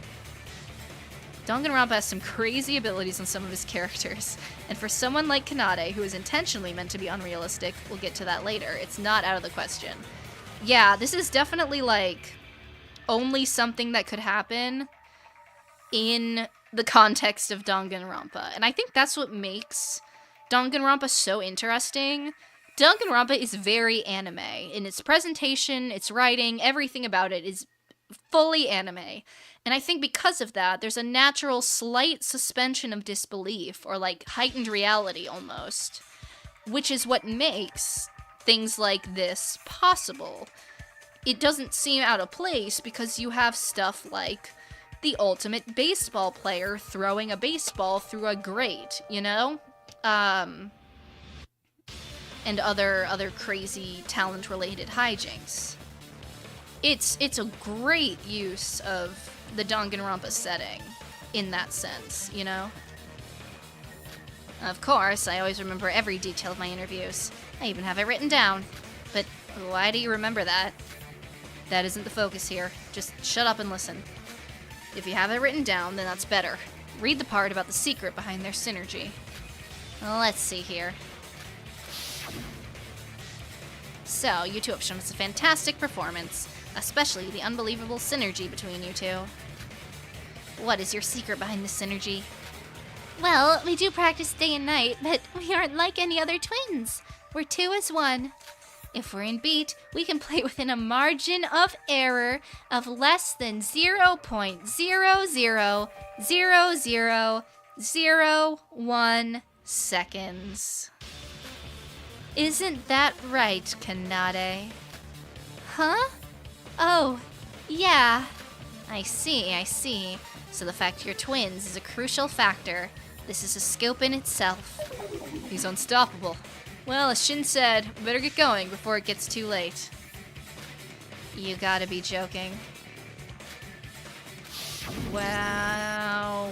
Danganronpa has some crazy abilities on some of his characters, and for someone like Kanade, who is intentionally meant to be unrealistic, we'll get to that later, it's not out of the question. Yeah, this is definitely, like, only something that could happen in the context of Danganronpa, and I think that's what makes Danganronpa so interesting. Danganronpa is very anime. In its presentation, its writing, everything about it is fully anime. And I think because of that, there's a natural slight suspension of disbelief, or like heightened reality almost, which is what makes things like this possible. It doesn't seem out of place because you have stuff like the ultimate baseball player throwing a baseball through a grate, you know? And other crazy talent-related hijinks. It's a great use of the Danganronpa setting in that sense, you know? Of course, I always remember every detail of my interviews. I even have it written down. But why do you remember that? That isn't the focus here. Just shut up and listen. If you have it written down, then that's better. Read the part about the secret behind their synergy. Well, let's see here. So, you two have shown us a fantastic performance, especially the unbelievable synergy between you two. What is your secret behind this synergy? Well, we do practice day and night, but we aren't like any other twins. We're two as one. If we're in beat, we can play within a margin of error of less than 0.000001 seconds. Isn't that right, Kanade? Huh? Oh, yeah. I see. So the fact you're twins is a crucial factor. This is a scope in itself. He's unstoppable. Well, as Shin said, we better get going before it gets too late. You gotta be joking. Wow.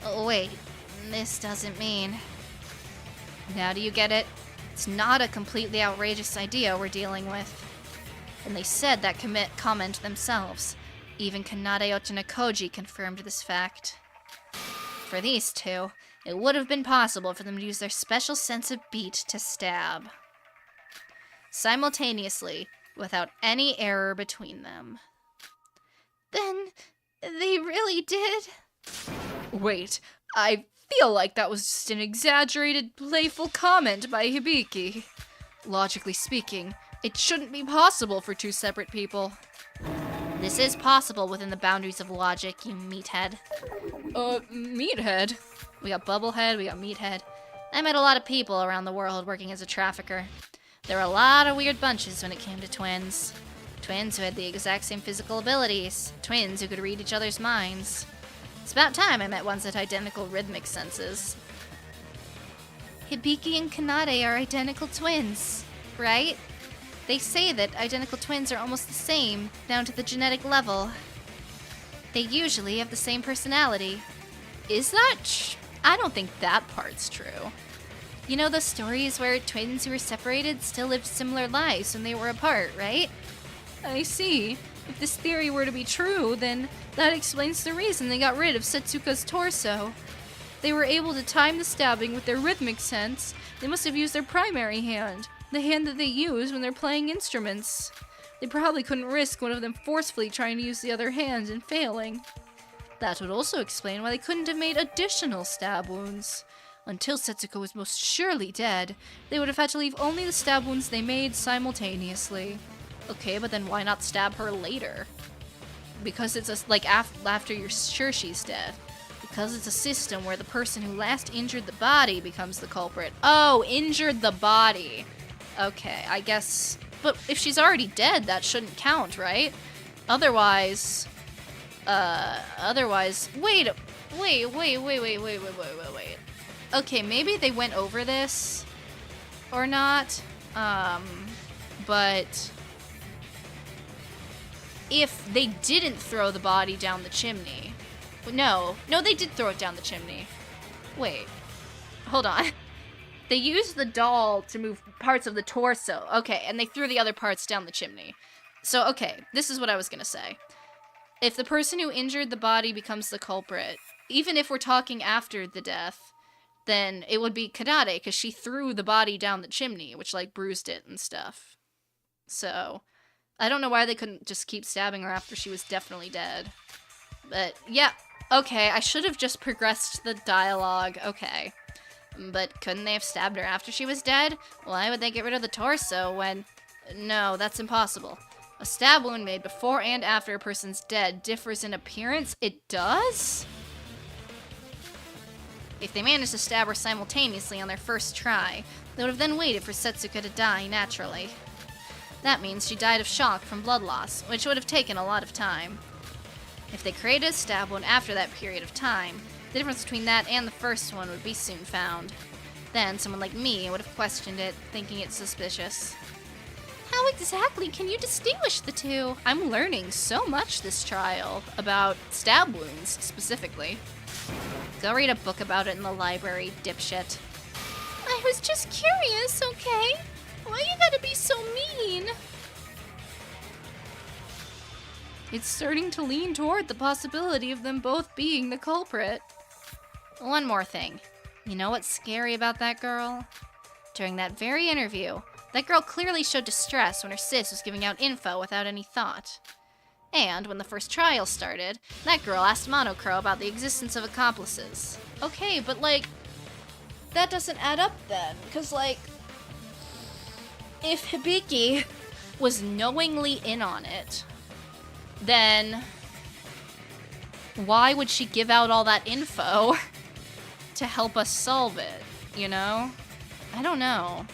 Oh, wait, this doesn't mean... Now do you get it? It's not a completely outrageous idea we're dealing with. And they said that comment themselves. Even Kanade Ochinokoji confirmed this fact. For these two, it would have been possible for them to use their special sense of beat to stab. Simultaneously, without any error between them. Then they really did? Wait, I feel like that was just an exaggerated, playful comment by Hibiki. Logically speaking, it shouldn't be possible for two separate people. This is possible within the boundaries of logic, you meathead. Meathead? We got Bubblehead, we got Meathead. I met a lot of people around the world working as a trafficker. There were a lot of weird bunches when it came to twins. Twins who had the exact same physical abilities. Twins who could read each other's minds. It's about time I met ones that had identical rhythmic senses. Hibiki and Kanade are identical twins, right? They say that identical twins are almost the same, down to the genetic level. They usually have the same personality. Is that I don't think that part's true. You know those stories where twins who were separated still lived similar lives when they were apart, right? I see. If this theory were to be true, then that explains the reason they got rid of Setsuka's torso. They were able to time the stabbing with their rhythmic sense. They must have used their primary hand, the hand that they use when they're playing instruments. They probably couldn't risk one of them forcefully trying to use the other hand and failing. That would also explain why they couldn't have made additional stab wounds. Until Setsuko was most surely dead, they would have had to leave only the stab wounds they made simultaneously. Okay, but then why not stab her later? Because it's after you're sure she's dead. Because it's a system where the person who last injured the body becomes the culprit. Oh, injured the body. Okay, I guess. But if she's already dead, that shouldn't count, right? Otherwise. Wait. Okay, maybe they went over this or not. But if they didn't throw the body down the chimney. No, they did throw it down the chimney. Wait. Hold on. They used the doll to move parts of the torso. Okay, and they threw the other parts down the chimney. So, okay, this is what I was gonna say. If the person who injured the body becomes the culprit, even if we're talking after the death, then it would be Kanade, because she threw the body down the chimney, which, bruised it and stuff. So, I don't know why they couldn't just keep stabbing her after she was definitely dead. But, yeah, okay, I should have just progressed the dialogue, okay. But couldn't they have stabbed her after she was dead? Why would they get rid of the torso when... No, that's impossible. A stab wound made before and after a person's dead differs in appearance? It does? If they managed to stab her simultaneously on their first try, they would have then waited for Setsuko to die naturally. That means she died of shock from blood loss, which would have taken a lot of time. If they created a stab wound after that period of time, the difference between that and the first one would be soon found. Then someone like me would have questioned it, thinking it suspicious. How exactly can you distinguish the two? I'm learning so much this trial about stab wounds, specifically. Go read a book about it in the library, dipshit. I was just curious, okay? Why you gotta be so mean? It's starting to lean toward the possibility of them both being the culprit. One more thing. You know what's scary about that girl? During that very interview, that girl clearly showed distress when her sis was giving out info without any thought. And when the first trial started, that girl asked Monocro about the existence of accomplices. Okay, but that doesn't add up then, because if Hibiki was knowingly in on it, then why would she give out all that info to help us solve it, you know? I don't know.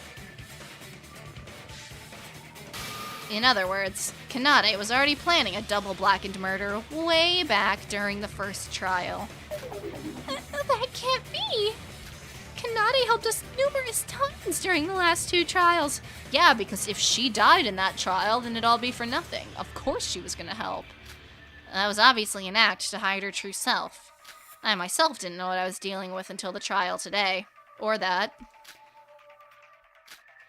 In other words, Kanade was already planning a double blackened murder way back during the first trial. That can't be! Kanade helped us numerous times during the last two trials. Yeah, because if she died in that trial, then it'd all be for nothing. Of course she was gonna help. That was obviously an act to hide her true self. I myself didn't know what I was dealing with until the trial today. Or that.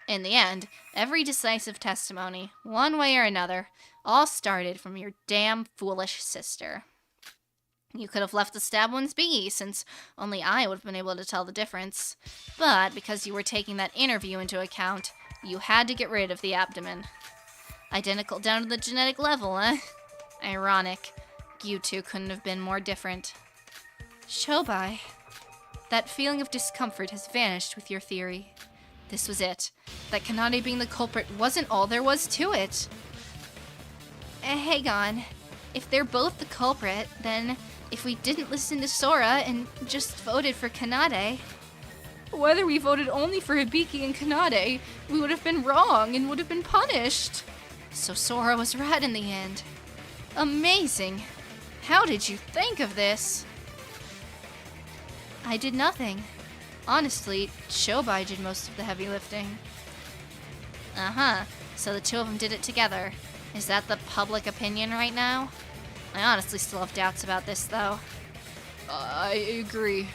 In the end, every decisive testimony, one way or another, all started from your damn foolish sister. You could have left the stab wounds be, since only I would have been able to tell the difference. But because you were taking that interview into account, you had to get rid of the abdomen. Identical down to the genetic level, eh? Ironic. You two couldn't have been more different. Shobai, that feeling of discomfort has vanished with your theory. This was it. That Kanade being the culprit wasn't all there was to it. Hang on. If they're both the culprit, then if we didn't listen to Sora and just voted for Kanade... Whether we voted only for Hibiki and Kanade, we would have been wrong and would have been punished. So Sora was right in the end. Amazing. How did you think of this? I did nothing. Honestly, Shobai did most of the heavy lifting. Uh-huh. So the two of them did it together. Is that the public opinion right now? I honestly still have doubts about this, though. I agree.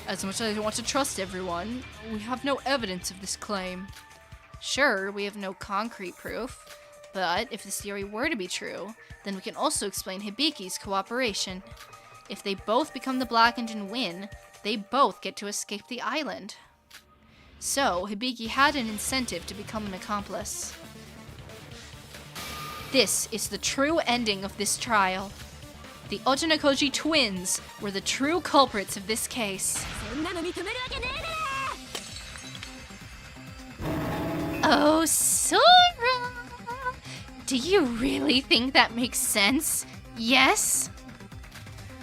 As much as I want to trust everyone, we have no evidence of this claim. Sure, we have no concrete proof, but if this theory were to be true, then we can also explain Hibiki's cooperation. If they both become the Blackened and win, they both get to escape the island. So, Hibiki had an incentive to become an accomplice. This is the true ending of this trial. The Ojinakoji twins were the true culprits of this case. Oh, Sora! Do you really think that makes sense? Yes?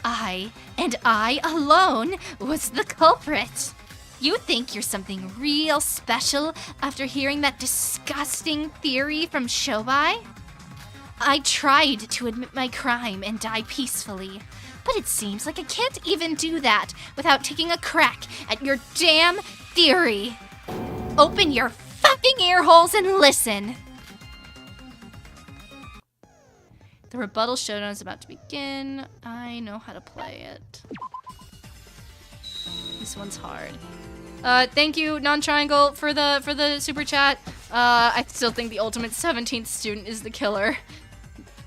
I, and I alone, was the culprit. You think you're something real special after hearing that disgusting theory from Shobai? I tried to admit my crime and die peacefully, but it seems like I can't even do that without taking a crack at your damn theory. Open your fucking ear holes and listen. The rebuttal showdown is about to begin. I know how to play it. This one's hard. Thank you, Non-Triangle, for the super chat. I still think the ultimate 17th student is the killer.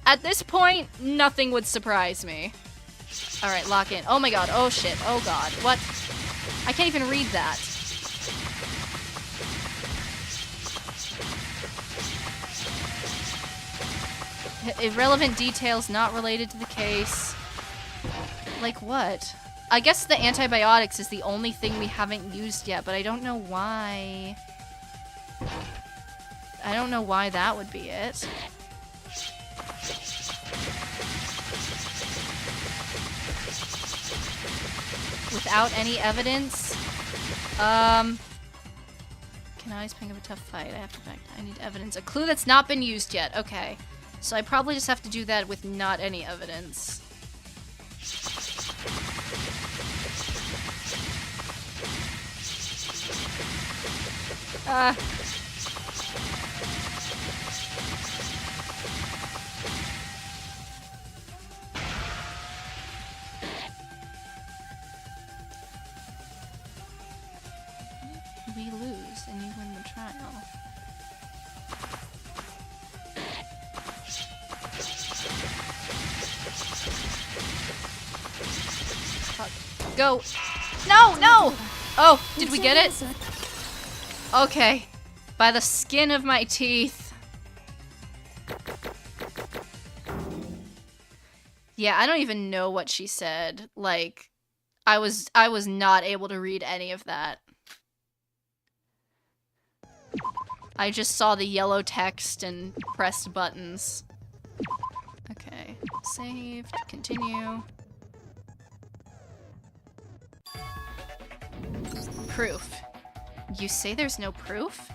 At this point, nothing would surprise me. Alright, lock in. Oh my god, oh shit, oh god. What? I can't even read that. Irrelevant details not related to the case. Like what? I guess the antibiotics is the only thing we haven't used yet, but I don't know why. I don't know why that would be it. Without any evidence? Kanade's picking up a tough fight. I need evidence. A clue that's not been used yet. Okay. So I probably just have to do that with not any evidence. We lose and you win the trial. Go. No, no! Oh, did we get it? Okay. By the skin of my teeth. Yeah, I don't even know what she said. Like, I was not able to read any of that. I just saw the yellow text and pressed buttons. Okay. Saved. Continue. Proof. You say there's no proof?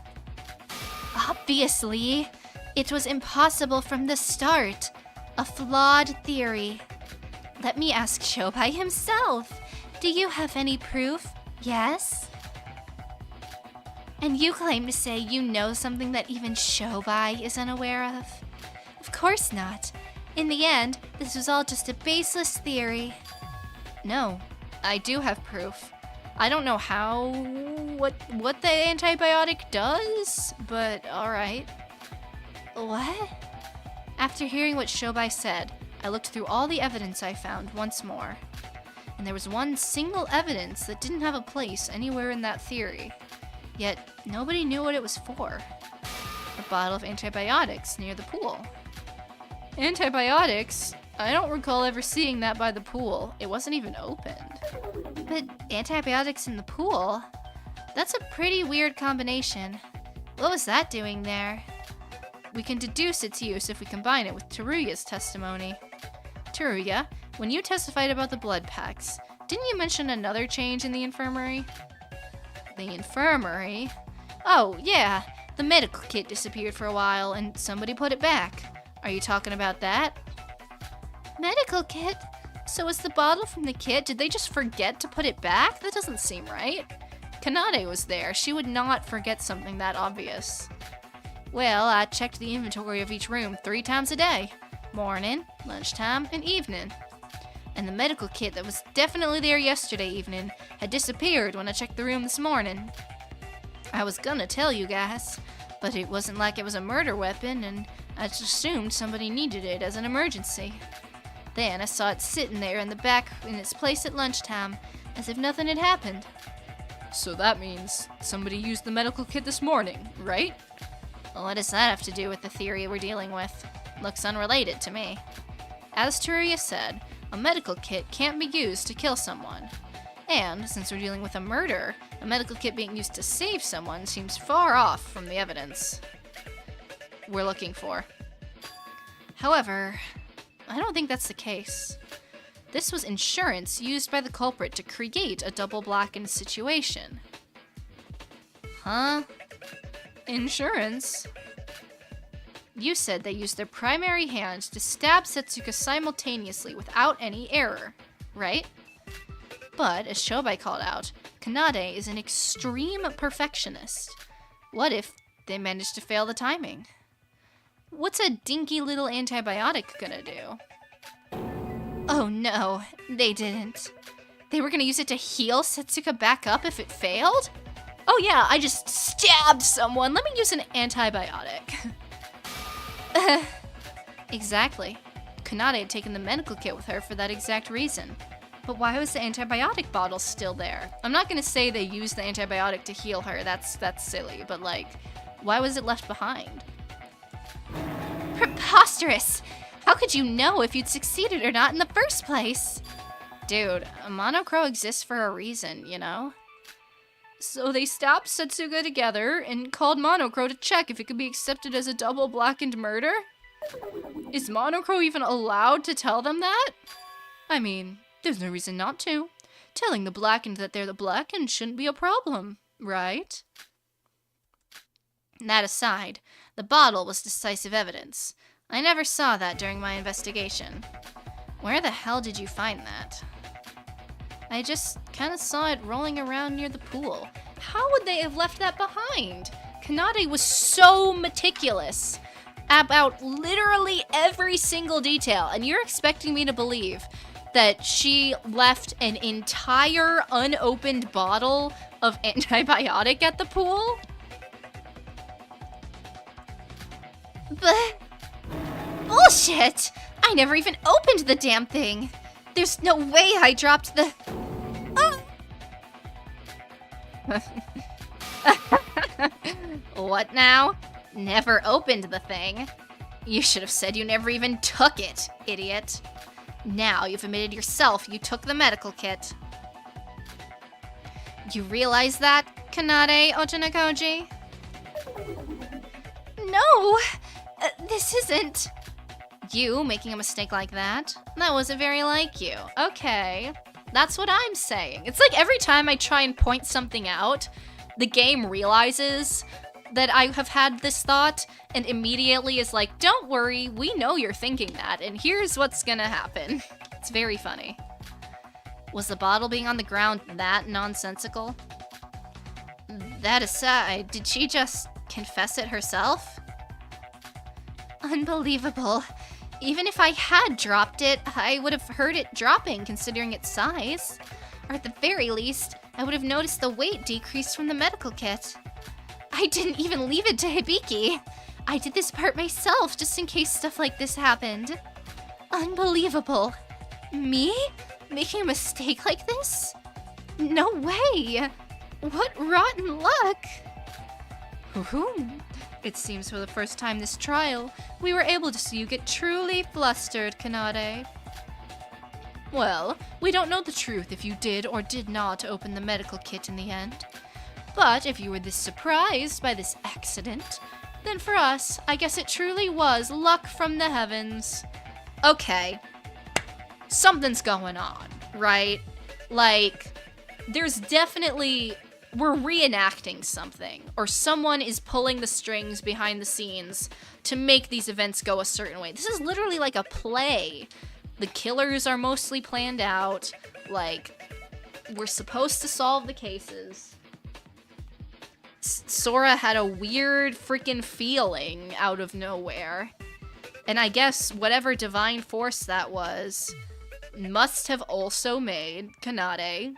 Obviously. It was impossible from the start. A flawed theory. Let me ask Shobai himself. Do you have any proof? Yes? And you claim to say you know something that even Shobai is unaware of? Of course not. In the end, this was all just a baseless theory. No, I do have proof. I don't know what the antibiotic does, but alright. What? After hearing what Shobai said, I looked through all the evidence I found once more. And there was one single evidence that didn't have a place anywhere in that theory. Yet, nobody knew what it was for. A bottle of antibiotics near the pool. Antibiotics? I don't recall ever seeing that by the pool. It wasn't even opened. But antibiotics in the pool? That's a pretty weird combination. What was that doing there? We can deduce its use if we combine it with Teruya's testimony. Teruya, when you testified about the blood packs, didn't you mention another change in the infirmary? The infirmary? Oh, yeah. The medical kit disappeared for a while and somebody put it back. Are you talking about that? Medical kit? So was the bottle from the kit? Did they just forget to put it back? That doesn't seem right. Kanade was there. She would not forget something that obvious. Well, I checked the inventory of each room 3 times a day. Morning, lunchtime, and evening. And the medical kit that was definitely there yesterday evening had disappeared when I checked the room this morning. I was gonna tell you guys, but it wasn't like it was a murder weapon, and I just assumed somebody needed it as an emergency. Then I saw it sitting there in the back in its place at lunchtime, as if nothing had happened. So that means somebody used the medical kit this morning, right? Well, what does that have to do with the theory we're dealing with? Looks unrelated to me. As Teruya said, a medical kit can't be used to kill someone. And, since we're dealing with a murder, a medical kit being used to save someone seems far off from the evidence we're looking for. However, I don't think that's the case. This was insurance used by the culprit to create a double blackened situation. Huh? Insurance? You said they used their primary hand to stab Setsuka simultaneously without any error, right? But, as Shobai called out, Kanade is an extreme perfectionist. What if they managed to fail the timing? What's a dinky little antibiotic gonna do? Oh no, they didn't. They were gonna use it to heal Setsuka back up if it failed? Oh yeah, I just stabbed someone. Let me use an antibiotic. Exactly. Kanade had taken the medical kit with her for that exact reason. But why was the antibiotic bottle still there? I'm not gonna say they used the antibiotic to heal her, that's silly, but like, why was it left behind? Preposterous! How could you know if you'd succeeded or not in the first place? Dude, a monochrome exists for a reason, you know? So they stopped Setsuka together and called Monochrome to check if it could be accepted as a double blackened murder? Is Monochrome even allowed to tell them that? I mean, there's no reason not to. Telling the blackened that they're the blackened shouldn't be a problem, right? That aside, the bottle was decisive evidence. I never saw that during my investigation. Where the hell did you find that? I just kind of saw it rolling around near the pool. How would they have left that behind? Kanade was so meticulous about literally every single detail, and you're expecting me to believe that she left an entire unopened bottle of antibiotic at the pool? But bullshit! I never even opened the damn thing. There's no way I dropped the... What now? Never opened the thing? You should have said you never even took it, idiot. Now you've admitted yourself you took the medical kit. You realize that, Kanade Ojinakoji? No! This isn't... You making a mistake like that? That wasn't very like you. Okay. That's what I'm saying. It's like every time I try and point something out, the game realizes that I have had this thought and immediately is like, don't worry, we know you're thinking that, and here's what's gonna happen. It's very funny. Was the bottle being on the ground that nonsensical? That aside, did she just confess it herself? Unbelievable. Even if I had dropped it, I would have heard it dropping considering its size. Or at the very least, I would have noticed the weight decrease from the medical kit. I didn't even leave it to Hibiki. I did this part myself just in case stuff like this happened. Unbelievable. Me? Making a mistake like this? No way. What rotten luck. Woohoo. It seems for the first time this trial, we were able to see you get truly flustered, Kanade. Well, we don't know the truth if you did or did not open the medical kit in the end. But if you were this surprised by this accident, then for us, I guess it truly was luck from the heavens. Okay. Something's going on, right? Like, there's definitely... We're reenacting something, or someone is pulling the strings behind the scenes to make these events go a certain way. This is literally like a play. The killers are mostly planned out, like, we're supposed to solve the cases. Sora had a weird freaking feeling out of nowhere, and I guess whatever divine force that was must have also made Kanade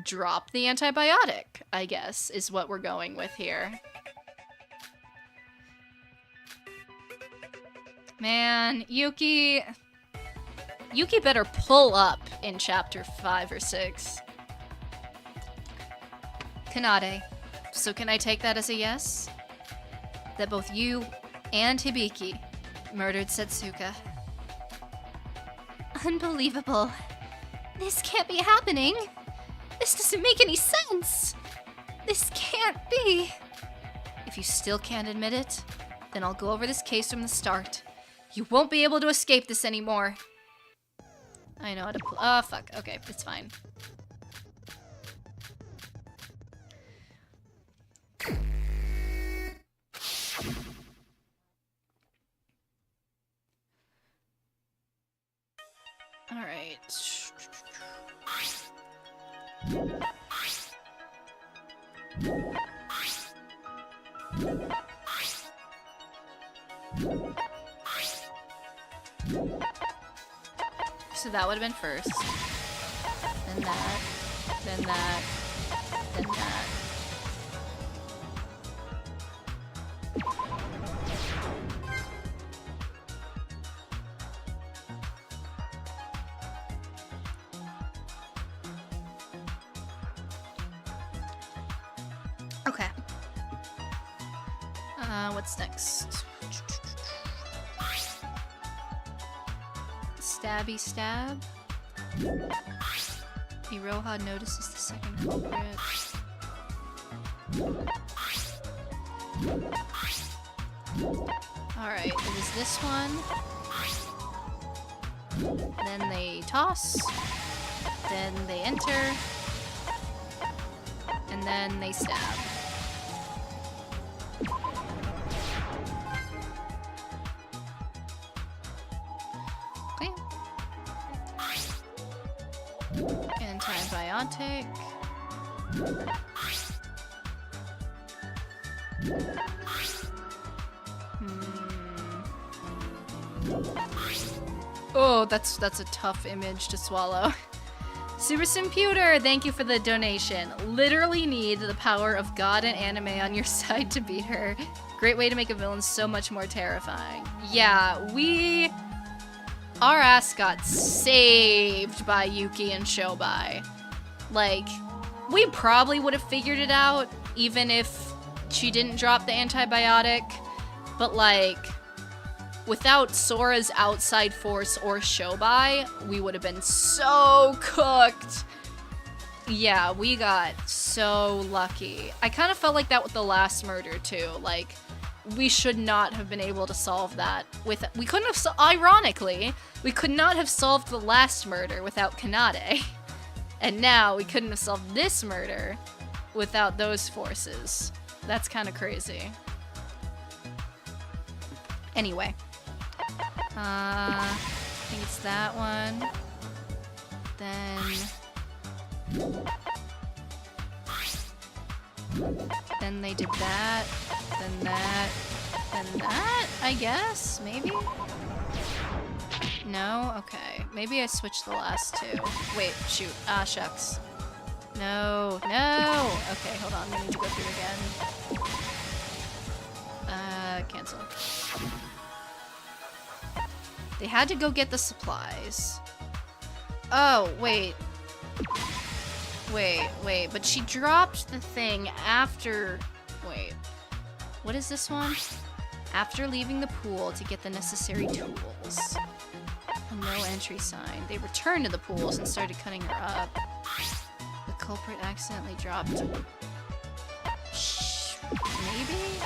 drop the antibiotic, I guess, is what we're going with here. Man, Yuki better pull up in chapter 5 or 6. Kanade, so can I take that as a yes? That both you and Hibiki murdered Setsuka. Unbelievable. This can't be happening. This doesn't make any sense. This can't be. If you still can't admit it, then I'll go over this case from the start. You won't be able to escape this anymore. I know how to oh, fuck. Okay, it's fine. Alright. So that would have been first. Then that. Then that. Then that. Okay. What's next? Stabby stab. Iroha notices the second culprit. Alright, it was this one. Then they toss. Then they enter. And then they stab. Okay. Antibiotic. Oh, that's a tough image to swallow. Super Simputer, thank you for the donation. Literally need the power of God and anime on your side to beat her. Great way to make a villain so much more terrifying. Yeah, our ass got saved by Yuki and Shobai. Like, we probably would have figured it out even if she didn't drop the antibiotic, but like, without Sora's outside force or Shobai, we would have been so cooked. Yeah, we got so lucky. I kind of felt like that with the last murder too. Like, we should not have been able to solve that we couldn't have, ironically, we could not have solved the last murder without Kanade. And now we couldn't have solved this murder without those forces. That's kind of crazy. Anyway. I think it's that one. Then they did that. Then that. Then that, I guess? Maybe? No? Okay. Maybe I switched the last two. Wait, shoot. Ah, shucks. No. No! Okay, hold on. We need to go through again. Cancel. They had to go get the supplies. Oh, wait. Wait, but she dropped the thing after... Wait. What is this one? After leaving the pool to get the necessary tools. A no entry sign. They returned to the pools and started cutting her up. The culprit accidentally dropped... Maybe?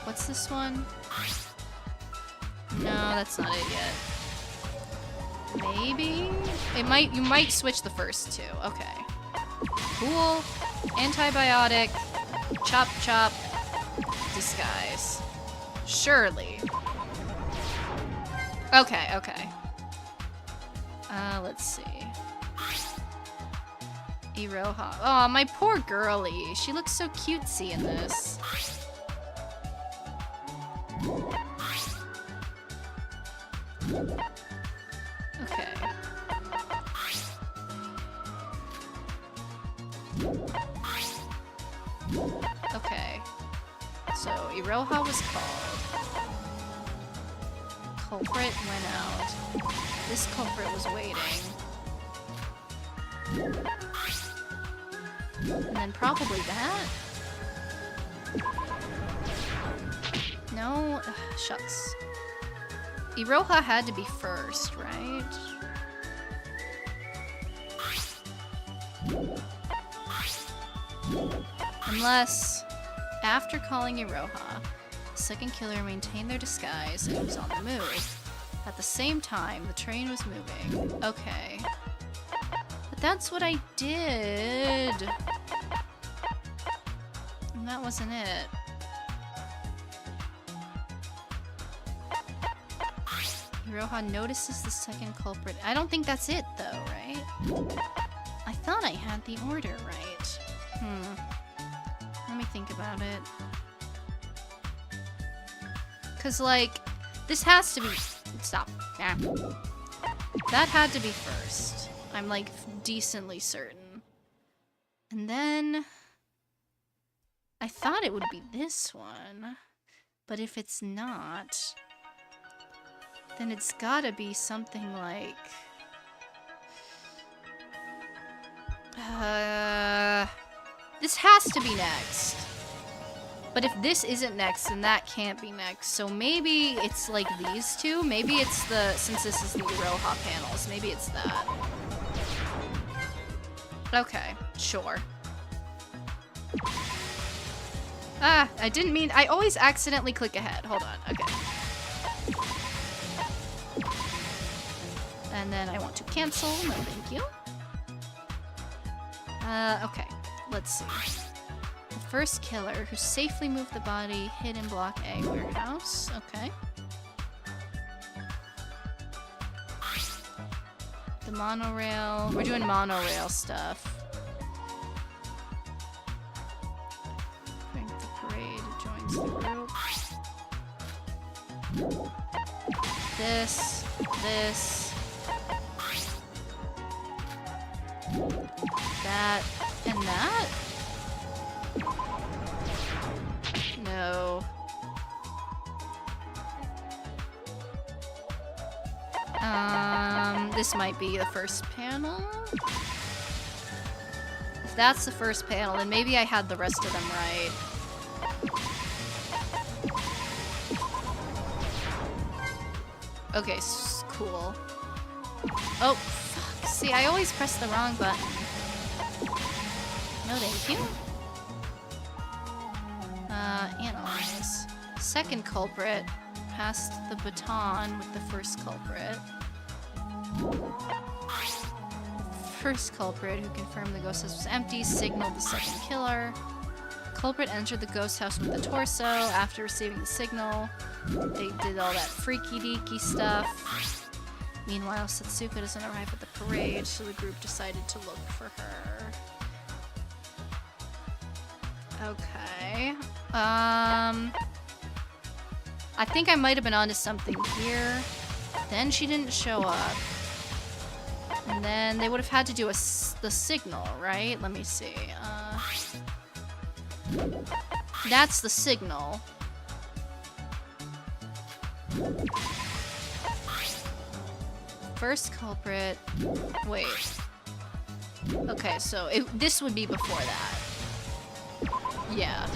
What's this one? No, that's not it yet. Maybe? You might switch the first two. Okay. Pool, antibiotic, chop chop, disguise. Surely. Okay. Let's see. Iroha. Oh, my poor girlie. She looks so cutesy in this. Okay. Okay. So, Iroha was called. Culprit went out. This culprit was waiting. And then probably that? No? Ugh, shucks. Iroha had to be first, right? Unless, after calling Iroha, the second killer maintained their disguise and was on the move. At the same time, the train was moving. Okay. But that's what I did. And that wasn't it. Iroha notices the second culprit. I don't think that's it, though, right? I thought I had the order right. Let me think about it. Cause, like, this has to be... Stop. Nah. That had to be first. I'm, like, decently certain. And then... I thought it would be this one. But if it's not... then it's gotta be something like... this has to be next. But if this isn't next, then that can't be next. So maybe it's like these two? Maybe it's the... Since this is the Iroha panels, maybe it's that. Okay, sure. Ah, I didn't mean... I always accidentally click ahead. Hold on, okay. And then I want to cancel. No, thank you. Okay. Let's see. The first killer who safely moved the body hid in Block A warehouse. Okay. The monorail. We're doing monorail stuff. Frank the parade joins the group. This. That and that? No. This might be the first panel? If that's the first panel, then maybe I had the rest of them right. Okay, cool. Oh, fuck. See, I always press the wrong button. No, thank you. Analyze. Second culprit passed the baton with the first culprit. First culprit, who confirmed the ghost house was empty, signaled the second killer. Culprit entered the ghost house with the torso. After receiving the signal, they did all that freaky-deaky stuff. Meanwhile, Setsuka doesn't arrive at the parade, so the group decided to look for her. Okay. I think I might have been onto something here. Then she didn't show up. And then they would have had to do the signal, right? Let me see. That's the signal. First culprit. Wait. Okay, so this would be before that. Yeah.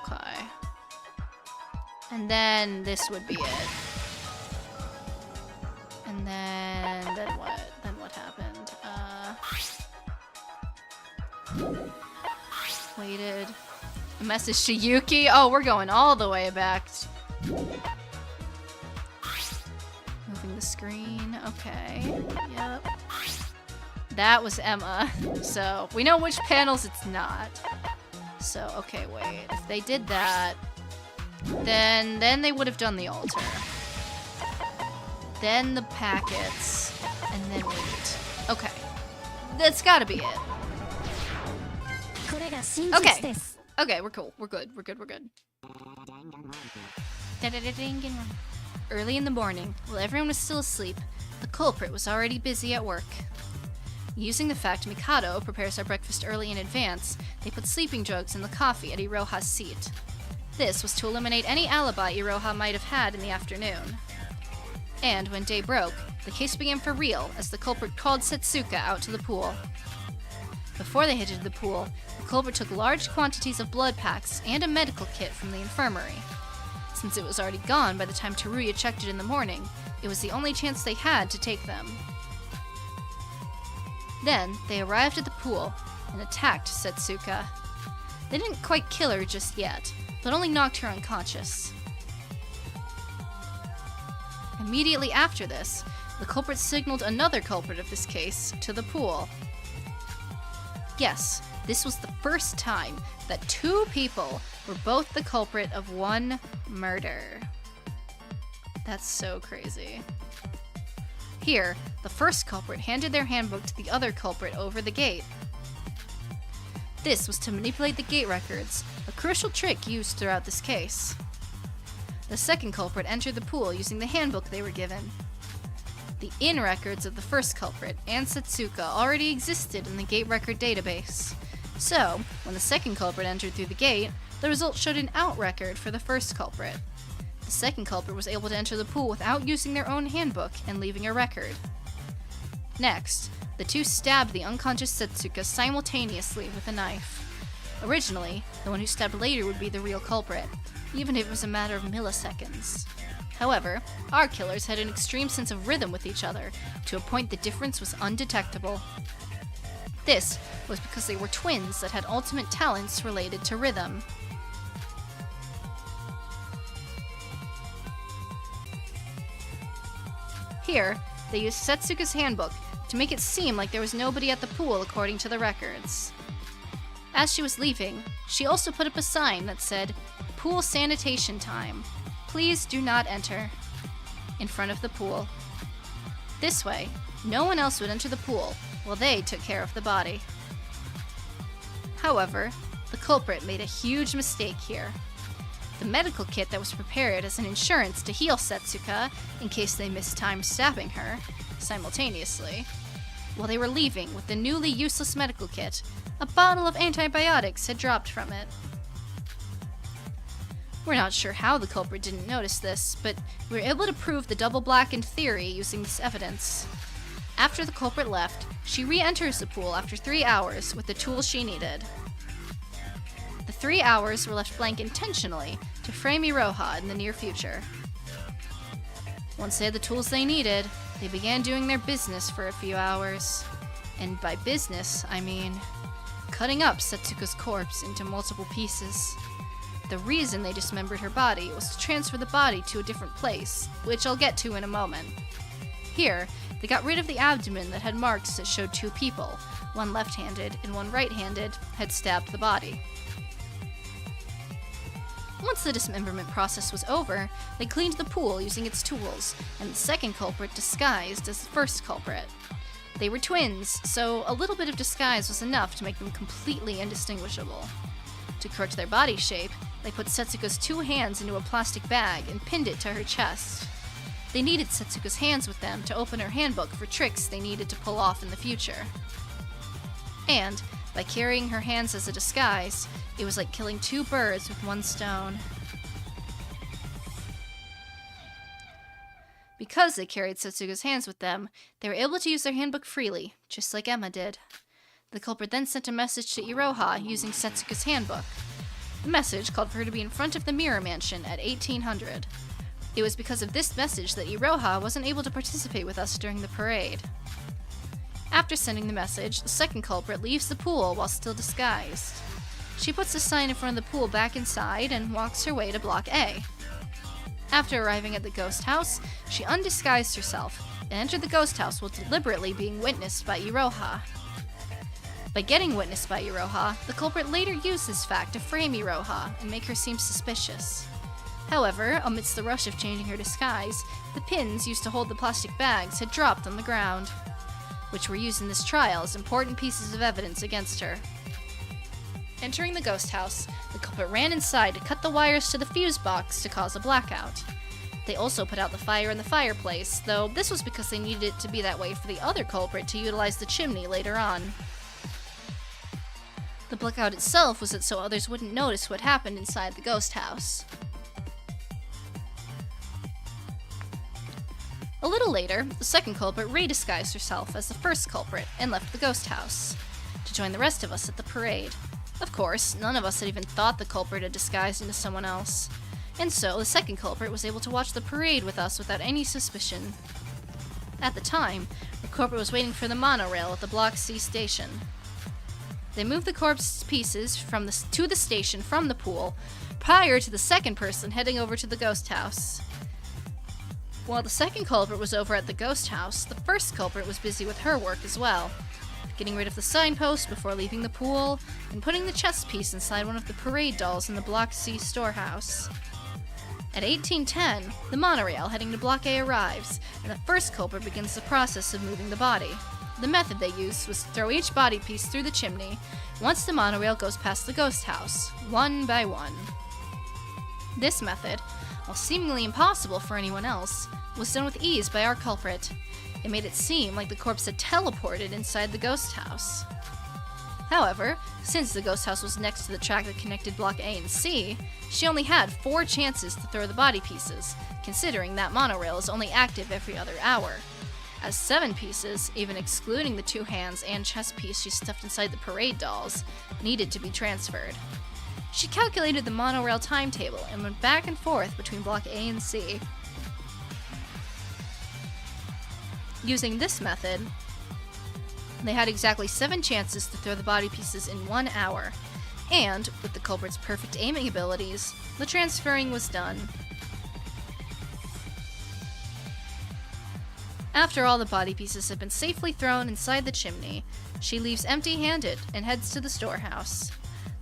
Okay. And then this would be it. And then what? Then what happened? Waited. A message to Yuki? Oh, we're going all the way back. Moving the screen. Okay. Yep. That was Emma. So, we know which panels it's not. So, okay, wait. If they did that, then they would have done the altar. Then the packets, and then wait. Okay. That's gotta be it. Okay. Okay, we're cool. We're good. We're good. We're good. Early in the morning, while everyone was still asleep, the culprit was already busy at work. Using the fact Mikado prepares our breakfast early in advance, they put sleeping drugs in the coffee at Iroha's seat. This was to eliminate any alibi Iroha might have had in the afternoon. And when day broke, the case began for real as the culprit called Setsuka out to the pool. Before they headed to the pool, the culprit took large quantities of blood packs and a medical kit from the infirmary. Since it was already gone by the time Teruya checked it in the morning, it was the only chance they had to take them. Then, they arrived at the pool and attacked Setsuka. They didn't quite kill her just yet, but only knocked her unconscious. Immediately after this, the culprit signaled another culprit of this case to the pool. Yes, this was the first time that two people were both the culprit of one murder. That's so crazy. Here, the first culprit handed their handbook to the other culprit over the gate. This was to manipulate the gate records, a crucial trick used throughout this case. The second culprit entered the pool using the handbook they were given. The in records of the first culprit and Setsuka already existed in the gate record database. So, when the second culprit entered through the gate, the result showed an out record for the first culprit. The second culprit was able to enter the pool without using their own handbook and leaving a record. Next, the two stabbed the unconscious Setsuka simultaneously with a knife. Originally, the one who stabbed later would be the real culprit, even if it was a matter of milliseconds. However, our killers had an extreme sense of rhythm with each other, to a point the difference was undetectable. This was because they were twins that had ultimate talents related to rhythm. Here, they used Setsuka's handbook to make it seem like there was nobody at the pool according to the records. As she was leaving, she also put up a sign that said, "Pool sanitation time. Please do not enter," in front of the pool. This way, no one else would enter the pool while they took care of the body. However, the culprit made a huge mistake here. The medical kit that was prepared as an insurance to heal Setsuka in case they missed time stabbing her simultaneously. While they were leaving with the newly useless medical kit, a bottle of antibiotics had dropped from it. We're not sure how the culprit didn't notice this, but we were able to prove the double blackened theory using this evidence. After the culprit left, she re-enters the pool after 3 hours with the tools she needed. The 3 hours were left blank intentionally to frame Iroha in the near future. Once they had the tools they needed, they began doing their business for a few hours. And by business, I mean cutting up Setsuka's corpse into multiple pieces. The reason they dismembered her body was to transfer the body to a different place, which I'll get to in a moment. Here, they got rid of the abdomen that had marks that showed two people, one left-handed and one right-handed, had stabbed the body. Once the dismemberment process was over, they cleaned the pool using its tools, and the second culprit disguised as the first culprit. They were twins, so a little bit of disguise was enough to make them completely indistinguishable. To correct their body shape, they put Setsuka's 2 hands into a plastic bag and pinned it to her chest. They needed Setsuka's hands with them to open her handbook for tricks they needed to pull off in the future. And, by carrying her hands as a disguise, it was like killing 2 birds with 1 stone. Because they carried Setsuka's hands with them, they were able to use their handbook freely, just like Emma did. The culprit then sent a message to Iroha using Setsuka's handbook. The message called for her to be in front of the Mirror Mansion at 1800. It was because of this message that Iroha wasn't able to participate with us during the parade. After sending the message, the second culprit leaves the pool while still disguised. She puts the sign in front of the pool back inside and walks her way to Block A. After arriving at the ghost house, she undisguised herself and entered the ghost house while deliberately being witnessed by Iroha. By getting witnessed by Iroha, the culprit later used this fact to frame Iroha and make her seem suspicious. However, amidst the rush of changing her disguise, the pins used to hold the plastic bags had dropped on the ground, which were used in this trial as important pieces of evidence against her. Entering the ghost house, the culprit ran inside to cut the wires to the fuse box to cause a blackout. They also put out the fire in the fireplace, though this was because they needed it to be that way for the other culprit to utilize the chimney later on. The blackout itself was so others wouldn't notice what happened inside the ghost house. A little later, the second culprit re-disguised herself as the first culprit and left the ghost house. To join the rest of us at the parade. Of course, none of us had even thought the culprit had disguised into someone else. And so, the second culprit was able to watch the parade with us without any suspicion. At the time, the culprit was waiting for the monorail at the Block C station. They moved the corpse pieces to the station from the pool, prior to the second person heading over to the ghost house. While the second culprit was over at the ghost house, the first culprit was busy with her work as well, getting rid of the signpost before leaving the pool, and putting the chess piece inside one of the parade dolls in the Block C storehouse. At 18:10, the monorail heading to Block A arrives, and the first culprit begins the process of moving the body. The method they used was to throw each body piece through the chimney once the monorail goes past the ghost house, one by one. This method, while seemingly impossible for anyone else, was done with ease by our culprit. It made it seem like the corpse had teleported inside the ghost house. However, since the ghost house was next to the track that connected Block A and C, she only had 4 chances to throw the body pieces, considering that monorail is only active every other hour. As 7 pieces, even excluding the 2 hands and chess piece she stuffed inside the parade dolls, needed to be transferred. She calculated the monorail timetable and went back and forth between Block A and C. Using this method, they had exactly 7 chances to throw the body pieces in 1 hour, and, with the culprit's perfect aiming abilities, the transferring was done. After all the body pieces have been safely thrown inside the chimney, she leaves empty-handed and heads to the storehouse.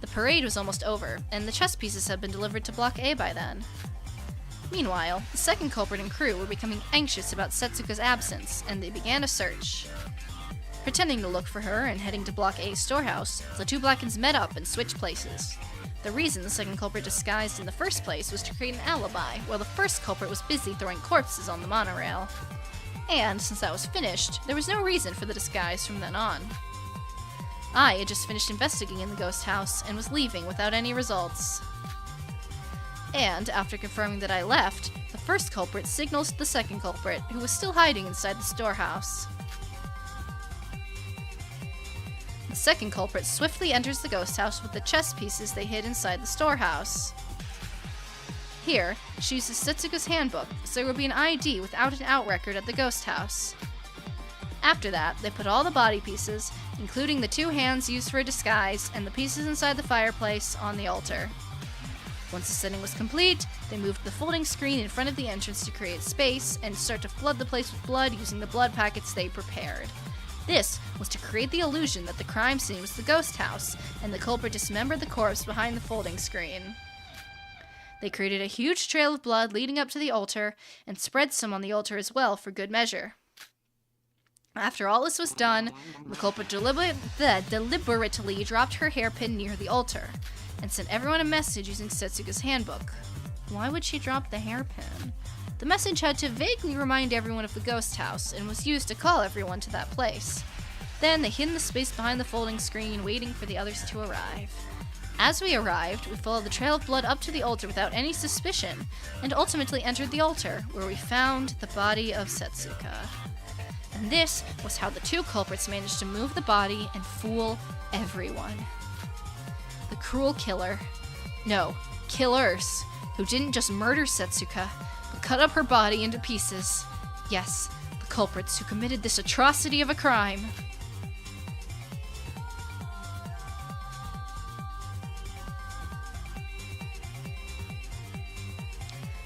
The parade was almost over, and the chess pieces had been delivered to Block A by then. Meanwhile, the second culprit and crew were becoming anxious about Setsuka's absence, and they began a search. Pretending to look for her and heading to Block A's storehouse, the 2 blackens met up and switched places. The reason the second culprit disguised in the first place was to create an alibi, while the first culprit was busy throwing corpses on the monorail. And, since that was finished, there was no reason for the disguise from then on. I had just finished investigating in the ghost house and was leaving without any results. And, after confirming that I left, the first culprit signals to the second culprit, who was still hiding inside the storehouse. The second culprit swiftly enters the ghost house with the chess pieces they hid inside the storehouse. Here, she uses Setsuka's handbook, so there will be an ID without an out record at the ghost house. After that, they put all the body pieces, including the 2 hands used for a disguise and the pieces inside the fireplace, on the altar. Once the setting was complete, they moved the folding screen in front of the entrance to create space and start to flood the place with blood using the blood packets they prepared. This was to create the illusion that the crime scene was the ghost house, and the culprit dismembered the corpse behind the folding screen. They created a huge trail of blood leading up to the altar, and spread some on the altar as well for good measure. After all this was done, the culprit deliberately dropped her hairpin near the altar, and sent everyone a message using Setsuka's handbook. Why would she drop the hairpin? The message had to vaguely remind everyone of the ghost house, and was used to call everyone to that place. Then they hid in the space behind the folding screen, waiting for the others to arrive. As we arrived, we followed the trail of blood up to the altar without any suspicion, and ultimately entered the altar, where we found the body of Setsuka. And this was how the 2 culprits managed to move the body and fool everyone. The cruel killer, no, killers, who didn't just murder Setsuka, but cut up her body into pieces. Yes, the culprits who committed this atrocity of a crime.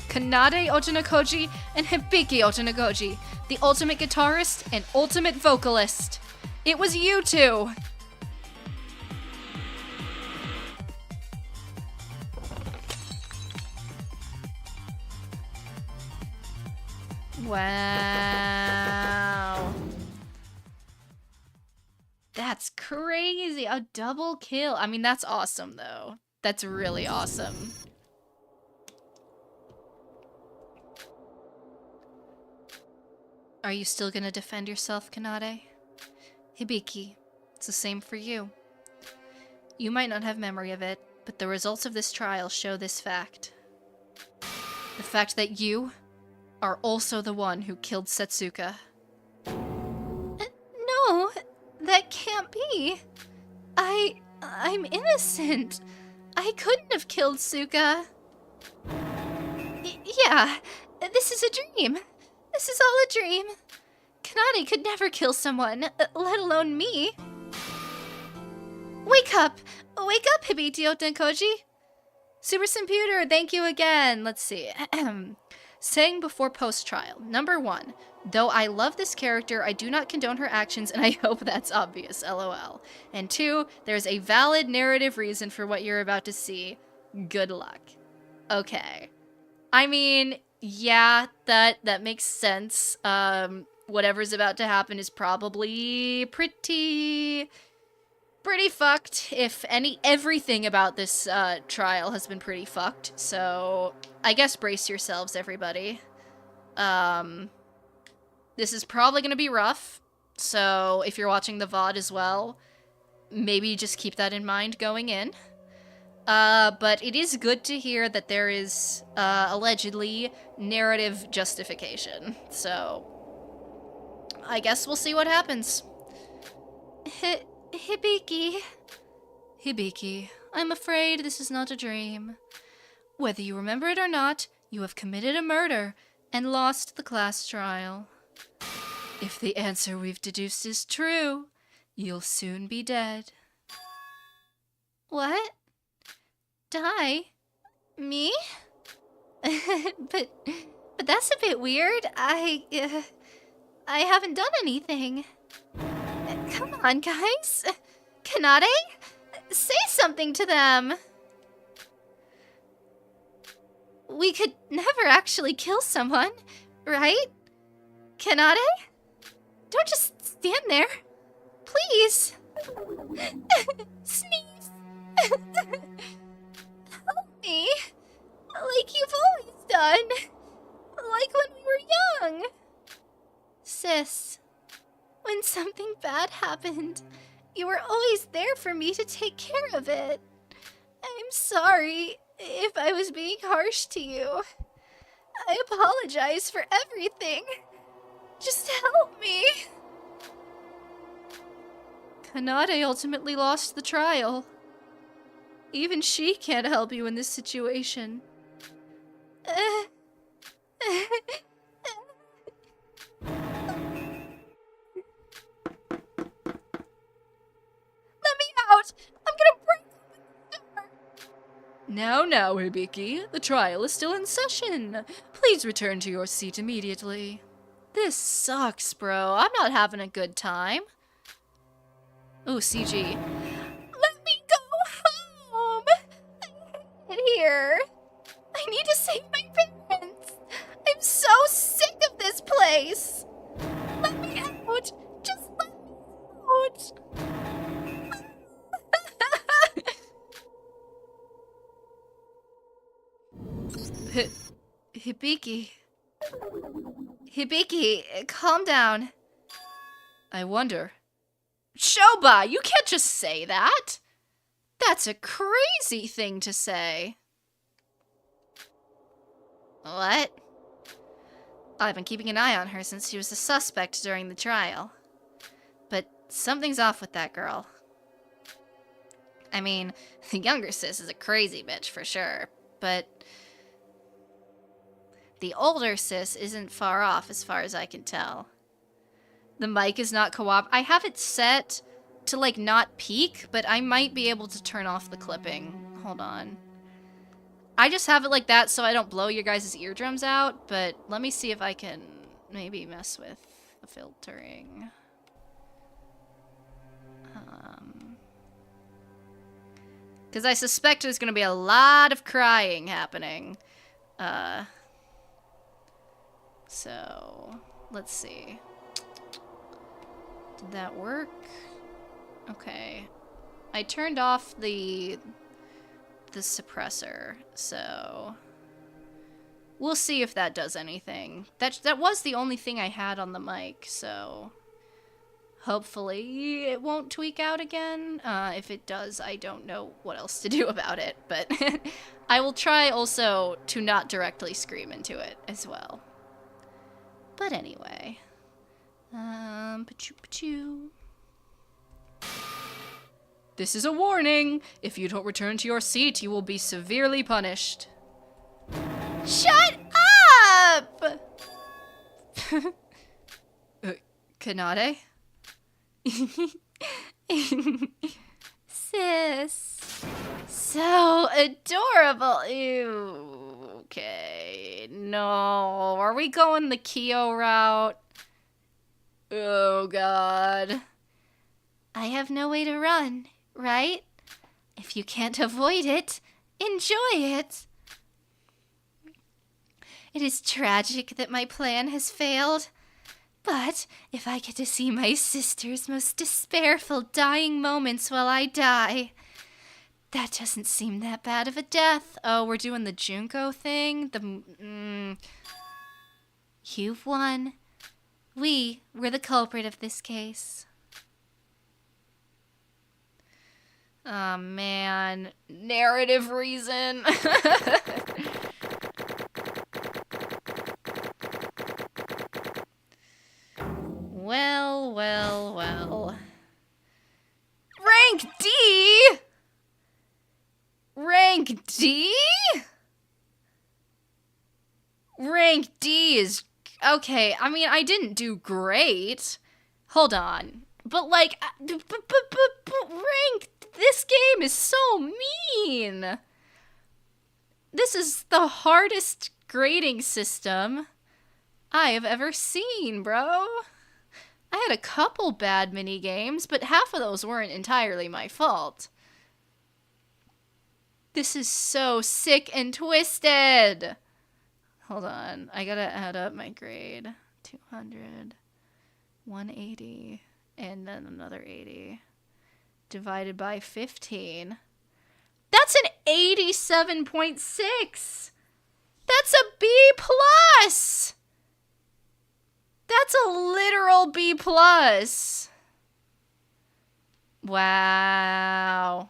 Kanade Otonakoji and Hibiki Otonakoji, the ultimate guitarist and ultimate vocalist. It was you 2! Wow. That's crazy. A double kill. I mean, that's awesome, though. That's really awesome. Are you still gonna defend yourself, Kanade? Hibiki, it's the same for you. You might not have memory of it, but the results of this trial show this fact. The fact that you are also the one who killed Setsuka. No, that can't be. I'm innocent. I couldn't have killed Suka. Yeah, this is a dream. This is all a dream. Kanade could never kill someone, let alone me. Wake up! Wake up, Hibitio Tenkoji! Super Computer, thank you again. Let's see. Saying before post-trial. Number 1. Though I love this character, I do not condone her actions, and I hope that's obvious, lol. And 2, there's a valid narrative reason for what you're about to see. Good luck. Okay. I mean, yeah, that makes sense. Whatever's about to happen is probably pretty fucked. If everything about this trial has been pretty fucked. So I guess brace yourselves, everybody. This is probably gonna be rough. So if you're watching the VOD as well, maybe just keep that in mind going in. But it is good to hear that there is allegedly narrative justification. So I guess we'll see what happens. Hibiki, I'm afraid this is not a dream. Whether you remember it or not, you have committed a murder and lost the class trial. If the answer we've deduced is true, you'll soon be dead. What? Die? Me? but that's a bit weird. I haven't done anything. Come on, guys. Kanade? Say something to them. We could never actually kill someone, right? Kanade? Don't just stand there. Please. Sneeze. Help me. Like you've always done. Like when we were young. Sis, when something bad happened, you were always there for me to take care of it. I'm sorry if I was being harsh to you. I apologize for everything. Just help me. Kanade ultimately lost the trial. Even she can't help you in this situation. Out! I'm gonna break the door! Now, Hibiki, the trial is still in session. Please return to your seat immediately. This sucks, bro. I'm not having a good time. Ooh, CG. Let me go home! I hate it here. I need to save my parents. I'm so sick of this place. Let me out. Just let me out. Hibiki. Hibiki, calm down. I wonder. Shoba, you can't just say that. That's a crazy thing to say. What? I've been keeping an eye on her since she was a suspect during the trial. But something's off with that girl. I mean, the younger sis is a crazy bitch for sure, but the older sis isn't far off as far as I can tell. The mic is not co-op. I have it set to, like, not peak, but I might be able to turn off the clipping. Hold on. I just have it like that so I don't blow your guys' eardrums out, but let me see if I can maybe mess with the filtering. Because I suspect there's going to be a lot of crying happening. So, let's see. Did that work? Okay. I turned off the suppressor, so we'll see if that does anything. That was the only thing I had on the mic, so hopefully it won't tweak out again. If it does, I don't know what else to do about it, but I will try also to not directly scream into it as well. But anyway, This is a warning. If you don't return to your seat, you will be severely punished. Shut up! Kanade? Sis. So adorable. Ew. Okay. No. Are we going the Kyo route? Oh, God. I have no way to run, right? If you can't avoid it, enjoy it. It is tragic that my plan has failed, but if I get to see my sister's most despairful dying moments while I die, that doesn't seem that bad of a death. Oh, we're doing the Junko thing? You've won. We were the culprit of this case. Oh, man. Narrative reason. Well. Rank D? Rank D? Rank D is... Okay, I mean, I didn't do great. Hold on. But, like, rank... This game is so mean. This is the hardest grading system I have ever seen, bro. I had a couple bad mini games, but half of those weren't entirely my fault. This is so sick and twisted. Hold on, I gotta add up my grade. 200, 180, and then another 80. Divided by 15. That's an 87.6! That's a B+! That's a literal B+. Wow.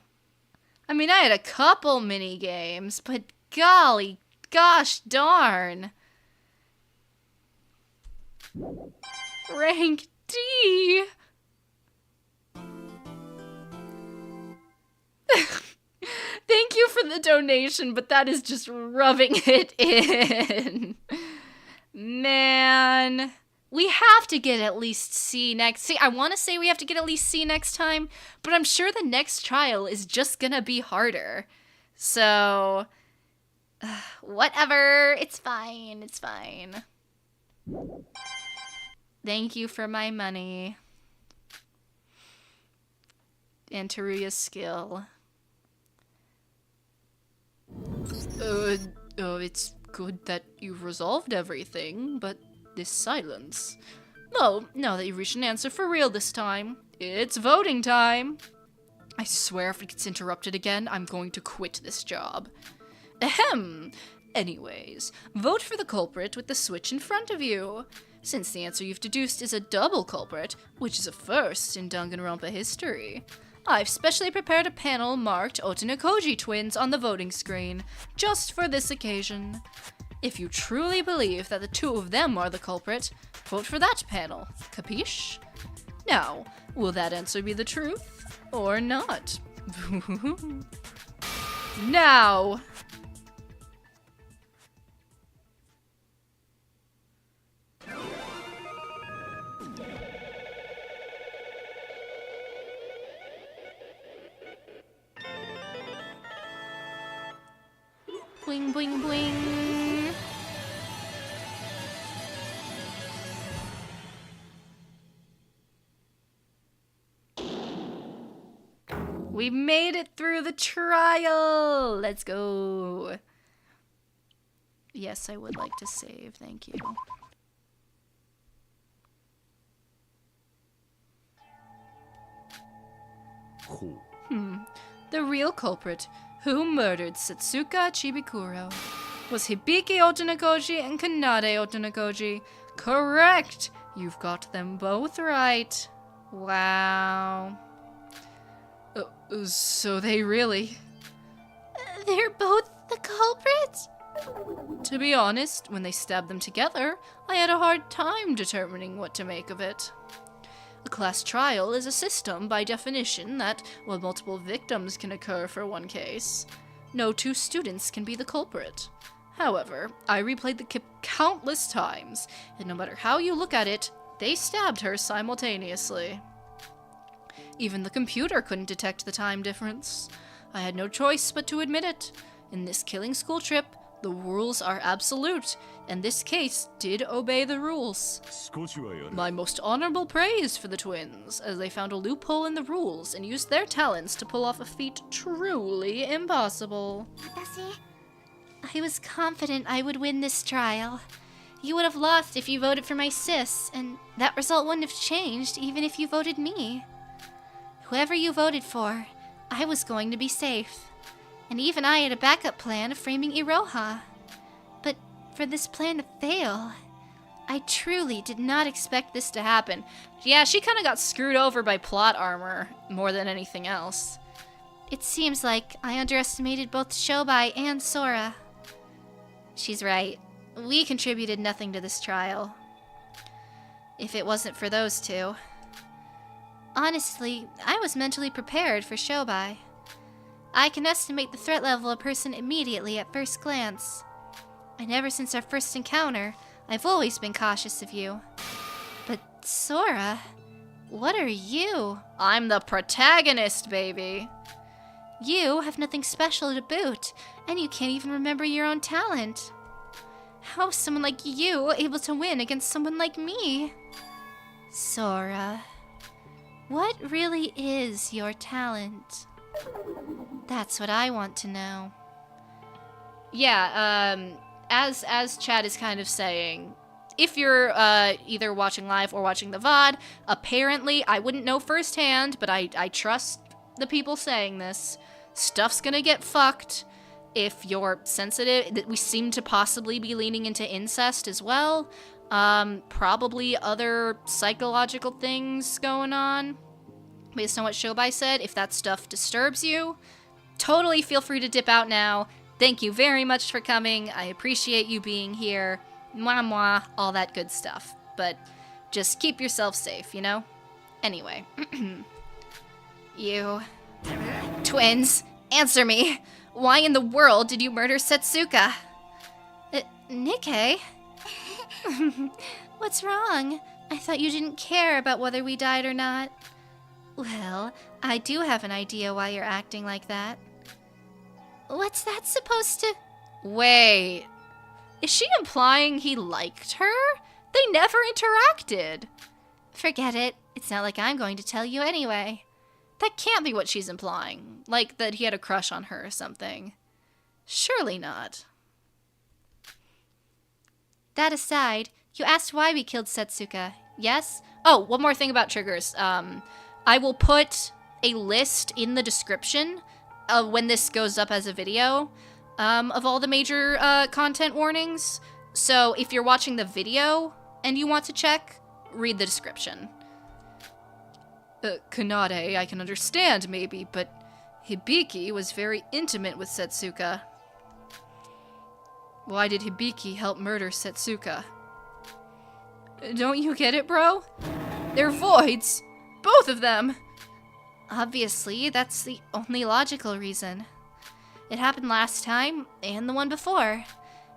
I mean, I had a couple mini games, but golly, gosh darn. Rank D. Thank you for the donation, but that is just rubbing it in. Man. We have to get at least C next. See, I want to say we have to get at least C next time, but I'm sure the next trial is just gonna be harder. So, whatever. It's fine. It's fine. Thank you for my money. And Teruya's skill. It's good that you've resolved everything, but this silence. Oh, now that you've reached an answer for real this time, it's voting time. I swear if it gets interrupted again, I'm going to quit this job. Ahem. Anyways, vote for the culprit with the switch in front of you. Since the answer you've deduced is a double culprit, which is a first in Danganronpa history, I've specially prepared a panel marked Otonakoji twins on the voting screen, just for this occasion. If you truly believe that the two of them are the culprit, vote for that panel. Capiche? Now, will that answer be the truth, or not? Now! Bling, bling, bling. We made it through the trial. Let's go. Yes, I would like to save. Thank you. The real culprit, who murdered Setsuka Chibikuro, was Hibiki Otonakoji and Kanade Otonakoji. Correct! You've got them both right. Wow. So they really... They're both the culprits? To be honest, when they stabbed them together, I had a hard time determining what to make of it. A class trial is a system, by definition, that, while multiple victims can occur for one case, no two students can be the culprit. However, I replayed the clip countless times, and no matter how you look at it, they stabbed her simultaneously. Even the computer couldn't detect the time difference. I had no choice but to admit it. In this killing school trip, the rules are absolute, and this case did obey the rules. My most honorable praise for the twins, as they found a loophole in the rules and used their talents to pull off a feat truly impossible. I was confident I would win this trial. You would have lost if you voted for my sis, and that result wouldn't have changed even if you voted me. Whoever you voted for, I was going to be safe. And even I had a backup plan of framing Iroha. But for this plan to fail, I truly did not expect this to happen. Yeah, she kind of got screwed over by plot armor more than anything else. It seems like I underestimated both Shobai and Sora. She's right. We contributed nothing to this trial. If it wasn't for those two. Honestly, I was mentally prepared for Shobai. I can estimate the threat level of a person immediately at first glance. And ever since our first encounter, I've always been cautious of you. But Sora, what are you? I'm the protagonist, baby. You have nothing special to boot, and you can't even remember your own talent. How is someone like you able to win against someone like me? Sora, what really is your talent? That's what I want to know. Yeah, as Chad is kind of saying, if you're either watching live or watching the VOD, apparently, I wouldn't know firsthand, but I trust the people saying this, stuff's gonna get fucked. If you're sensitive, we seem to possibly be leaning into incest as well. Probably other psychological things going on. Based on what Shobai said, if that stuff disturbs you, totally feel free to dip out now. Thank you very much for coming. I appreciate you being here. Mwah mwah, all that good stuff. But just keep yourself safe, you know? Anyway. You. Twins, answer me. Why in the world did you murder Setsuka? Nikkei? What's wrong? I thought you didn't care about whether we died or not. Well, I do have an idea why you're acting like that. What's that supposed to... Wait. Is she implying he liked her? They never interacted. Forget it. It's not like I'm going to tell you anyway. That can't be what she's implying. Like that he had a crush on her or something. Surely not. That aside, you asked why we killed Setsuka, yes? Oh, one more thing about triggers. I will put a list in the description of when this goes up as a video of all the major content warnings. So if you're watching the video and you want to check, read the description. Kanade, I can understand maybe, but Hibiki was very intimate with Setsuka. Why did Hibiki help murder Setsuka? Don't you get it, bro? They're voids. Both of them. Obviously, that's the only logical reason. It happened last time, and the one before.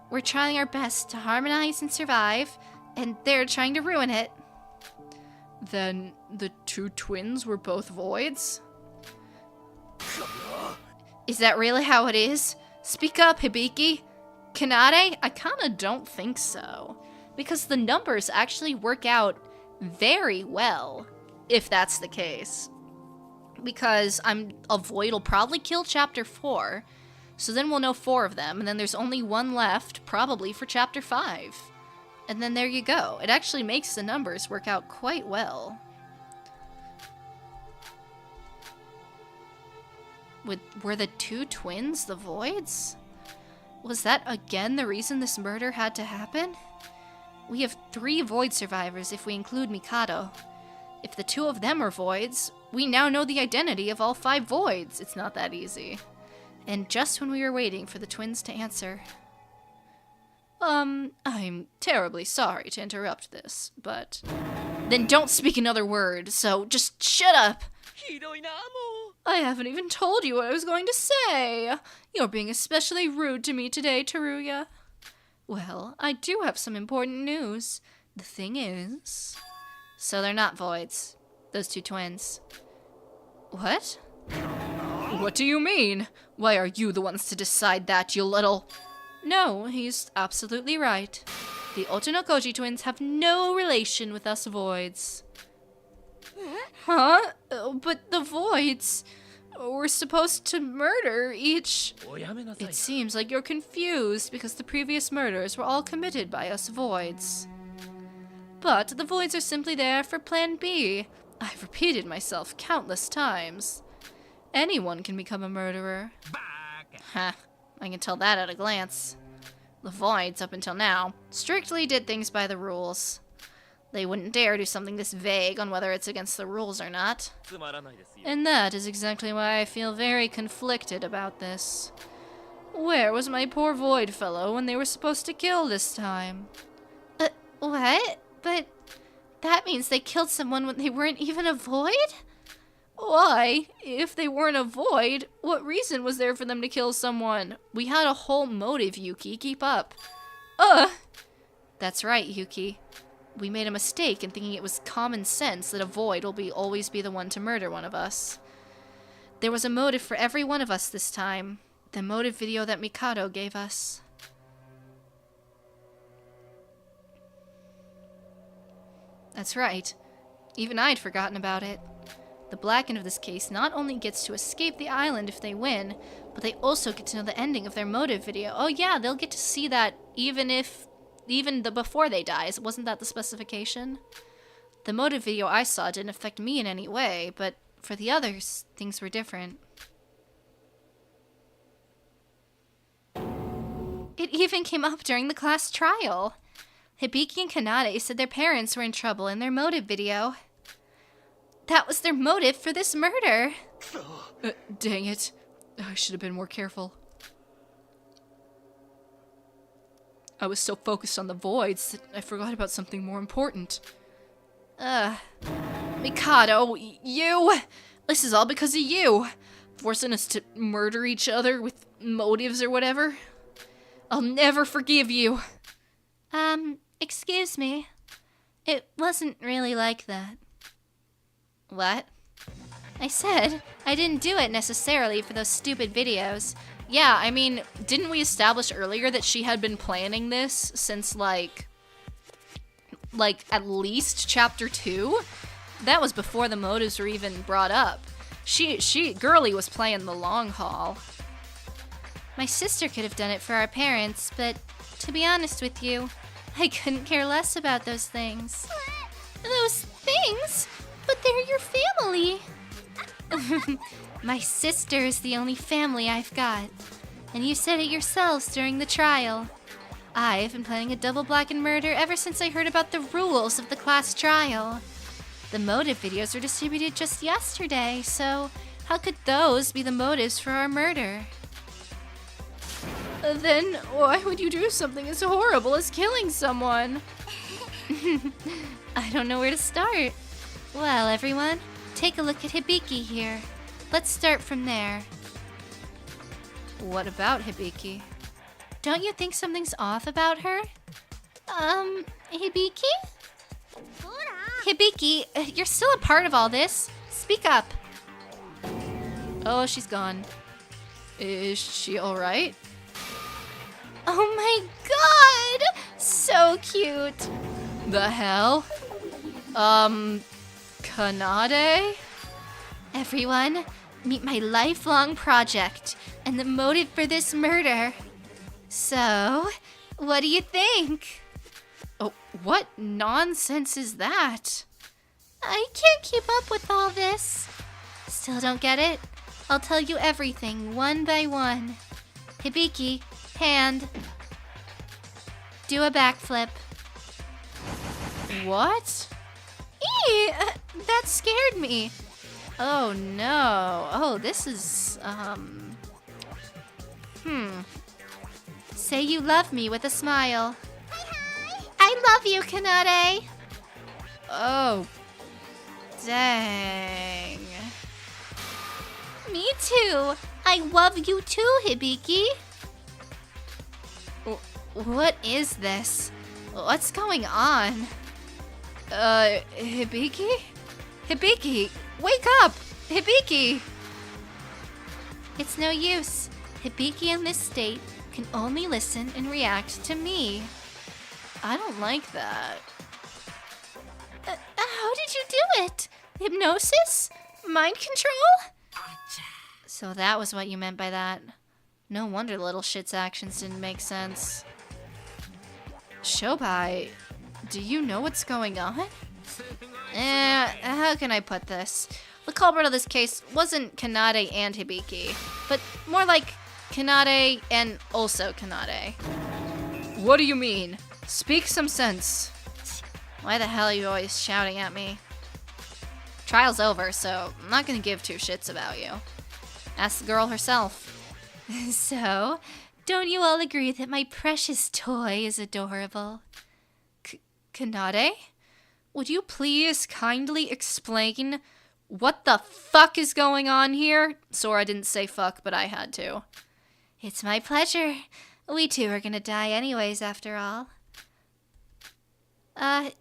We're trying our best to harmonize and survive, and they're trying to ruin it. Then the two twins were both voids? Is that really how it is? Speak up, Hibiki. Kanade? I kinda don't think so. Because the numbers actually work out very well, if that's the case. Because a void will probably kill Chapter 4, so then we'll know 4 of them, and then there's only one left, probably for Chapter 5. And then there you go. It actually makes the numbers work out quite well. Were the two twins the voids? Was that again the reason this murder had to happen? We have 3 void survivors if we include Mikado. If the 2 of them are voids, we now know the identity of all 5 voids. It's not that easy. And just when we were waiting for the twins to answer... I'm terribly sorry to interrupt this, but Then don't speak another word, so just shut up. I haven't even told you what I was going to say. You're being especially rude to me today, Teruya. Well, I do have some important news. The thing is... So they're not voids. Those two twins. What? What do you mean? Why are you the ones to decide that, you little... No, he's absolutely right. The Otonokoji twins have no relation with us voids. Huh? But the voids were supposed to murder each... It seems like you're confused because the previous murders were all committed by us voids. But the voids are simply there for Plan B. I've repeated myself countless times. Anyone can become a murderer. Huh. I can tell that at a glance. The voids, up until now, strictly did things by the rules. They wouldn't dare do something this vague on whether it's against the rules or not. And that is exactly why I feel very conflicted about this. Where was my poor void fellow when they were supposed to kill this time? What? But that means they killed someone when they weren't even a void? Why? If they weren't a void, what reason was there for them to kill someone? We had a whole motive, Yuki. Keep up. That's right, Yuki. We made a mistake in thinking it was common sense that a void will always be the one to murder one of us. There was a motive for every one of us this time. The motive video that Mikado gave us. That's right. Even I'd forgotten about it. The blackened of this case not only gets to escape the island if they win, but they also get to know the ending of their motive video. Oh yeah, they'll get to see that even before they die. Wasn't that the specification? The motive video I saw didn't affect me in any way, but for the others, things were different. It even came up during the class trial. Hibiki and Kanade said their parents were in trouble in their motive video. That was their motive for this murder. Dang it. I should have been more careful. I was so focused on the voids that I forgot about something more important. Mikado, you! This is all because of you! Forcing us to murder each other with motives or whatever. I'll never forgive you. Excuse me. It wasn't really like that. What? I said I didn't do it necessarily for those stupid videos. Yeah, I mean, didn't we establish earlier that she had been planning this since, like at least chapter 2? That was before the motives were even brought up. Girly was playing the long haul. My sister could have done it for our parents, but to be honest with you, I couldn't care less about those things. Those things? But they're your family. My sister is the only family I've got. And you said it yourselves during the trial. I've been planning a double blackened murder ever since I heard about the rules of the class trial. The motive videos were distributed just yesterday, so how could those be the motives for our murder? Then why would you do something as horrible as killing someone? I don't know where to start. Well, everyone, take a look at Hibiki here. Let's start from there. What about Hibiki? Don't you think something's off about her? Hibiki? Hibiki, you're still a part of all this. Speak up. Oh, she's gone. Is she alright? Oh my god! So cute. The hell? Kanade? Everyone, meet my lifelong project and the motive for this murder. So, what do you think? Oh, what nonsense is that? I can't keep up with all this. Still don't get it? I'll tell you everything one by one. Hibiki, hand. Do a backflip. What? Eee! That scared me. Oh no. Oh, this is, Say you love me with a smile. Hi, hi! I love you, Kanade. Oh, dang. Me too. I love you too, Hibiki. What is this? What's going on? Hibiki? Hibiki, wake up! Hibiki! It's no use. Hibiki in this state can only listen and react to me. I don't like that. How did you do it? Hypnosis? Mind control? So that was what you meant by that. No wonder little shit's actions didn't make sense. Shobai, do you know what's going on? How can I put this? The culprit of this case wasn't Kanade and Hibiki, but more like Kanade and also Kanade. What do you mean? Speak some sense. Why the hell are you always shouting at me? Trial's over, so I'm not gonna give two shits about you. Ask the girl herself. So, don't you all agree that my precious toy is adorable? Kanade? Would you please kindly explain what the fuck is going on here? Sora didn't say fuck, but I had to. It's my pleasure. We two are gonna die anyways, after all.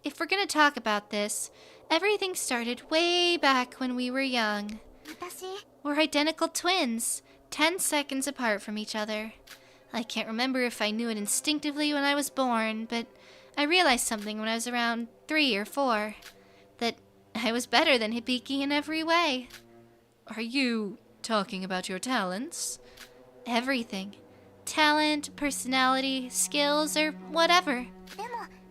If we're gonna talk about this, everything started way back when we were young. We're identical twins, 10 seconds apart from each other. I can't remember if I knew it instinctively when I was born, but I realized something when I was around 3 or 4. That I was better than Hibiki in every way. Are you talking about your talents? Everything. Talent, personality, skills, or whatever.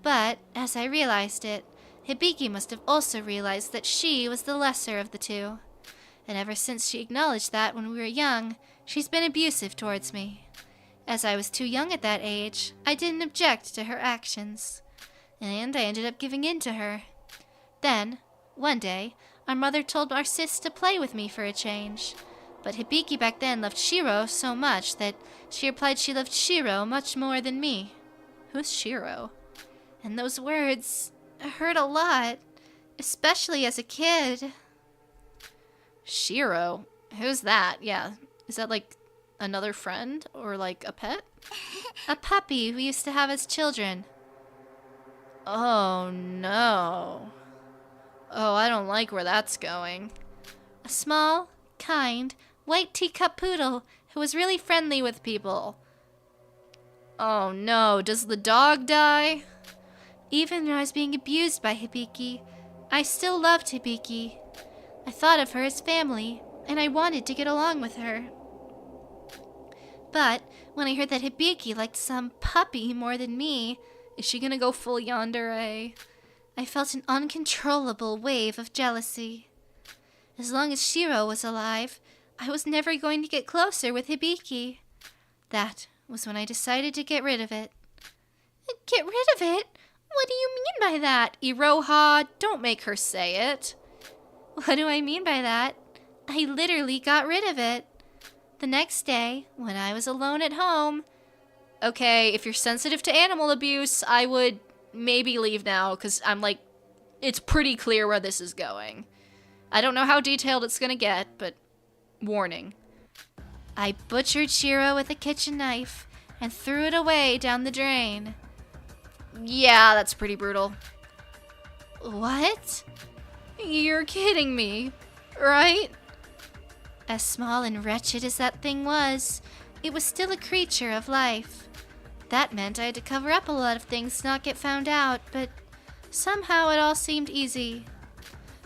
But, as I realized it, Hibiki must have also realized that she was the lesser of the two. And ever since she acknowledged that when we were young, she's been abusive towards me. As I was too young at that age, I didn't object to her actions. And I ended up giving in to her. Then, one day, our mother told our sis to play with me for a change. But Hibiki back then loved Shiro so much that she replied she loved Shiro much more than me. Who's Shiro? And those words hurt a lot, especially as a kid. Shiro? Who's that? Yeah. Is that like another friend or like a pet? A puppy we used to have as children. Oh no. Oh, I don't like where that's going. A small, kind, white teacup poodle who was really friendly with people. Oh no, does the dog die? Even when I was being abused by Hibiki, I still loved Hibiki. I thought of her as family, and I wanted to get along with her. But when I heard that Hibiki liked some puppy more than me, is she gonna go full yandere? I felt an uncontrollable wave of jealousy. As long as Shiro was alive, I was never going to get closer with Hibiki. That was when I decided to get rid of it. Get rid of it? What do you mean by that? Iroha, don't make her say it. What do I mean by that? I literally got rid of it. The next day, when I was alone at home... Okay, if you're sensitive to animal abuse, I would maybe leave now, because I'm like, it's pretty clear where this is going. I don't know how detailed it's gonna get, but warning. I butchered Shiro with a kitchen knife and threw it away down the drain. Yeah, that's pretty brutal. What? You're kidding me, right? As small and wretched as that thing was, it was still a creature of life. That meant I had to cover up a lot of things to not get found out, but somehow it all seemed easy.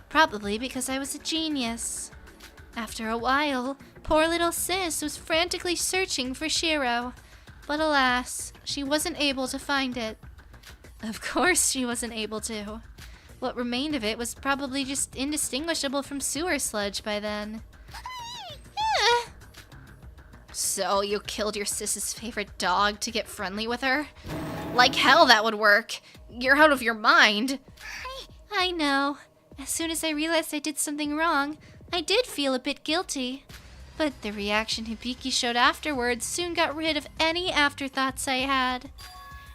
Probably because I was a genius. After a while, poor little sis was frantically searching for Shiro, but alas, she wasn't able to find it. Of course she wasn't able to. What remained of it was probably just indistinguishable from sewer sludge by then. So you killed your sis's favorite dog to get friendly with her? Like hell that would work. You're out of your mind. I know. As soon as I realized I did something wrong, I did feel a bit guilty. But the reaction Hibiki showed afterwards soon got rid of any afterthoughts I had.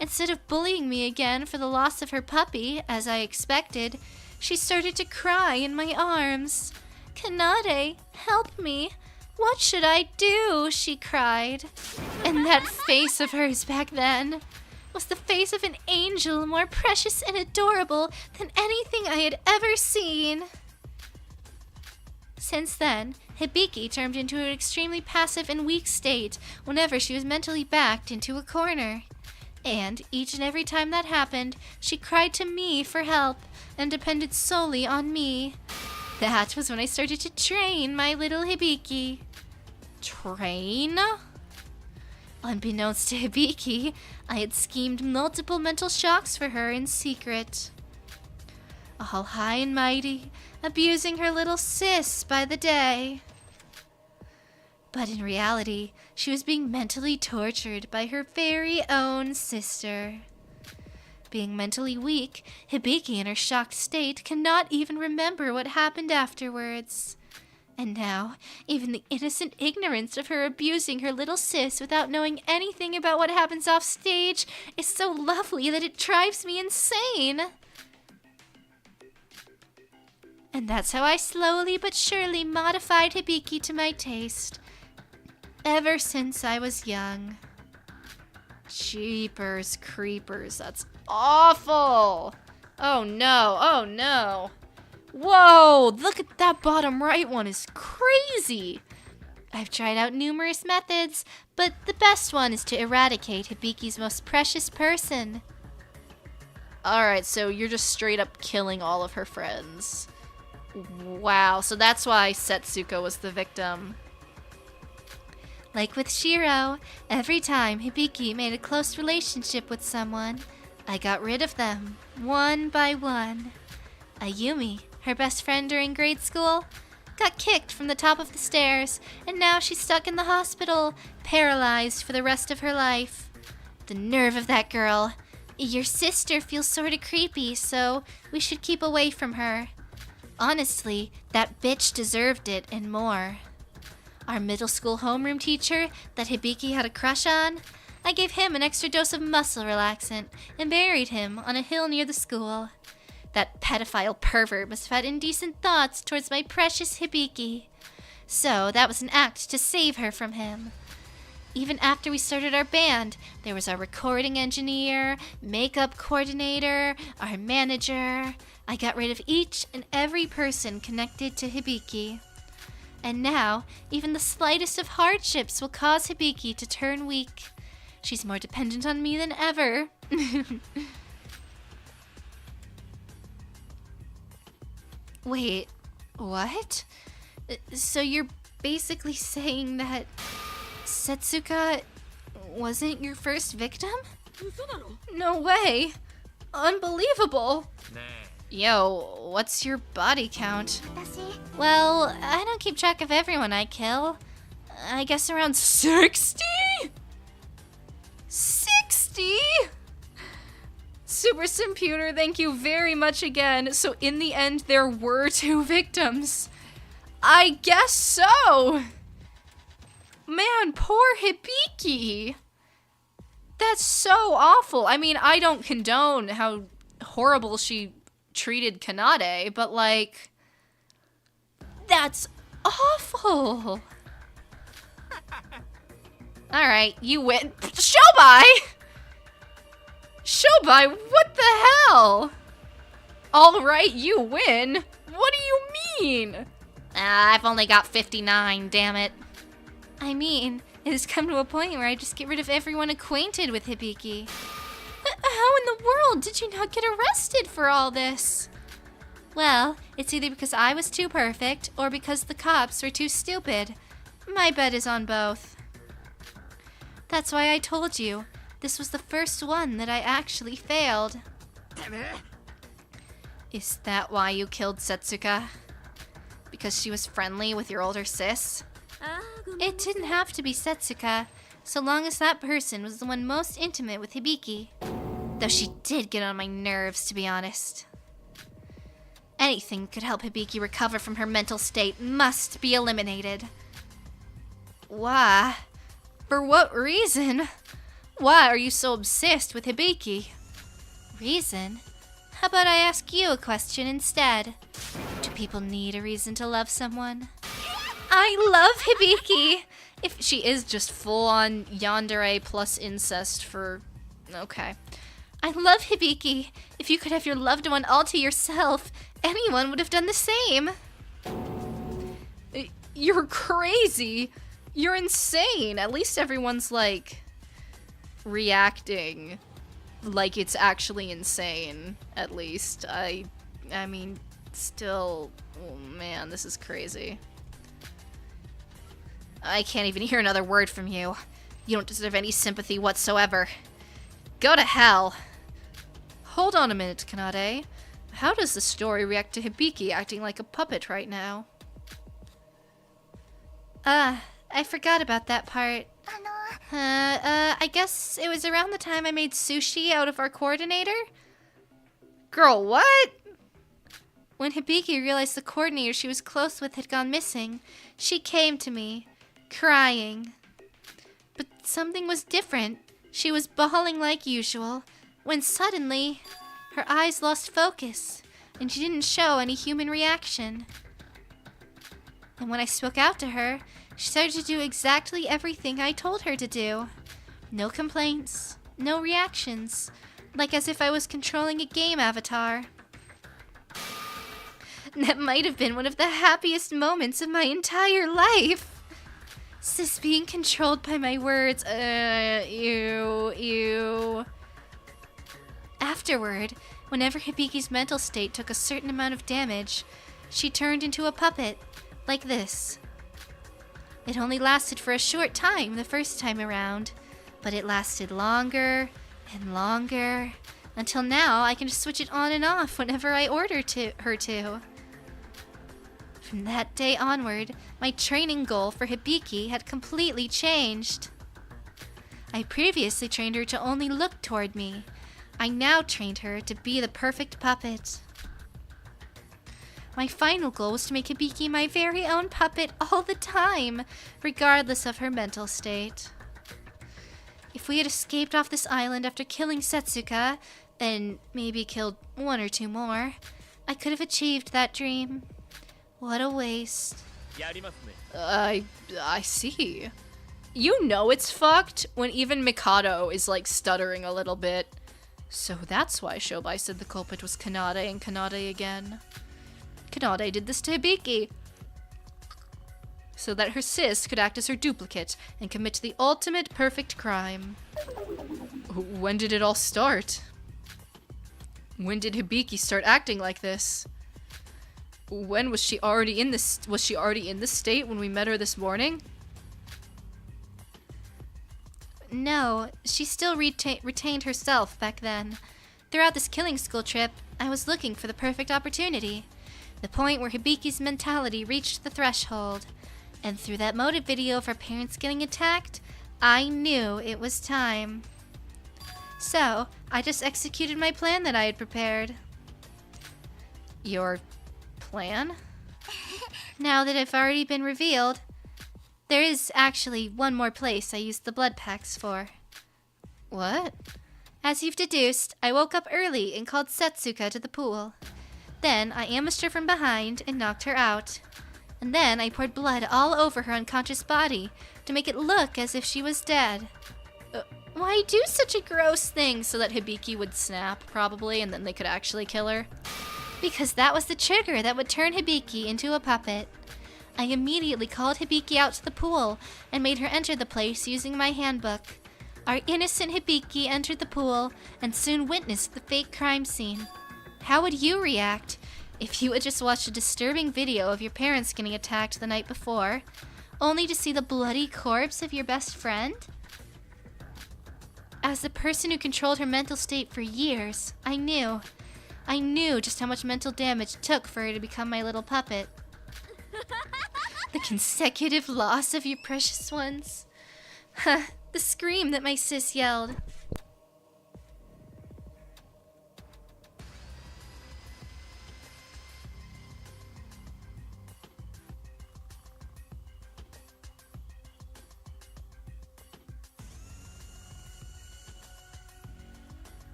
Instead of bullying me again for the loss of her puppy, as I expected, She started to cry in my arms. "Kanade, help me. What should I do?" she cried. And that face of hers back then was the face of an angel more precious and adorable than anything I had ever seen. Since then, Hibiki turned into an extremely passive and weak state whenever she was mentally backed into a corner. And each and every time that happened, she cried to me for help and depended solely on me. That was when I started to train my little Hibiki. Train? Unbeknownst to Hibiki, I had schemed multiple mental shocks for her in secret. All high and mighty, abusing her little sis by the day. But in reality, she was being mentally tortured by her very own sister. Being mentally weak, Hibiki in her shocked state cannot even remember what happened afterwards. And now, even the innocent ignorance of her abusing her little sis without knowing anything about what happens off stage is so lovely that it drives me insane. And that's how I slowly but surely modified Hibiki to my taste. Ever since I was young. Jeepers creepers, that's awful! Oh no, oh no. Whoa, look at that bottom right one is crazy! I've tried out numerous methods, but the best one is to eradicate Hibiki's most precious person. Alright, so you're just straight up killing all of her friends. Wow, so that's why Setsuko was the victim. Like with Shiro, every time Hibiki made a close relationship with someone, I got rid of them, one by one. Ayumi, her best friend during grade school, got kicked from the top of the stairs, and now she's stuck in the hospital, paralyzed for the rest of her life. The nerve of that girl. Your sister feels sorta creepy, so we should keep away from her. Honestly, that bitch deserved it and more. Our middle school homeroom teacher that Hibiki had a crush on, I gave him an extra dose of muscle relaxant and buried him on a hill near the school. That pedophile pervert must have had indecent thoughts towards my precious Hibiki. So that was an act to save her from him. Even after we started our band, there was our recording engineer, makeup coordinator, our manager. I got rid of each and every person connected to Hibiki. And now, even the slightest of hardships will cause Hibiki to turn weak. She's more dependent on me than ever. Wait, what? So you're basically saying that Setsuka wasn't your first victim? No way. Unbelievable. Yo, what's your body count? Well, I don't keep track of everyone I kill. I guess around 60? 60? Super Simputer, thank you very much again. So in the end, there were 2 victims. I guess so. Man, poor Hibiki. That's so awful. I mean, I don't condone how horrible she treated Kanade, but like, that's awful. Alright, you win. Shobai! Shobai, what the hell? Alright, you win. What do you mean? I've only got 59, damn it. I mean, it has come to a point where I just get rid of everyone acquainted with Hibiki. How in the world did you not get arrested for all this? Well, it's either because I was too perfect or because the cops were too stupid. My bet is on both. That's why I told you, this was the first one that I actually failed. Is that why you killed Setsuka? Because she was friendly with your older sis? It didn't have to be Setsuka, so long as that person was the one most intimate with Hibiki. Though she did get on my nerves, to be honest. Anything that could help Hibiki recover from her mental state must be eliminated. Why? For what reason? Why are you so obsessed with Hibiki? Reason? How about I ask you a question instead? Do people need a reason to love someone? I love Hibiki! If she is just full-on yandere plus incest for... Okay. I love Hibiki. If you could have your loved one all to yourself, anyone would have done the same. You're crazy! You're insane! At least everyone's, like, reacting like it's actually insane, at least. I mean, still... Oh man, this is crazy. I can't even hear another word from you. You don't deserve any sympathy whatsoever. Go to hell. Hold on a minute, Kanade. How does the story react to Hibiki acting like a puppet right now? I forgot about that part. I guess it was around the time I made sushi out of our coordinator? Girl, what? When Hibiki realized the coordinator she was close with had gone missing, she came to me, crying. But something was different. She was bawling like usual, when suddenly, her eyes lost focus, and she didn't show any human reaction. And when I spoke out to her, she started to do exactly everything I told her to do. No complaints, no reactions, like as if I was controlling a game avatar. That might have been one of the happiest moments of my entire life. Sis being controlled by my words, ew. Afterward, whenever Hibiki's mental state took a certain amount of damage, she turned into a puppet, like this. It only lasted for a short time the first time around, but it lasted longer and longer, until now I can just switch it on and off whenever I order her to. From that day onward, my training goal for Hibiki had completely changed. I previously trained her to only look toward me. I now trained her to be the perfect puppet. My final goal was to make Hibiki my very own puppet all the time, regardless of her mental state. If we had escaped off this island after killing Setsuka, and maybe killed one or two more, I could have achieved that dream. What a waste. I see. You know it's fucked when even Mikado is like stuttering a little bit. So that's why Shobai said the culprit was Kanade and Kanade again. Kanade did this to Hibiki, so that her sis could act as her duplicate and commit the ultimate perfect crime. When did it all start? When did Hibiki start acting like this? When was she already in this? Was she already in this state when we met her this morning? No, she still retained herself back then. Throughout this killing school trip, I was looking for the perfect opportunity. The point where Hibiki's mentality reached the threshold. And through that motive video of her parents getting attacked, I knew it was time. So, I just executed my plan that I had prepared. Your plan? Now that I've already been revealed, there is actually one more place I used the blood packs for. What? As you've deduced, I woke up early and called Setsuka to the pool. Then I ambushed her from behind and knocked her out. And then I poured blood all over her unconscious body to make it look as if she was dead. Why do such a gross thing? So that Hibiki would snap, probably, and then they could actually kill her? Because that was the trigger that would turn Hibiki into a puppet. I immediately called Hibiki out to the pool and made her enter the place using my handbook. Our innocent Hibiki entered the pool and soon witnessed the fake crime scene. How would you react if you had just watched a disturbing video of your parents getting attacked the night before, only to see the bloody corpse of your best friend? As the person who controlled her mental state for years, I knew just how much mental damage it took for her to become my little puppet. The consecutive loss of your precious ones. The scream that my sis yelled.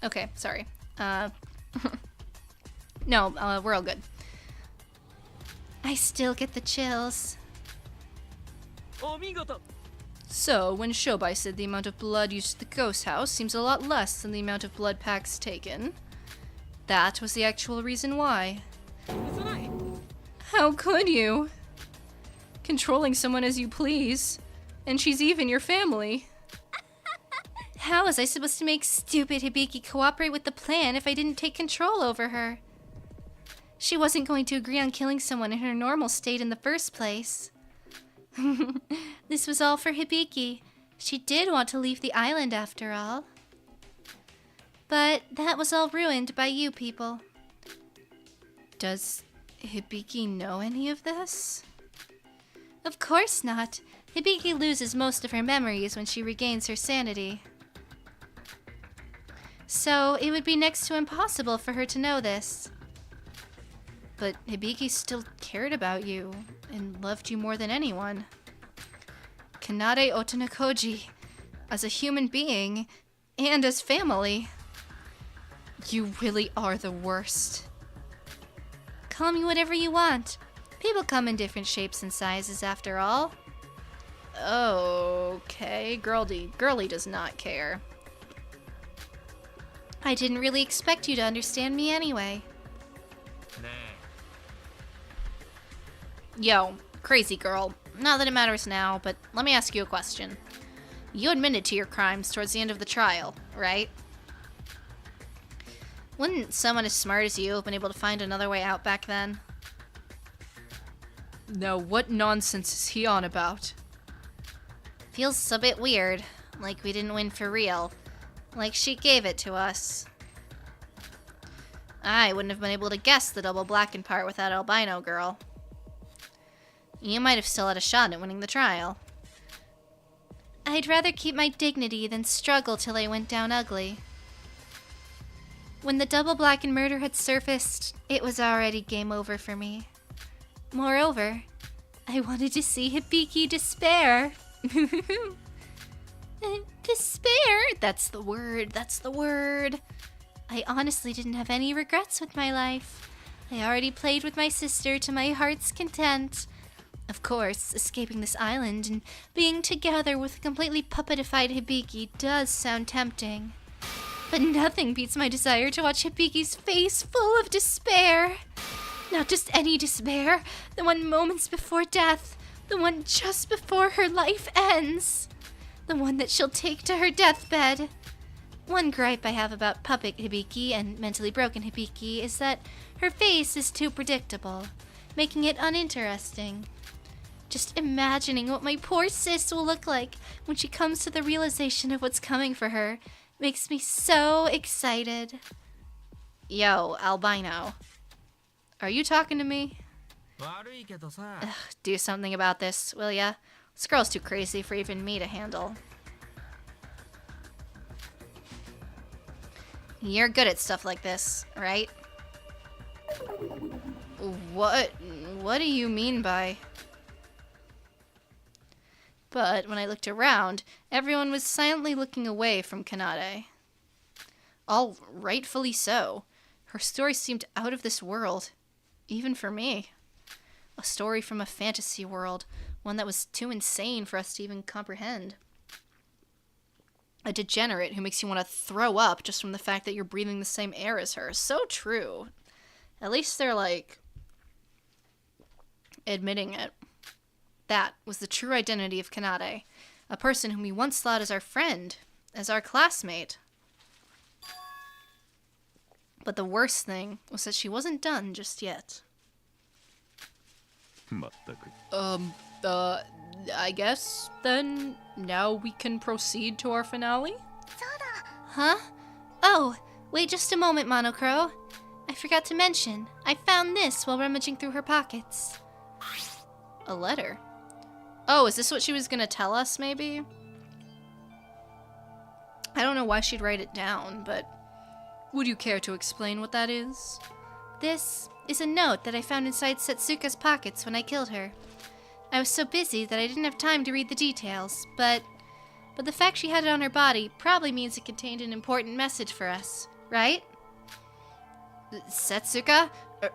Okay, sorry. No, we're all good. I still get the chills. So, when Shobai said the amount of blood used at the ghost house seems a lot less than the amount of blood packs taken, that was the actual reason why. How could you? Controlling someone as you please, and she's even your family. How was I supposed to make stupid Hibiki cooperate with the plan if I didn't take control over her? She wasn't going to agree on killing someone in her normal state in the first place. This was all for Hibiki. She did want to leave the island after all. But that was all ruined by you people. Does Hibiki know any of this? Of course not. Hibiki loses most of her memories when she regains her sanity. So it would be next to impossible for her to know this. But Hibiki still cared about you and loved you more than anyone. Kanade Otonakoji, as a human being and as family. You really are the worst. Call me whatever you want. People come in different shapes and sizes after all. Okay, girly does not care. I didn't really expect you to understand me anyway. Yo, crazy girl. Not that it matters now, but let me ask you a question. You admitted to your crimes towards the end of the trial, right? Wouldn't someone as smart as you have been able to find another way out back then? Now, what nonsense is he on about? Feels a bit weird, like we didn't win for real. Like she gave it to us. I wouldn't have been able to guess the double blackened part with that albino girl. You might have still had a shot at winning the trial. I'd rather keep my dignity than struggle till I went down ugly. When the double blackened murder had surfaced, it was already game over for me. Moreover, I wanted to see Hibiki despair. Despair? That's the word. I honestly didn't have any regrets with my life. I already played with my sister to my heart's content. Of course, escaping this island and being together with a completely puppetified Hibiki does sound tempting. But nothing beats my desire to watch Hibiki's face full of despair. Not just any despair, the one moments before death, the one just before her life ends. The one that she'll take to her deathbed. One gripe I have about puppet Hibiki and mentally broken Hibiki is that her face is too predictable, making it uninteresting. Just imagining what my poor sis will look like when she comes to the realization of what's coming for her makes me so excited. Yo, albino. Are you talking to me? Ugh, do something about this, will ya? This girl's too crazy for even me to handle. You're good at stuff like this, right? What do you mean by... But when I looked around, everyone was silently looking away from Kanade. All rightfully so. Her story seemed out of this world, even for me. A story from a fantasy world, one that was too insane for us to even comprehend. A degenerate who makes you want to throw up just from the fact that you're breathing the same air as her. So true. At least they're, like, admitting it. That was the true identity of Kanade, a person whom we once thought as our friend, as our classmate. But the worst thing was that she wasn't done just yet. I guess, then, now we can proceed to our finale? Huh? Oh, wait just a moment, Monocro. I forgot to mention, I found this while rummaging through her pockets. A letter? Oh, is this what she was gonna tell us, maybe? I don't know why she'd write it down, but would you care to explain what that is? This is a note that I found inside Setsuka's pockets when I killed her. I was so busy that I didn't have time to read the details, but but the fact she had it on her body probably means it contained an important message for us, right? Setsuka?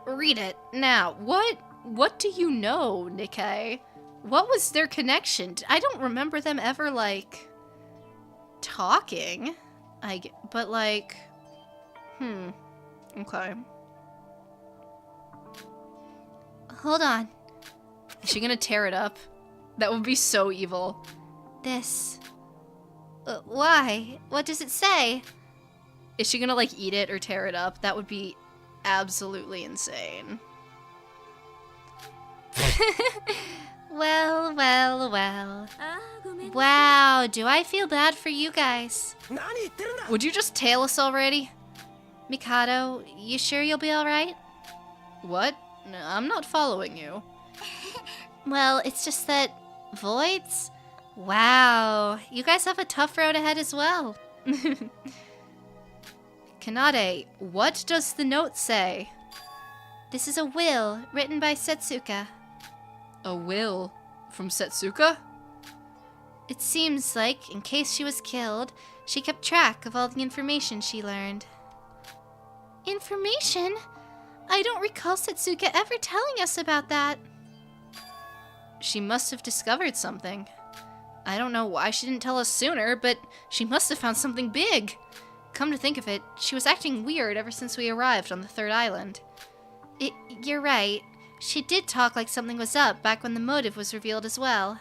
Read it, now. What do you know, Nikkei? What was their connection? I don't remember them ever, like, talking. But, like, okay. Hold on. Is she gonna tear it up? That would be so evil. This. Why? What does it say? Is she gonna, like, eat it or tear it up? That would be absolutely insane. Well. Wow, do I feel bad for you guys? Would you just tail us already? Mikado, you sure you'll be alright? What? No, I'm not following you. Well, it's just that voids? Wow, you guys have a tough road ahead as well. Kanade, what does the note say? This is a will written by Setsuka. A will? From Setsuka? It seems like, in case she was killed, she kept track of all the information she learned. Information? I don't recall Setsuka ever telling us about that. She must have discovered something. I don't know why she didn't tell us sooner, but she must have found something big. Come to think of it, she was acting weird ever since we arrived on the third island. You're right. She did talk like something was up back when the motive was revealed as well.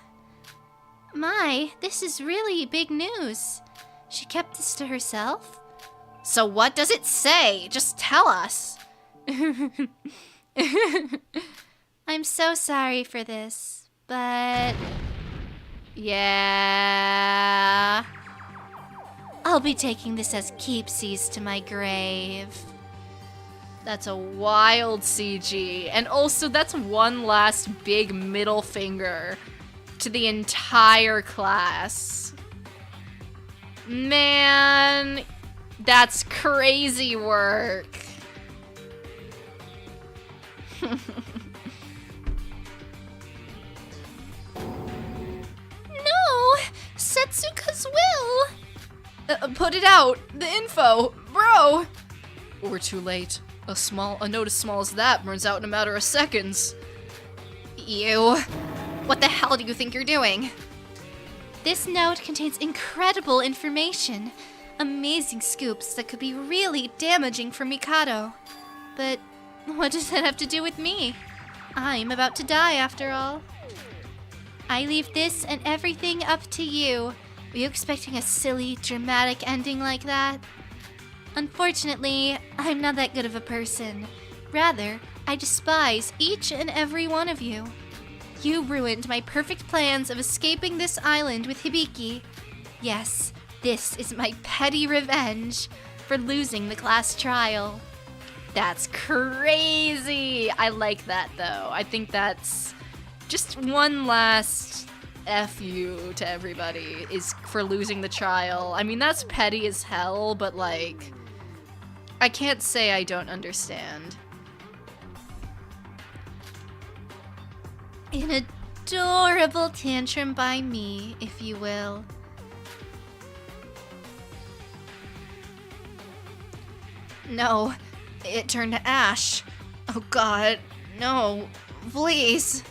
My, this is really big news. She kept this to herself? So what does it say? Just tell us. I'm so sorry for this, but... Yeah... I'll be taking this as keepsies to my grave. That's a wild CG. And also, that's one last big middle finger to the entire class. Man, that's crazy work. No! Setsuka's will! Put it out! The info! Bro! We're too late. A note as small as that burns out in a matter of seconds. You... What the hell do you think you're doing? This note contains incredible information. Amazing scoops that could be really damaging for Mikado. But what does that have to do with me? I'm about to die after all. I leave this and everything up to you. Were you expecting a silly, dramatic ending like that? Unfortunately, I'm not that good of a person. Rather, I despise each and every one of you. You ruined my perfect plans of escaping this island with Hibiki. Yes, this is my petty revenge for losing the class trial. That's crazy! I like that, though. I think that's just one last F you to everybody is for losing the trial. I mean, that's petty as hell, but, like, I can't say I don't understand. An adorable tantrum by me, if you will. No, it turned to ash. Oh god, no, please.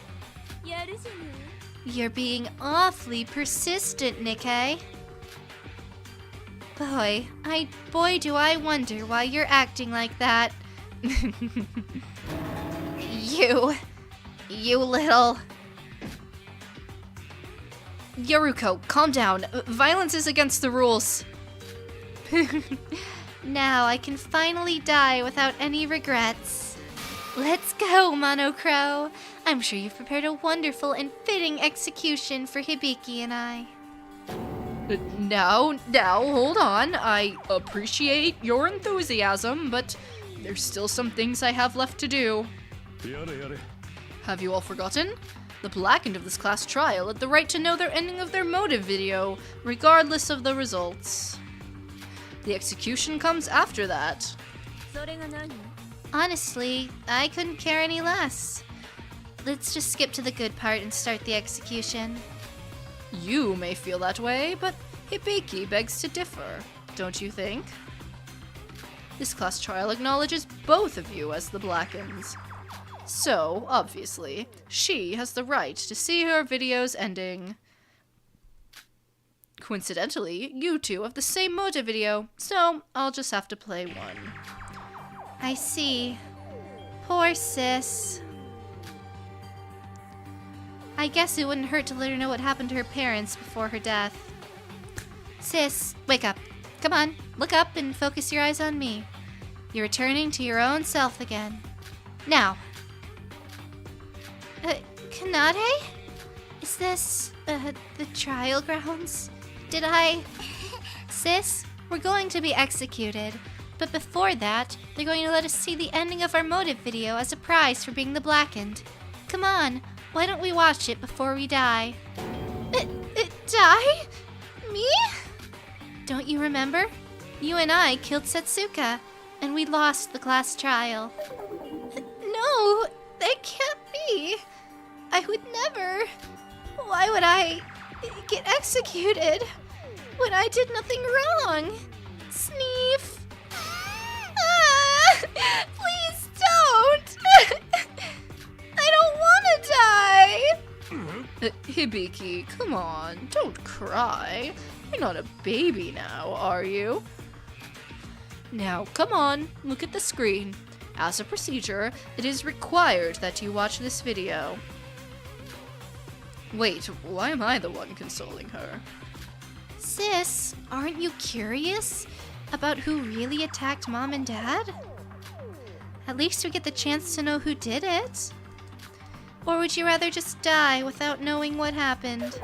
You're being awfully persistent, Nikkei. Boy, do I wonder why you're acting like that. You little... Yoruko, calm down. Violence is against the rules. Now I can finally die without any regrets. Let's go, Monocro. I'm sure you've prepared a wonderful and fitting execution for Hibiki and I. Now, hold on. I appreciate your enthusiasm, but there's still some things I have left to do. Have you all forgotten? The blackened of this class trial had the right to know their ending of their motive video, regardless of the results. The execution comes after that. Honestly, I couldn't care any less. Let's just skip to the good part and start the execution. You may feel that way, but Hibiki begs to differ, don't you think? This class trial acknowledges both of you as the Blackens. So, obviously, she has the right to see her videos ending. Coincidentally, you two have the same motive video, so I'll just have to play one. I see. Poor sis. I guess it wouldn't hurt to let her know what happened to her parents before her death. Sis, wake up. Come on, look up and focus your eyes on me. You're returning to your own self again. Now. Kanade? Is this, the trial grounds? Did I... Sis, we're going to be executed. But before that, they're going to let us see the ending of our motive video as a prize for being the Blackened. Come on, why don't we watch it before we die? Die? Me? Don't you remember? You and I killed Setsuka, and we lost the class trial. No, that can't be. I would never. Why would I get executed when I did nothing wrong? Sneef. Ah, please don't. I don't want to die. Hibiki, come on, don't cry. You're not a baby now, are you? Now, come on, look at the screen. As a procedure, it is required that you watch this video. Wait, why am I the one consoling her? Sis, aren't you curious about who really attacked Mom and Dad? At least we get the chance to know who did it. Or would you rather just die without knowing what happened?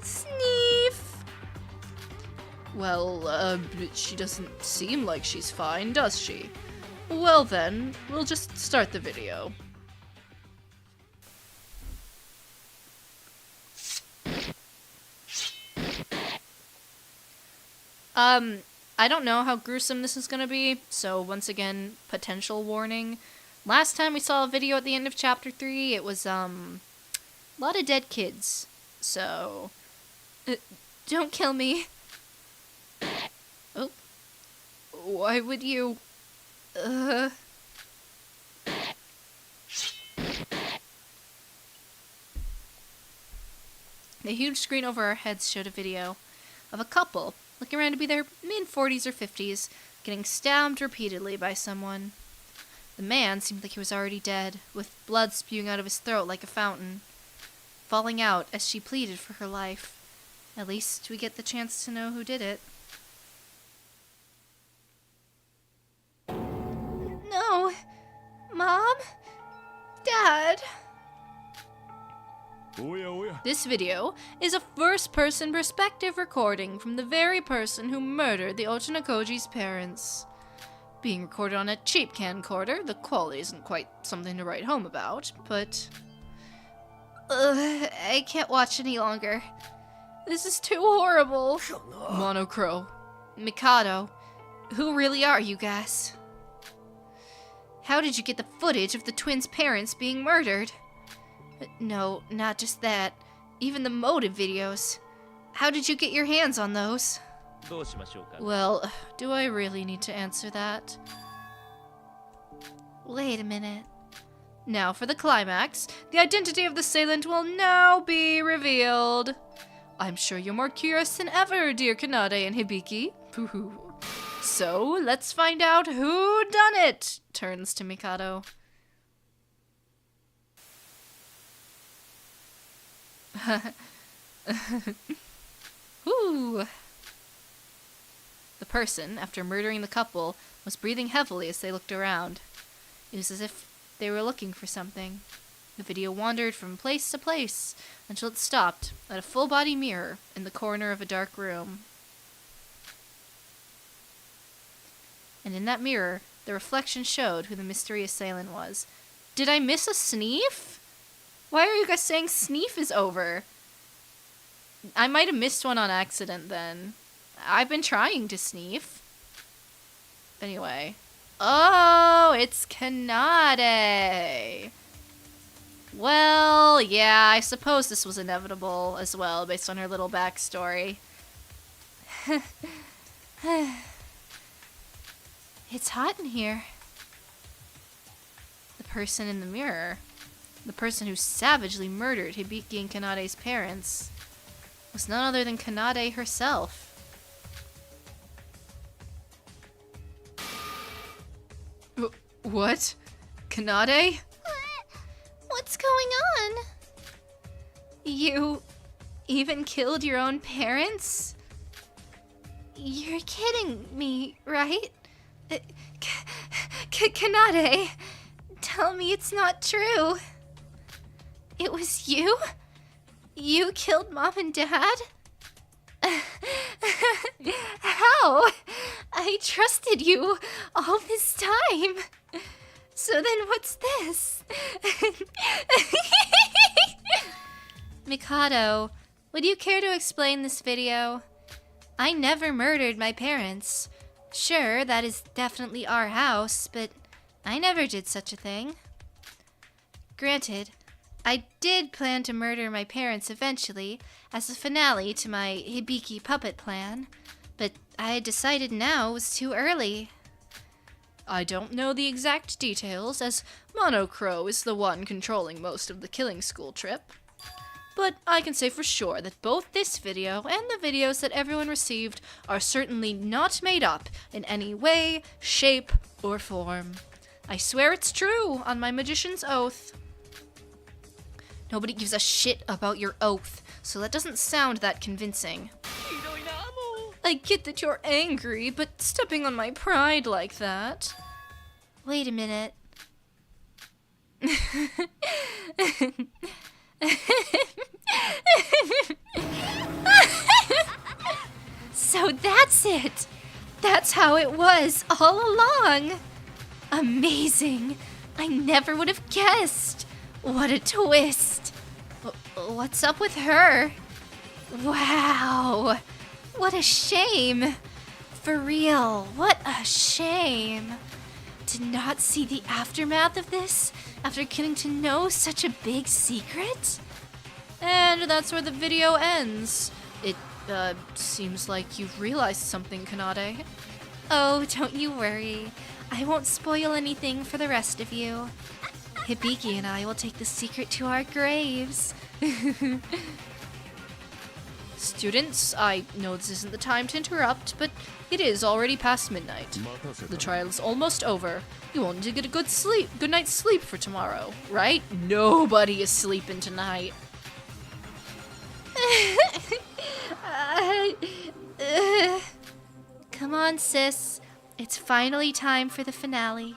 Sneef! Well, she doesn't seem like she's fine, does she? Well then, we'll just start the video. I don't know how gruesome this is gonna be, so once again, potential warning. Last time we saw a video at the end of chapter 3, it was, a lot of dead kids, so... Don't kill me. Oh. Why would you... The huge screen over our heads showed a video of a couple looking around to be their mid-40s or 50s, getting stabbed repeatedly by someone. The man seemed like he was already dead, with blood spewing out of his throat like a fountain, falling out as she pleaded for her life. At least we get the chance to know who did it. No. Mom? Dad? This video is a first-person perspective recording from the very person who murdered the Ochinokoji's parents. Being recorded on a cheap camcorder, the quality isn't quite something to write home about, but... I can't watch any longer. This is too horrible. Monochrome. Mikado, who really are you guys? How did you get the footage of the twins' parents being murdered? No, not just that. Even the motive videos. How did you get your hands on those? Well, do I really need to answer that? Wait a minute. Now for the climax. The identity of the assailant will now be revealed. I'm sure you're more curious than ever, dear Kanade and Hibiki. So, let's find out who done it, turns to Mikado. Whew. The person, after murdering the couple, was breathing heavily as they looked around. It was as if they were looking for something. The video wandered from place to place until it stopped at a full-body mirror in the corner of a dark room. And in that mirror, the reflection showed who the mystery assailant was. Did I miss a Sneef? Why are you guys saying Sneef is over? I might have missed one on accident then. I've been trying to Sneef. Anyway. Oh, it's Kanade! Well, yeah, I suppose this was inevitable as well, based on her little backstory. It's hot in here. The person in the mirror, the person who savagely murdered Hibiki and Kanade's parents, was none other than Kanade herself. What? Kanade? What's going on? You even killed your own parents? You're kidding me, right? Kanade, tell me it's not true. It was you? You killed Mom and Dad? How? I trusted you all this time. So then what's this? Mikado, would you care to explain this video? I never murdered my parents. Sure, that is definitely our house, but I never did such a thing. Granted, I did plan to murder my parents eventually, as a finale to my Hibiki puppet plan, but I had decided now was too early. I don't know the exact details, as Monocro is the one controlling most of the killing school trip. But I can say for sure that both this video and the videos that everyone received are certainly not made up in any way, shape, or form. I swear it's true on my magician's oath. Nobody gives a shit about your oath, so that doesn't sound that convincing. I get that you're angry, but stepping on my pride like that... Wait a minute. So that's it! That's how it was all along! Amazing! I never would have guessed! What a twist! What's up with her? Wow! What a shame! For real, what a shame! To not see the aftermath of this after getting to know such a big secret? And that's where the video ends. It, seems like you've realized something, Kanade. Oh, don't you worry. I won't spoil anything for the rest of you. Hibiki and I will take the secret to our graves. Students, I know this isn't the time to interrupt, but it is already past midnight. The trial is almost over. You want to get a good night's sleep for tomorrow, right? Nobody is sleeping tonight. Come on, sis. It's finally time for the finale.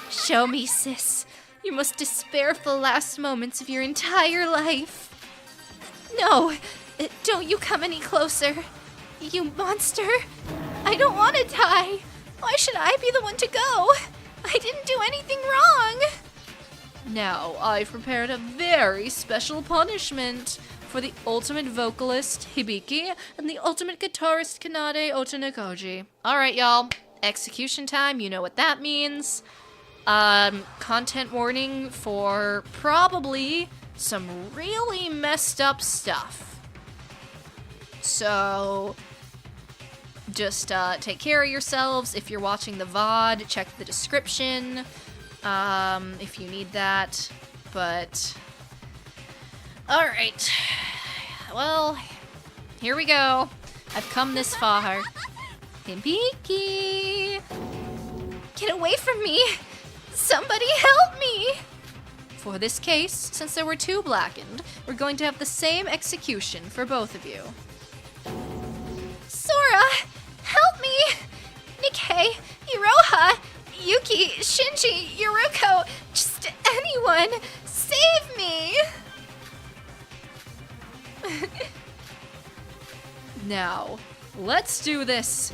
Show me, sis. Your most despairful last moments of your entire life. No, don't you come any closer. You monster. I don't want to die. Why should I be the one to go? I didn't do anything wrong. Now, I've prepared a very special punishment for the ultimate vocalist, Hibiki, and the ultimate guitarist, Kanade Otonekoji. Alright, y'all. Execution time, you know what that means. Content warning for probably some really messed up stuff. So, just take care of yourselves. If you're watching the VOD, check the description if you need that. But, alright. Well, here we go. I've come this far. Hibiki! Get away from me! Somebody help me! For this case, since there were two blackened, we're going to have the same execution for both of you. Sora! Help me! Nikkei, Iroha, Yuki, Shinji, Yuruko, just anyone! Save me! Now, let's do this.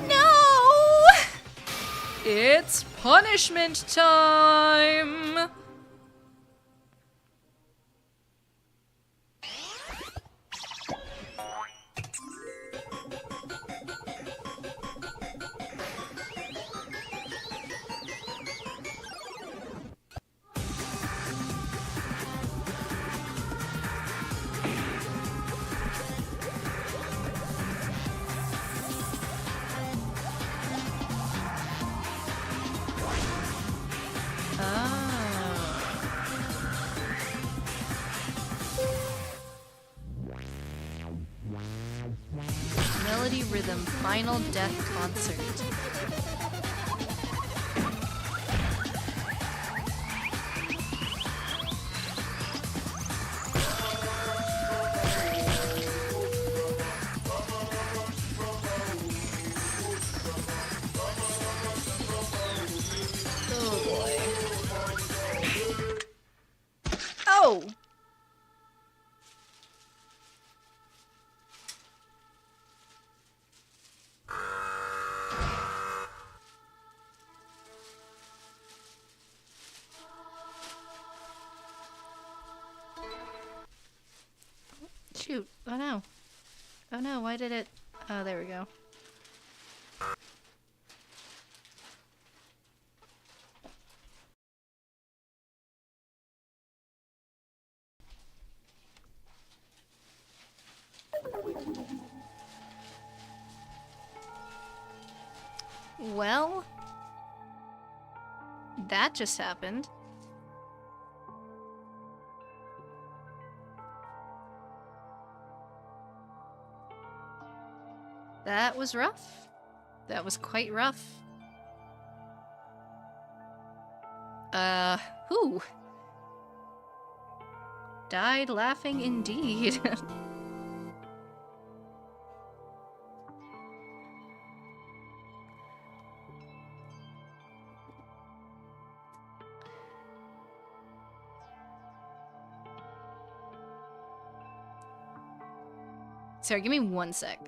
No! It's punishment time! Melody Rhythm Final Death Concert. Oh boy. Oh! Shoot. Oh no. Oh no, why did it... Oh, there we go. Well... that just happened. That was rough. That was quite rough. Who? Died laughing indeed. Sorry, give me 1 sec.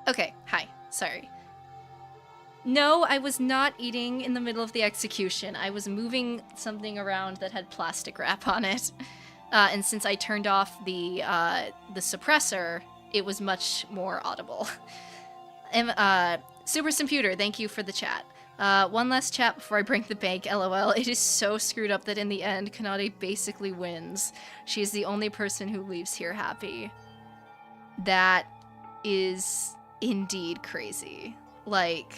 Okay, hi. Sorry. No, I was not eating in the middle of the execution. I was moving something around that had plastic wrap on it. And since I turned off the suppressor, it was much more audible. Super Computer, thank you for the chat. One last chat before I break the bank, lol. It is so screwed up that in the end, Kanade basically wins. She is the only person who leaves here happy. That is indeed crazy. Like,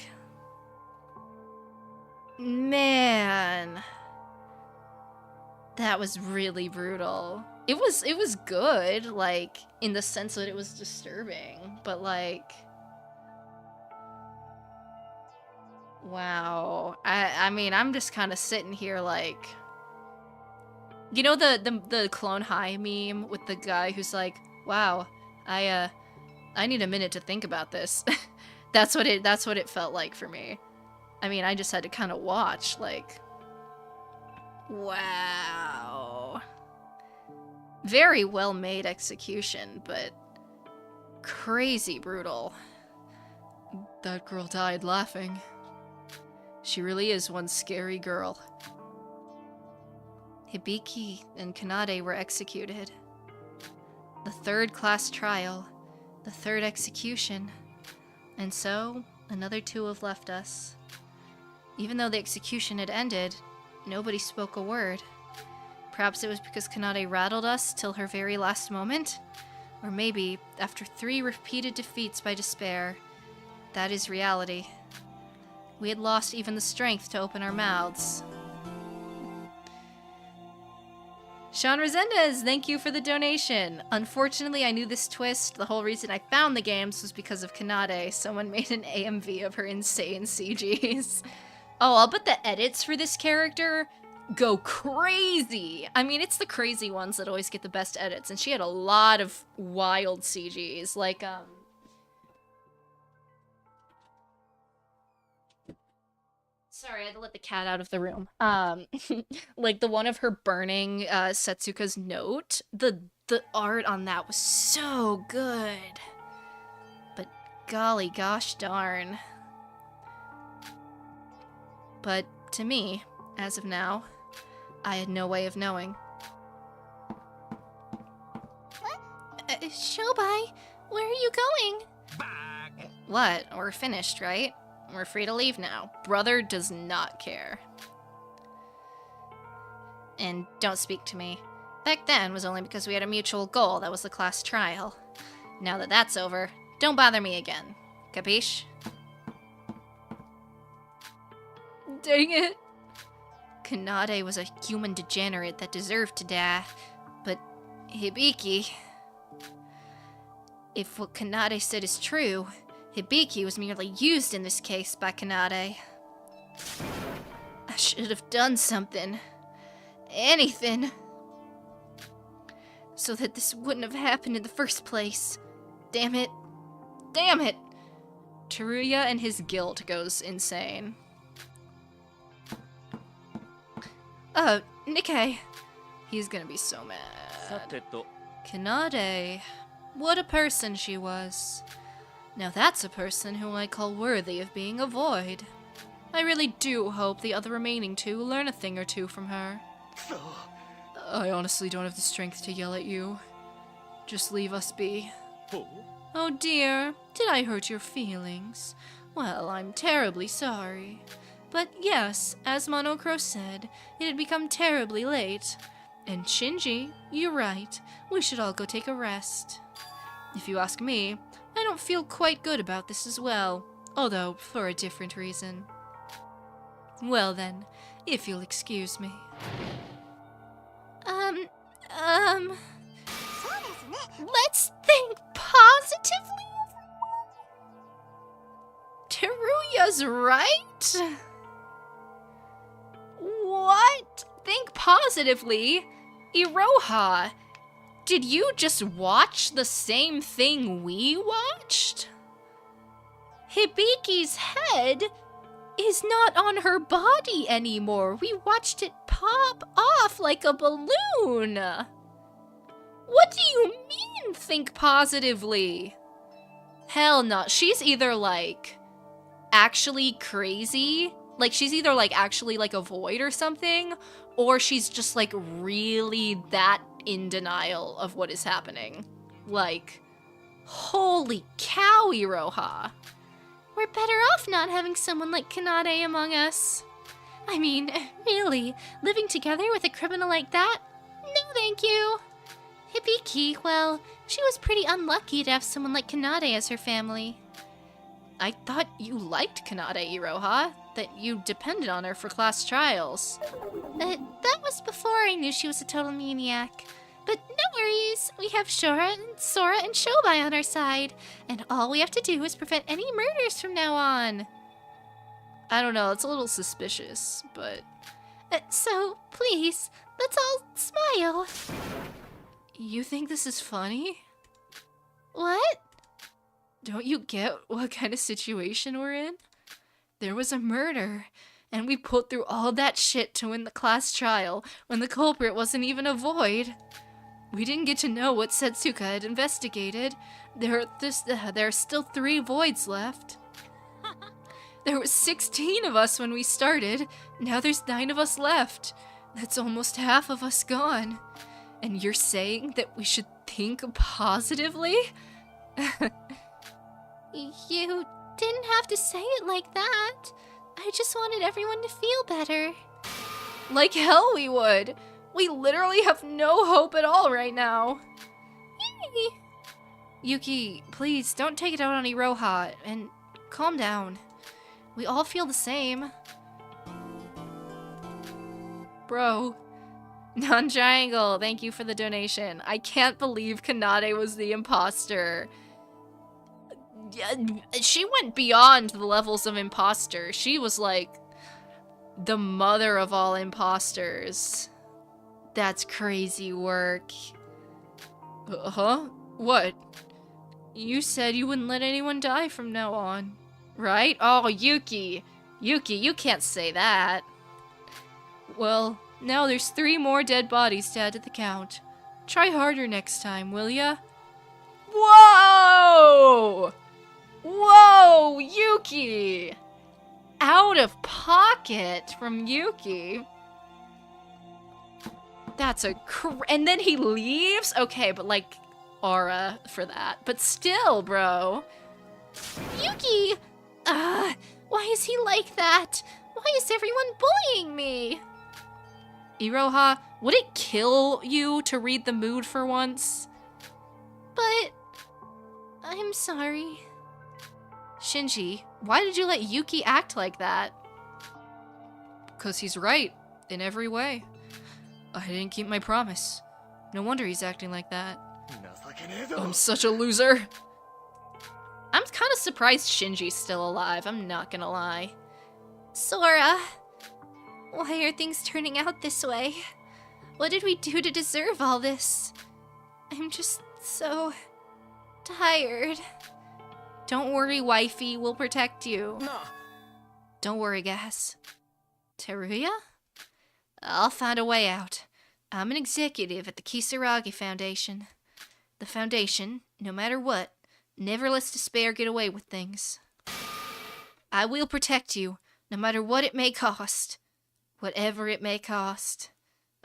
man, that was really brutal. It was good, like, in the sense that it was disturbing, but like, wow. I mean, I'm just kind of sitting here like, you know the Clone High meme with the guy who's like, wow, I need a minute to think about this. That's what it felt like for me. I mean, I just had to kind of watch, like, wow. Very well made execution, but crazy brutal. That girl died laughing. She really is one scary girl. Hibiki and Kanade were executed. The third class trial. The third execution. And so, another 2 have left us. Even though the execution had ended, nobody spoke a word. Perhaps it was because Kanade rattled us till her very last moment? Or maybe, after 3 repeated defeats by despair, that is reality. We had lost even the strength to open our mouths. Sean Resendez, thank you for the donation. Unfortunately, I knew this twist. The whole reason I found the games was because of Kanade. Someone made an AMV of her insane CGs. Oh, I'll bet the edits for this character go crazy. I mean, it's the crazy ones that always get the best edits, and she had a lot of wild CGs, like, Sorry, I had to let the cat out of the room. Like the one of her burning Setsuka's note. The art on that was so good. But golly gosh darn. But to me, as of now, I had no way of knowing. What? Shobai, where are you going? What? We're finished, right? We're free to leave now. Brother does not care. And don't speak to me. Back then was only because we had a mutual goal, that was the class trial. Now that that's over, don't bother me again. Capiche? Dang it. Kanade was a human degenerate that deserved to die, but Hibiki... If what Kanade said is true, Hibiki was merely used in this case by Kanade. I should have done something. Anything. So that this wouldn't have happened in the first place. Damn it. Damn it! Teruya and his guilt goes insane. Nikkei. He's gonna be so mad. Kanade. What a person she was. Now that's a person who I call worthy of being a void. I really do hope the other remaining two learn a thing or two from her. I honestly don't have the strength to yell at you. Just leave us be. Oh dear, did I hurt your feelings? Well, I'm terribly sorry. But yes, as Monokuro said, it had become terribly late. And Shinji, you're right, we should all go take a rest. If you ask me, I don't feel quite good about this as well, although for a different reason. Well then, if you'll excuse me. Let's think positively, everyone. Teruya's right? What? Think positively? Iroha, did you just watch the same thing we watched? Hibiki's head is not on her body anymore. We watched it pop off like a balloon. What do you mean, think positively? Hell no. She's either, like, actually crazy. Like, she's either, like, actually, like, a void or something, or she's just, like, really that in denial of what is happening. Like, holy cow, Iroha. We're better off not having someone like Kanade among us. I mean, really, living together with a criminal like that? No thank you. Hibiki, well, she was pretty unlucky to have someone like Kanade as her family. I thought you liked Kanade, Iroha, that you depended on her for class trials. That was before I knew she was a total maniac. But no worries, we have Shora and Sora and Shobai on our side, and all we have to do is prevent any murders from now on. I don't know, it's a little suspicious, but... So, please, let's all smile. You think this is funny? What? Don't you get what kind of situation we're in? There was a murder, and we put through all that shit to win the class trial when the culprit wasn't even a void. We didn't get to know what Setsuka had investigated. There are still 3 voids left. There were 16 of us when we started. Now there's 9 of us left. That's almost half of us gone. And you're saying that we should think positively? You didn't have to say it like that. I just wanted everyone to feel better. Like hell we would. We literally have no hope at all right now. Yay. Yuki, please don't take it out on Iroha and calm down. We all feel the same. Bro. Non-Triangle, thank you for the donation. I can't believe Kanade was the imposter. She went beyond the levels of imposter. She was like the mother of all imposters. That's crazy work. Huh? What? You said you wouldn't let anyone die from now on, right? Oh, Yuki. Yuki, you can't say that. Well, now there's 3 more dead bodies to add to the count. Try harder next time, will ya? Whoa! Whoa, Yuki! Out of pocket from Yuki. That's a and then he leaves? Okay, but like, aura for that. But still, bro. Yuki! Why is he like that? Why is everyone bullying me? Iroha, would it kill you to read the mood for once? But... I'm sorry. Shinji, why did you let Yuki act like that? Because he's right, in every way. I didn't keep my promise. No wonder he's acting like that. I'm such a loser. I'm kind of surprised Shinji's still alive, I'm not gonna lie. Sora, why are things turning out this way? What did we do to deserve all this? I'm just so tired. Don't worry, wifey, we'll protect you. No. Don't worry, Gas. Teruya? I'll find a way out. I'm an executive at the Kisaragi Foundation. The Foundation, no matter what, never lets despair get away with things. I will protect you, no matter what it may cost. Whatever it may cost.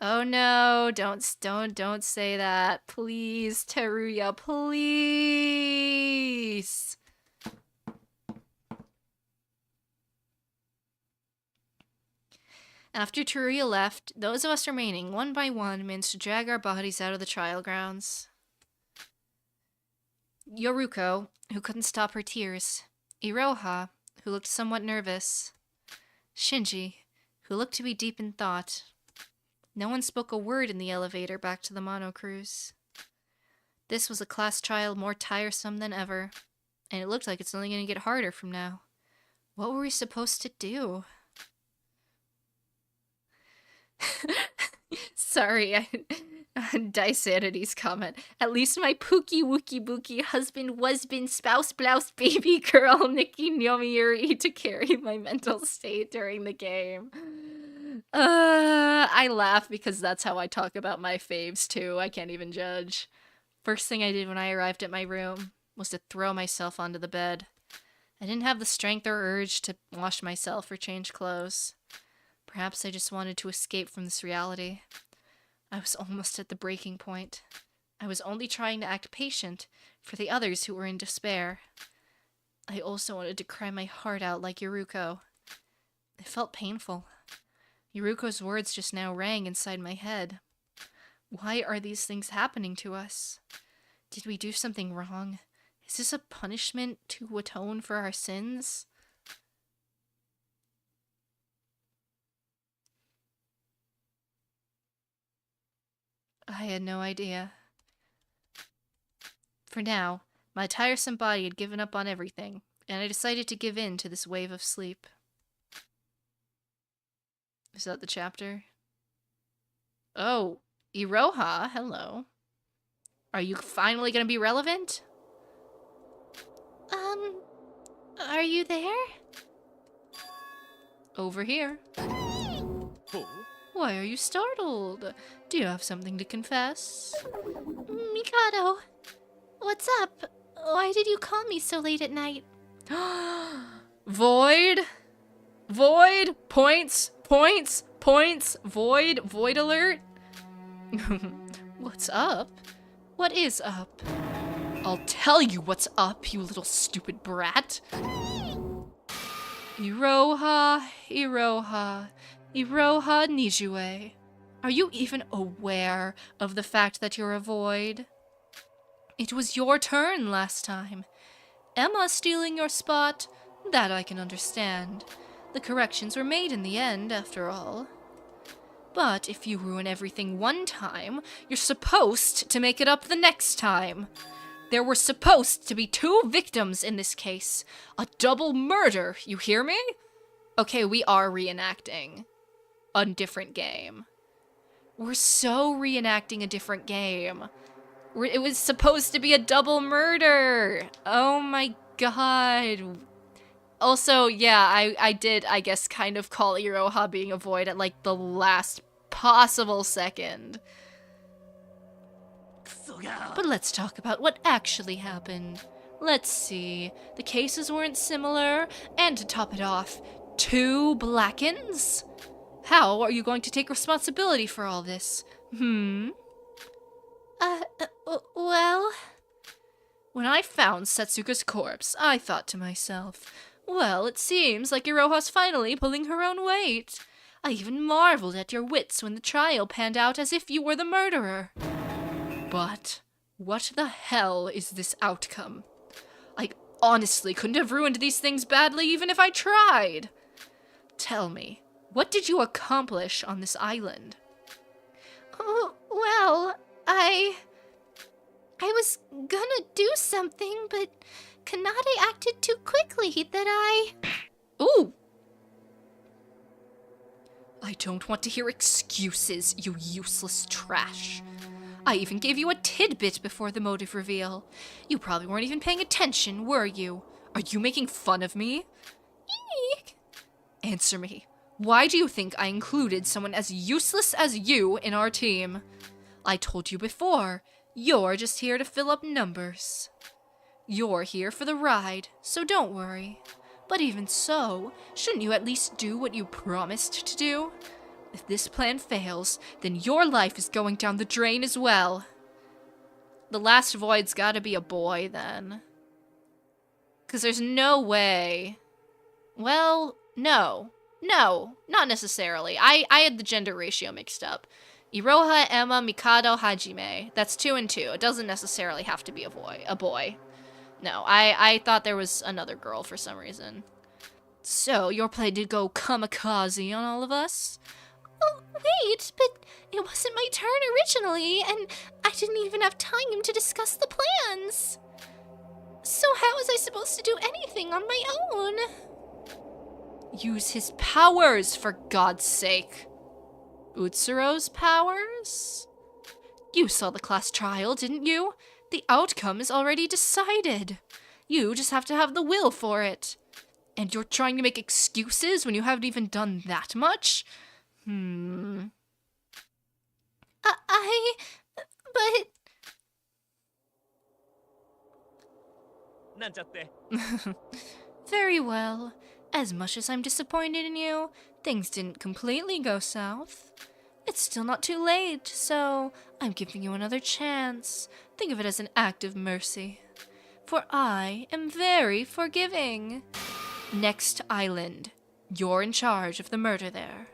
Oh no, don't say that. Please, Teruya, please. After Teruya left, those of us remaining, one by one, managed to drag our bodies out of the trial grounds. Yoruko, who couldn't stop her tears. Iroha, who looked somewhat nervous. Shinji, who looked to be deep in thought. No one spoke a word in the elevator back to the Mono Cruise. This was a class trial more tiresome than ever, and it looked like it's only going to get harder from now. What were we supposed to do? Sorry, Daisanity's comment. At least my pookie wookie bookie husband was been spouse blouse baby girl Nikki Nomiuri to carry my mental state during the game. I laugh because that's how I talk about my faves too. I can't even judge. First thing I did when I arrived at my room was to throw myself onto the bed. I didn't have the strength or urge to wash myself or change clothes. Perhaps I just wanted to escape from this reality. I was almost at the breaking point. I was only trying to act patient for the others who were in despair. I also wanted to cry my heart out like Yoruko. It felt painful. Yoruko's words just now rang inside my head. Why are these things happening to us? Did we do something wrong? Is this a punishment to atone for our sins? I had no idea. For now, my tiresome body had given up on everything, and I decided to give in to this wave of sleep. Is that the chapter? Oh, Iroha, hello. Are you finally gonna be relevant? Are you there? Over here. Why are you startled? Do you have something to confess? Mikado, what's up? Why did you call me so late at night? Void? Void? Points? Points? Points? Void? Void alert? What's up? What is up? I'll tell you what's up, you little stupid brat. Iroha, Iroha, Iroha Nijue. Are you even aware of the fact that you're a void? It was your turn last time. Emma stealing your spot, that I can understand. The corrections were made in the end, after all. But if you ruin everything one time, you're supposed to make it up the next time. There were supposed to be 2 victims in this case. A double murder, you hear me? Okay, we are reenacting a different game. We're so reenacting a different game. It was supposed to be a double murder. Oh my god. Also, yeah, I did, I guess, kind of call Iroha being a void at, like, the last possible second. But let's talk about what actually happened. Let's see. The cases weren't similar, and to top it off, 2 blackens? How are you going to take responsibility for all this? Well... When I found Setsuka's corpse, I thought to myself, well, it seems like Iroha's finally pulling her own weight. I even marveled at your wits when the trial panned out as if you were the murderer. But what the hell is this outcome? I honestly couldn't have ruined these things badly even if I tried. Tell me, what did you accomplish on this island? Oh, well, I was gonna do something, but Kanade acted too quickly that I... Ooh! I don't want to hear excuses, you useless trash. I even gave you a tidbit before the motive reveal. You probably weren't even paying attention, were you? Are you making fun of me? Eek. Answer me. Why do you think I included someone as useless as you in our team? I told you before, you're just here to fill up numbers. You're here for the ride, so don't worry. But even so, shouldn't you at least do what you promised to do? If this plan fails, then your life is going down the drain as well. The last void's gotta be a boy, then. 'Cause there's no way... Well, no. No, not necessarily. I had the gender ratio mixed up. Iroha, Emma, Mikado, Hajime. That's 2 and 2. It doesn't necessarily have to be a boy. No, I thought there was another girl for some reason. So, your plan did go kamikaze on all of us? Oh, wait, but it wasn't my turn originally, and I didn't even have time to discuss the plans. So how was I supposed to do anything on my own? Use his powers, for God's sake. Utsuro's powers? You saw the class trial, didn't you? The outcome is already decided. You just have to have the will for it. And you're trying to make excuses when you haven't even done that much? But... なんちゃって Very well. As much as I'm disappointed in you, things didn't completely go south. It's still not too late, so I'm giving you another chance. Think of it as an act of mercy. For I am very forgiving. Next island. You're in charge of the murder there.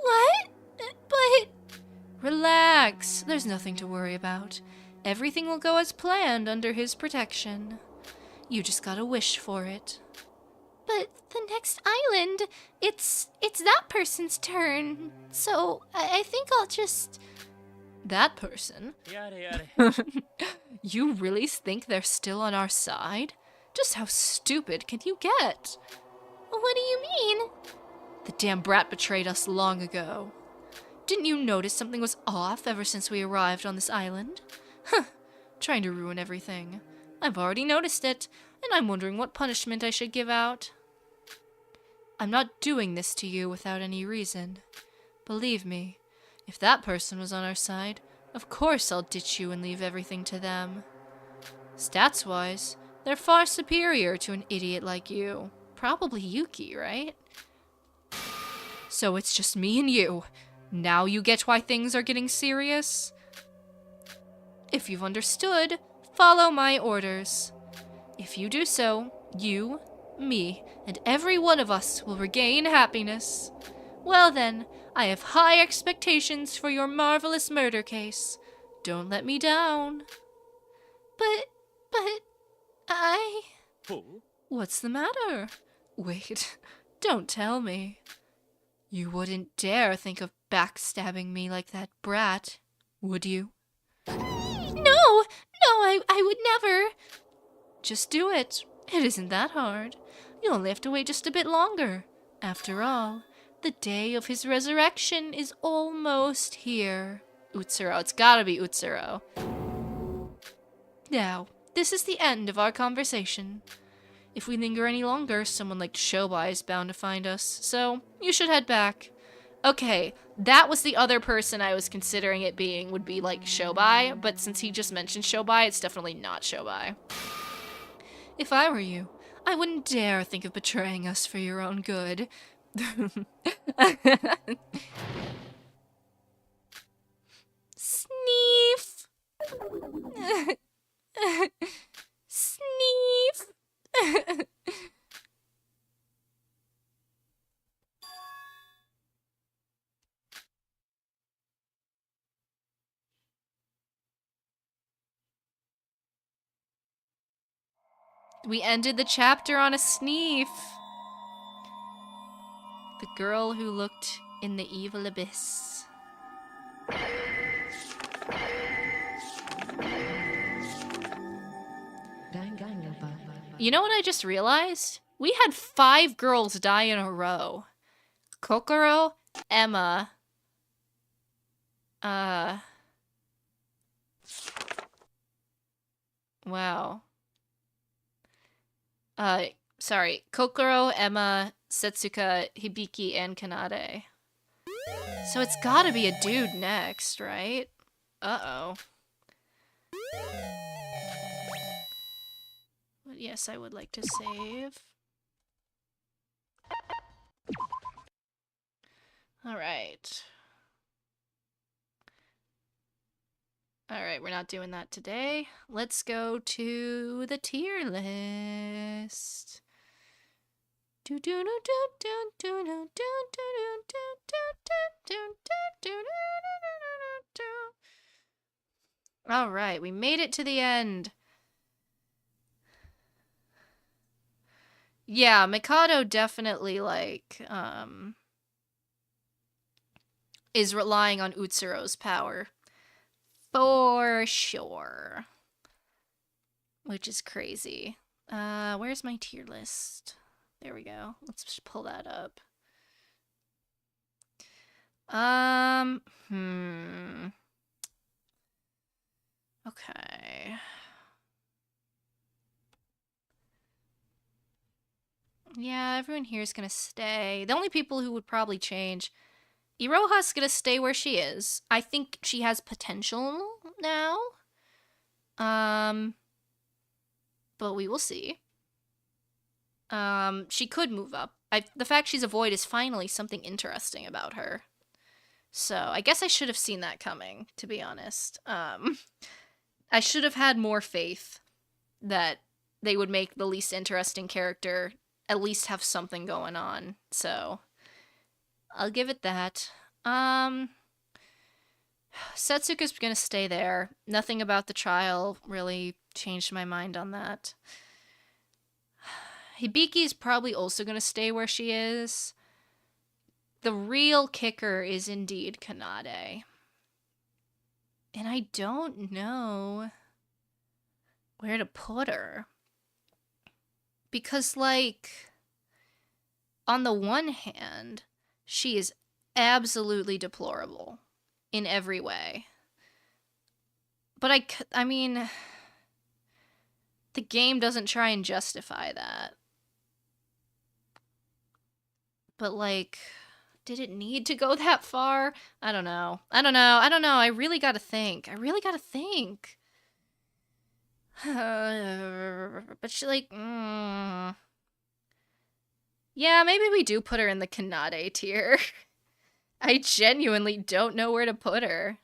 What? But... Relax. There's nothing to worry about. Everything will go as planned under his protection. You just gotta wish for it. But the next island, it's that person's turn. So I think I'll just... That person? やれやれ You really think they're still on our side? Just how stupid can you get? What do you mean? The damn brat betrayed us long ago. Didn't you notice something was off ever since we arrived on this island? Huh, trying to ruin everything. I've already noticed it, and I'm wondering what punishment I should give out. I'm not doing this to you without any reason. Believe me, if that person was on our side, of course I'll ditch you and leave everything to them. Stats-wise, they're far superior to an idiot like you. Probably Yuki, right? So it's just me and you. Now you get why things are getting serious? If you've understood, follow my orders. If you do so, you, me, and every one of us will regain happiness. Well then, I have high expectations for your marvelous murder case. Don't let me down. But I... ほう What's the matter? Wait, don't tell me. You wouldn't dare think of backstabbing me like that brat, would you? No, I would never. Just do it. It isn't that hard. You'll only have to wait just a bit longer. After all, the day of his resurrection is almost here. Utsuro, it's gotta be Utsuro. Now, this is the end of our conversation. If we linger any longer, someone like Shobai is bound to find us, so you should head back. Okay, that was the other person I was considering it being would be like Shobai, but since he just mentioned Shobai, it's definitely not Shobai. If I were you, I wouldn't dare think of betraying us for your own good. Sneef! Sneef! We ended the chapter on a sneef. The girl who looked in the evil abyss. You know what I just realized? We had 5 girls die in a row. Kokoro, Emma, wow. Sorry. Kokoro, Emma, Setsuka, Hibiki, and Kanade. So it's gotta be a dude next, right? Uh-oh. But yes, I would like to save. Alright. Alright, we're not doing that today. Let's go to the tier list. Alright, we made it to the end. Yeah, Mikado definitely, like, is relying on Utsuro's power. For sure. Which is crazy. Where's my tier list? There we go. Let's just pull that up. Okay. Yeah, everyone here is gonna stay. The only people who would probably change... Iroha's gonna stay where she is. I think she has potential now. But we will see. She could move up. The fact she's a void is finally something interesting about her. So, I guess I should have seen that coming, to be honest. I should have had more faith that they would make the least interesting character at least have something going on. So, I'll give it that. Setsuka's gonna stay there. Nothing about the trial really changed my mind on that. Hibiki's probably also gonna stay where she is. The real kicker is indeed Kanade. And I don't know where to put her. Because, like, on the one hand, she is absolutely deplorable in every way. But I mean, the game doesn't try and justify that. But, like, did it need to go that far? I don't know. I really gotta think. But she, like, yeah, maybe we do put her in the Kanade tier. I genuinely don't know where to put her.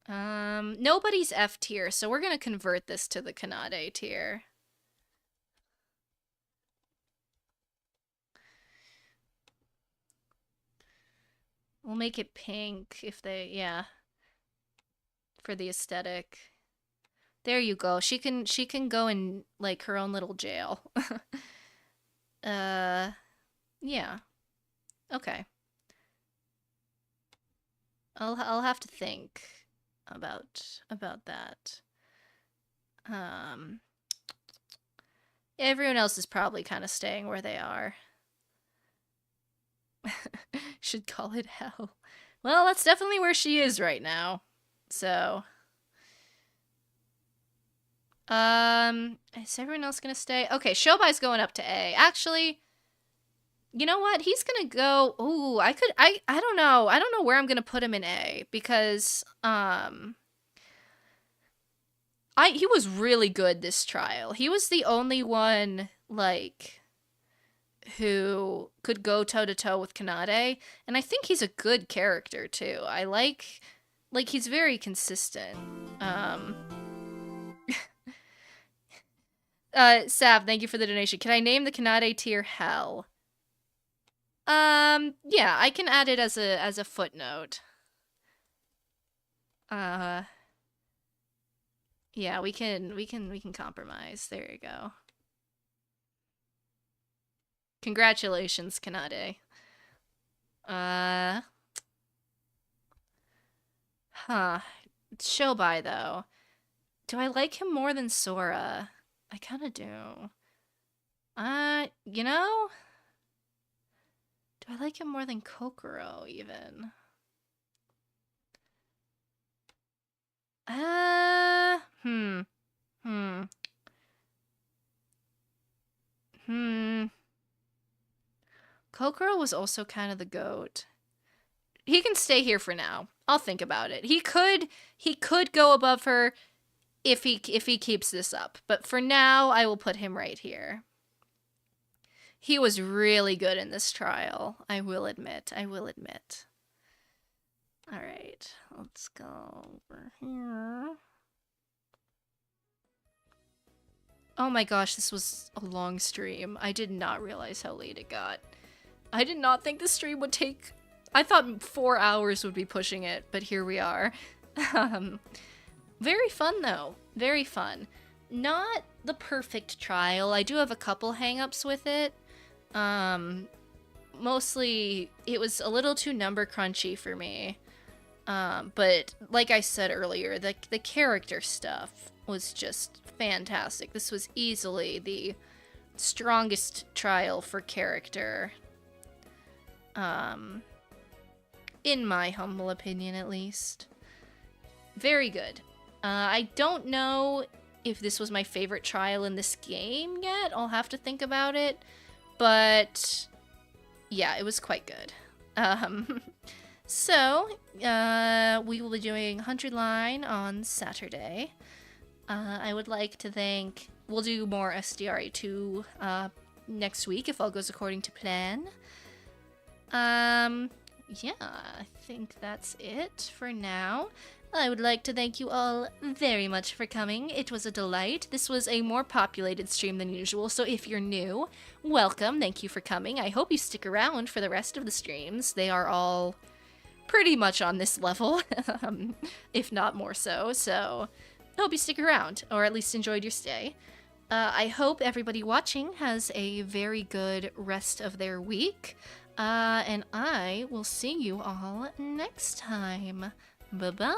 Nobody's F tier, so we're gonna convert this to the Kanade tier. We'll make it pink if they, yeah. For the aesthetic. There you go. She can go in, like, her own little jail. Yeah. Okay. I'll have to think about that. Everyone else is probably kind of staying where they are. Should call it hell. Well, that's definitely where she is right now. So, is everyone else gonna stay? Okay, Shobai's going up to A. Actually, you know what? He's gonna go. Ooh, I don't know. I don't know where I'm gonna put him in A because he was really good this trial. He was the only one, like, who could go toe-to-toe with Kanade, and I think he's a good character, too. I like, he's very consistent. Sav, thank you for the donation. Can I name the Kanade tier Hell? Yeah, I can add it as a footnote. Yeah, we can compromise. There you go. Congratulations, Kanade. Shobai, though. Do I like him more than Sora? I kinda do. You know? Do I like him more than Kokoro, even? Kokoro was also kind of the GOAT. He can stay here for now. I'll think about it. He could go above her if he keeps this up. But for now, I will put him right here. He was really good in this trial. I will admit. All right, let's go over here. Oh my gosh, this was a long stream. I did not realize how late it got. I did not think the stream would take... I thought 4 hours would be pushing it, but here we are. Very fun, though. Very fun. Not the perfect trial. I do have a couple hang-ups with it. Mostly, it was a little too number crunchy for me. But like I said earlier, the character stuff was just fantastic. This was easily the strongest trial for character. In my humble opinion, at least. Very good. I don't know if this was my favorite trial in this game yet. I'll have to think about it. But yeah, it was quite good. So, we will be doing 100 Line on Saturday. I would like to thank... We'll do more SDRA2 next week if all goes according to plan. Yeah, I think that's it for now. I would like to thank you all very much for coming. It was a delight. This was a more populated stream than usual, so if you're new, welcome. Thank you for coming. I hope you stick around for the rest of the streams. They are all pretty much on this level, if not more so. So I hope you stick around, or at least enjoyed your stay. I hope everybody watching has a very good rest of their week. And I will see you all next time. Bye-bye!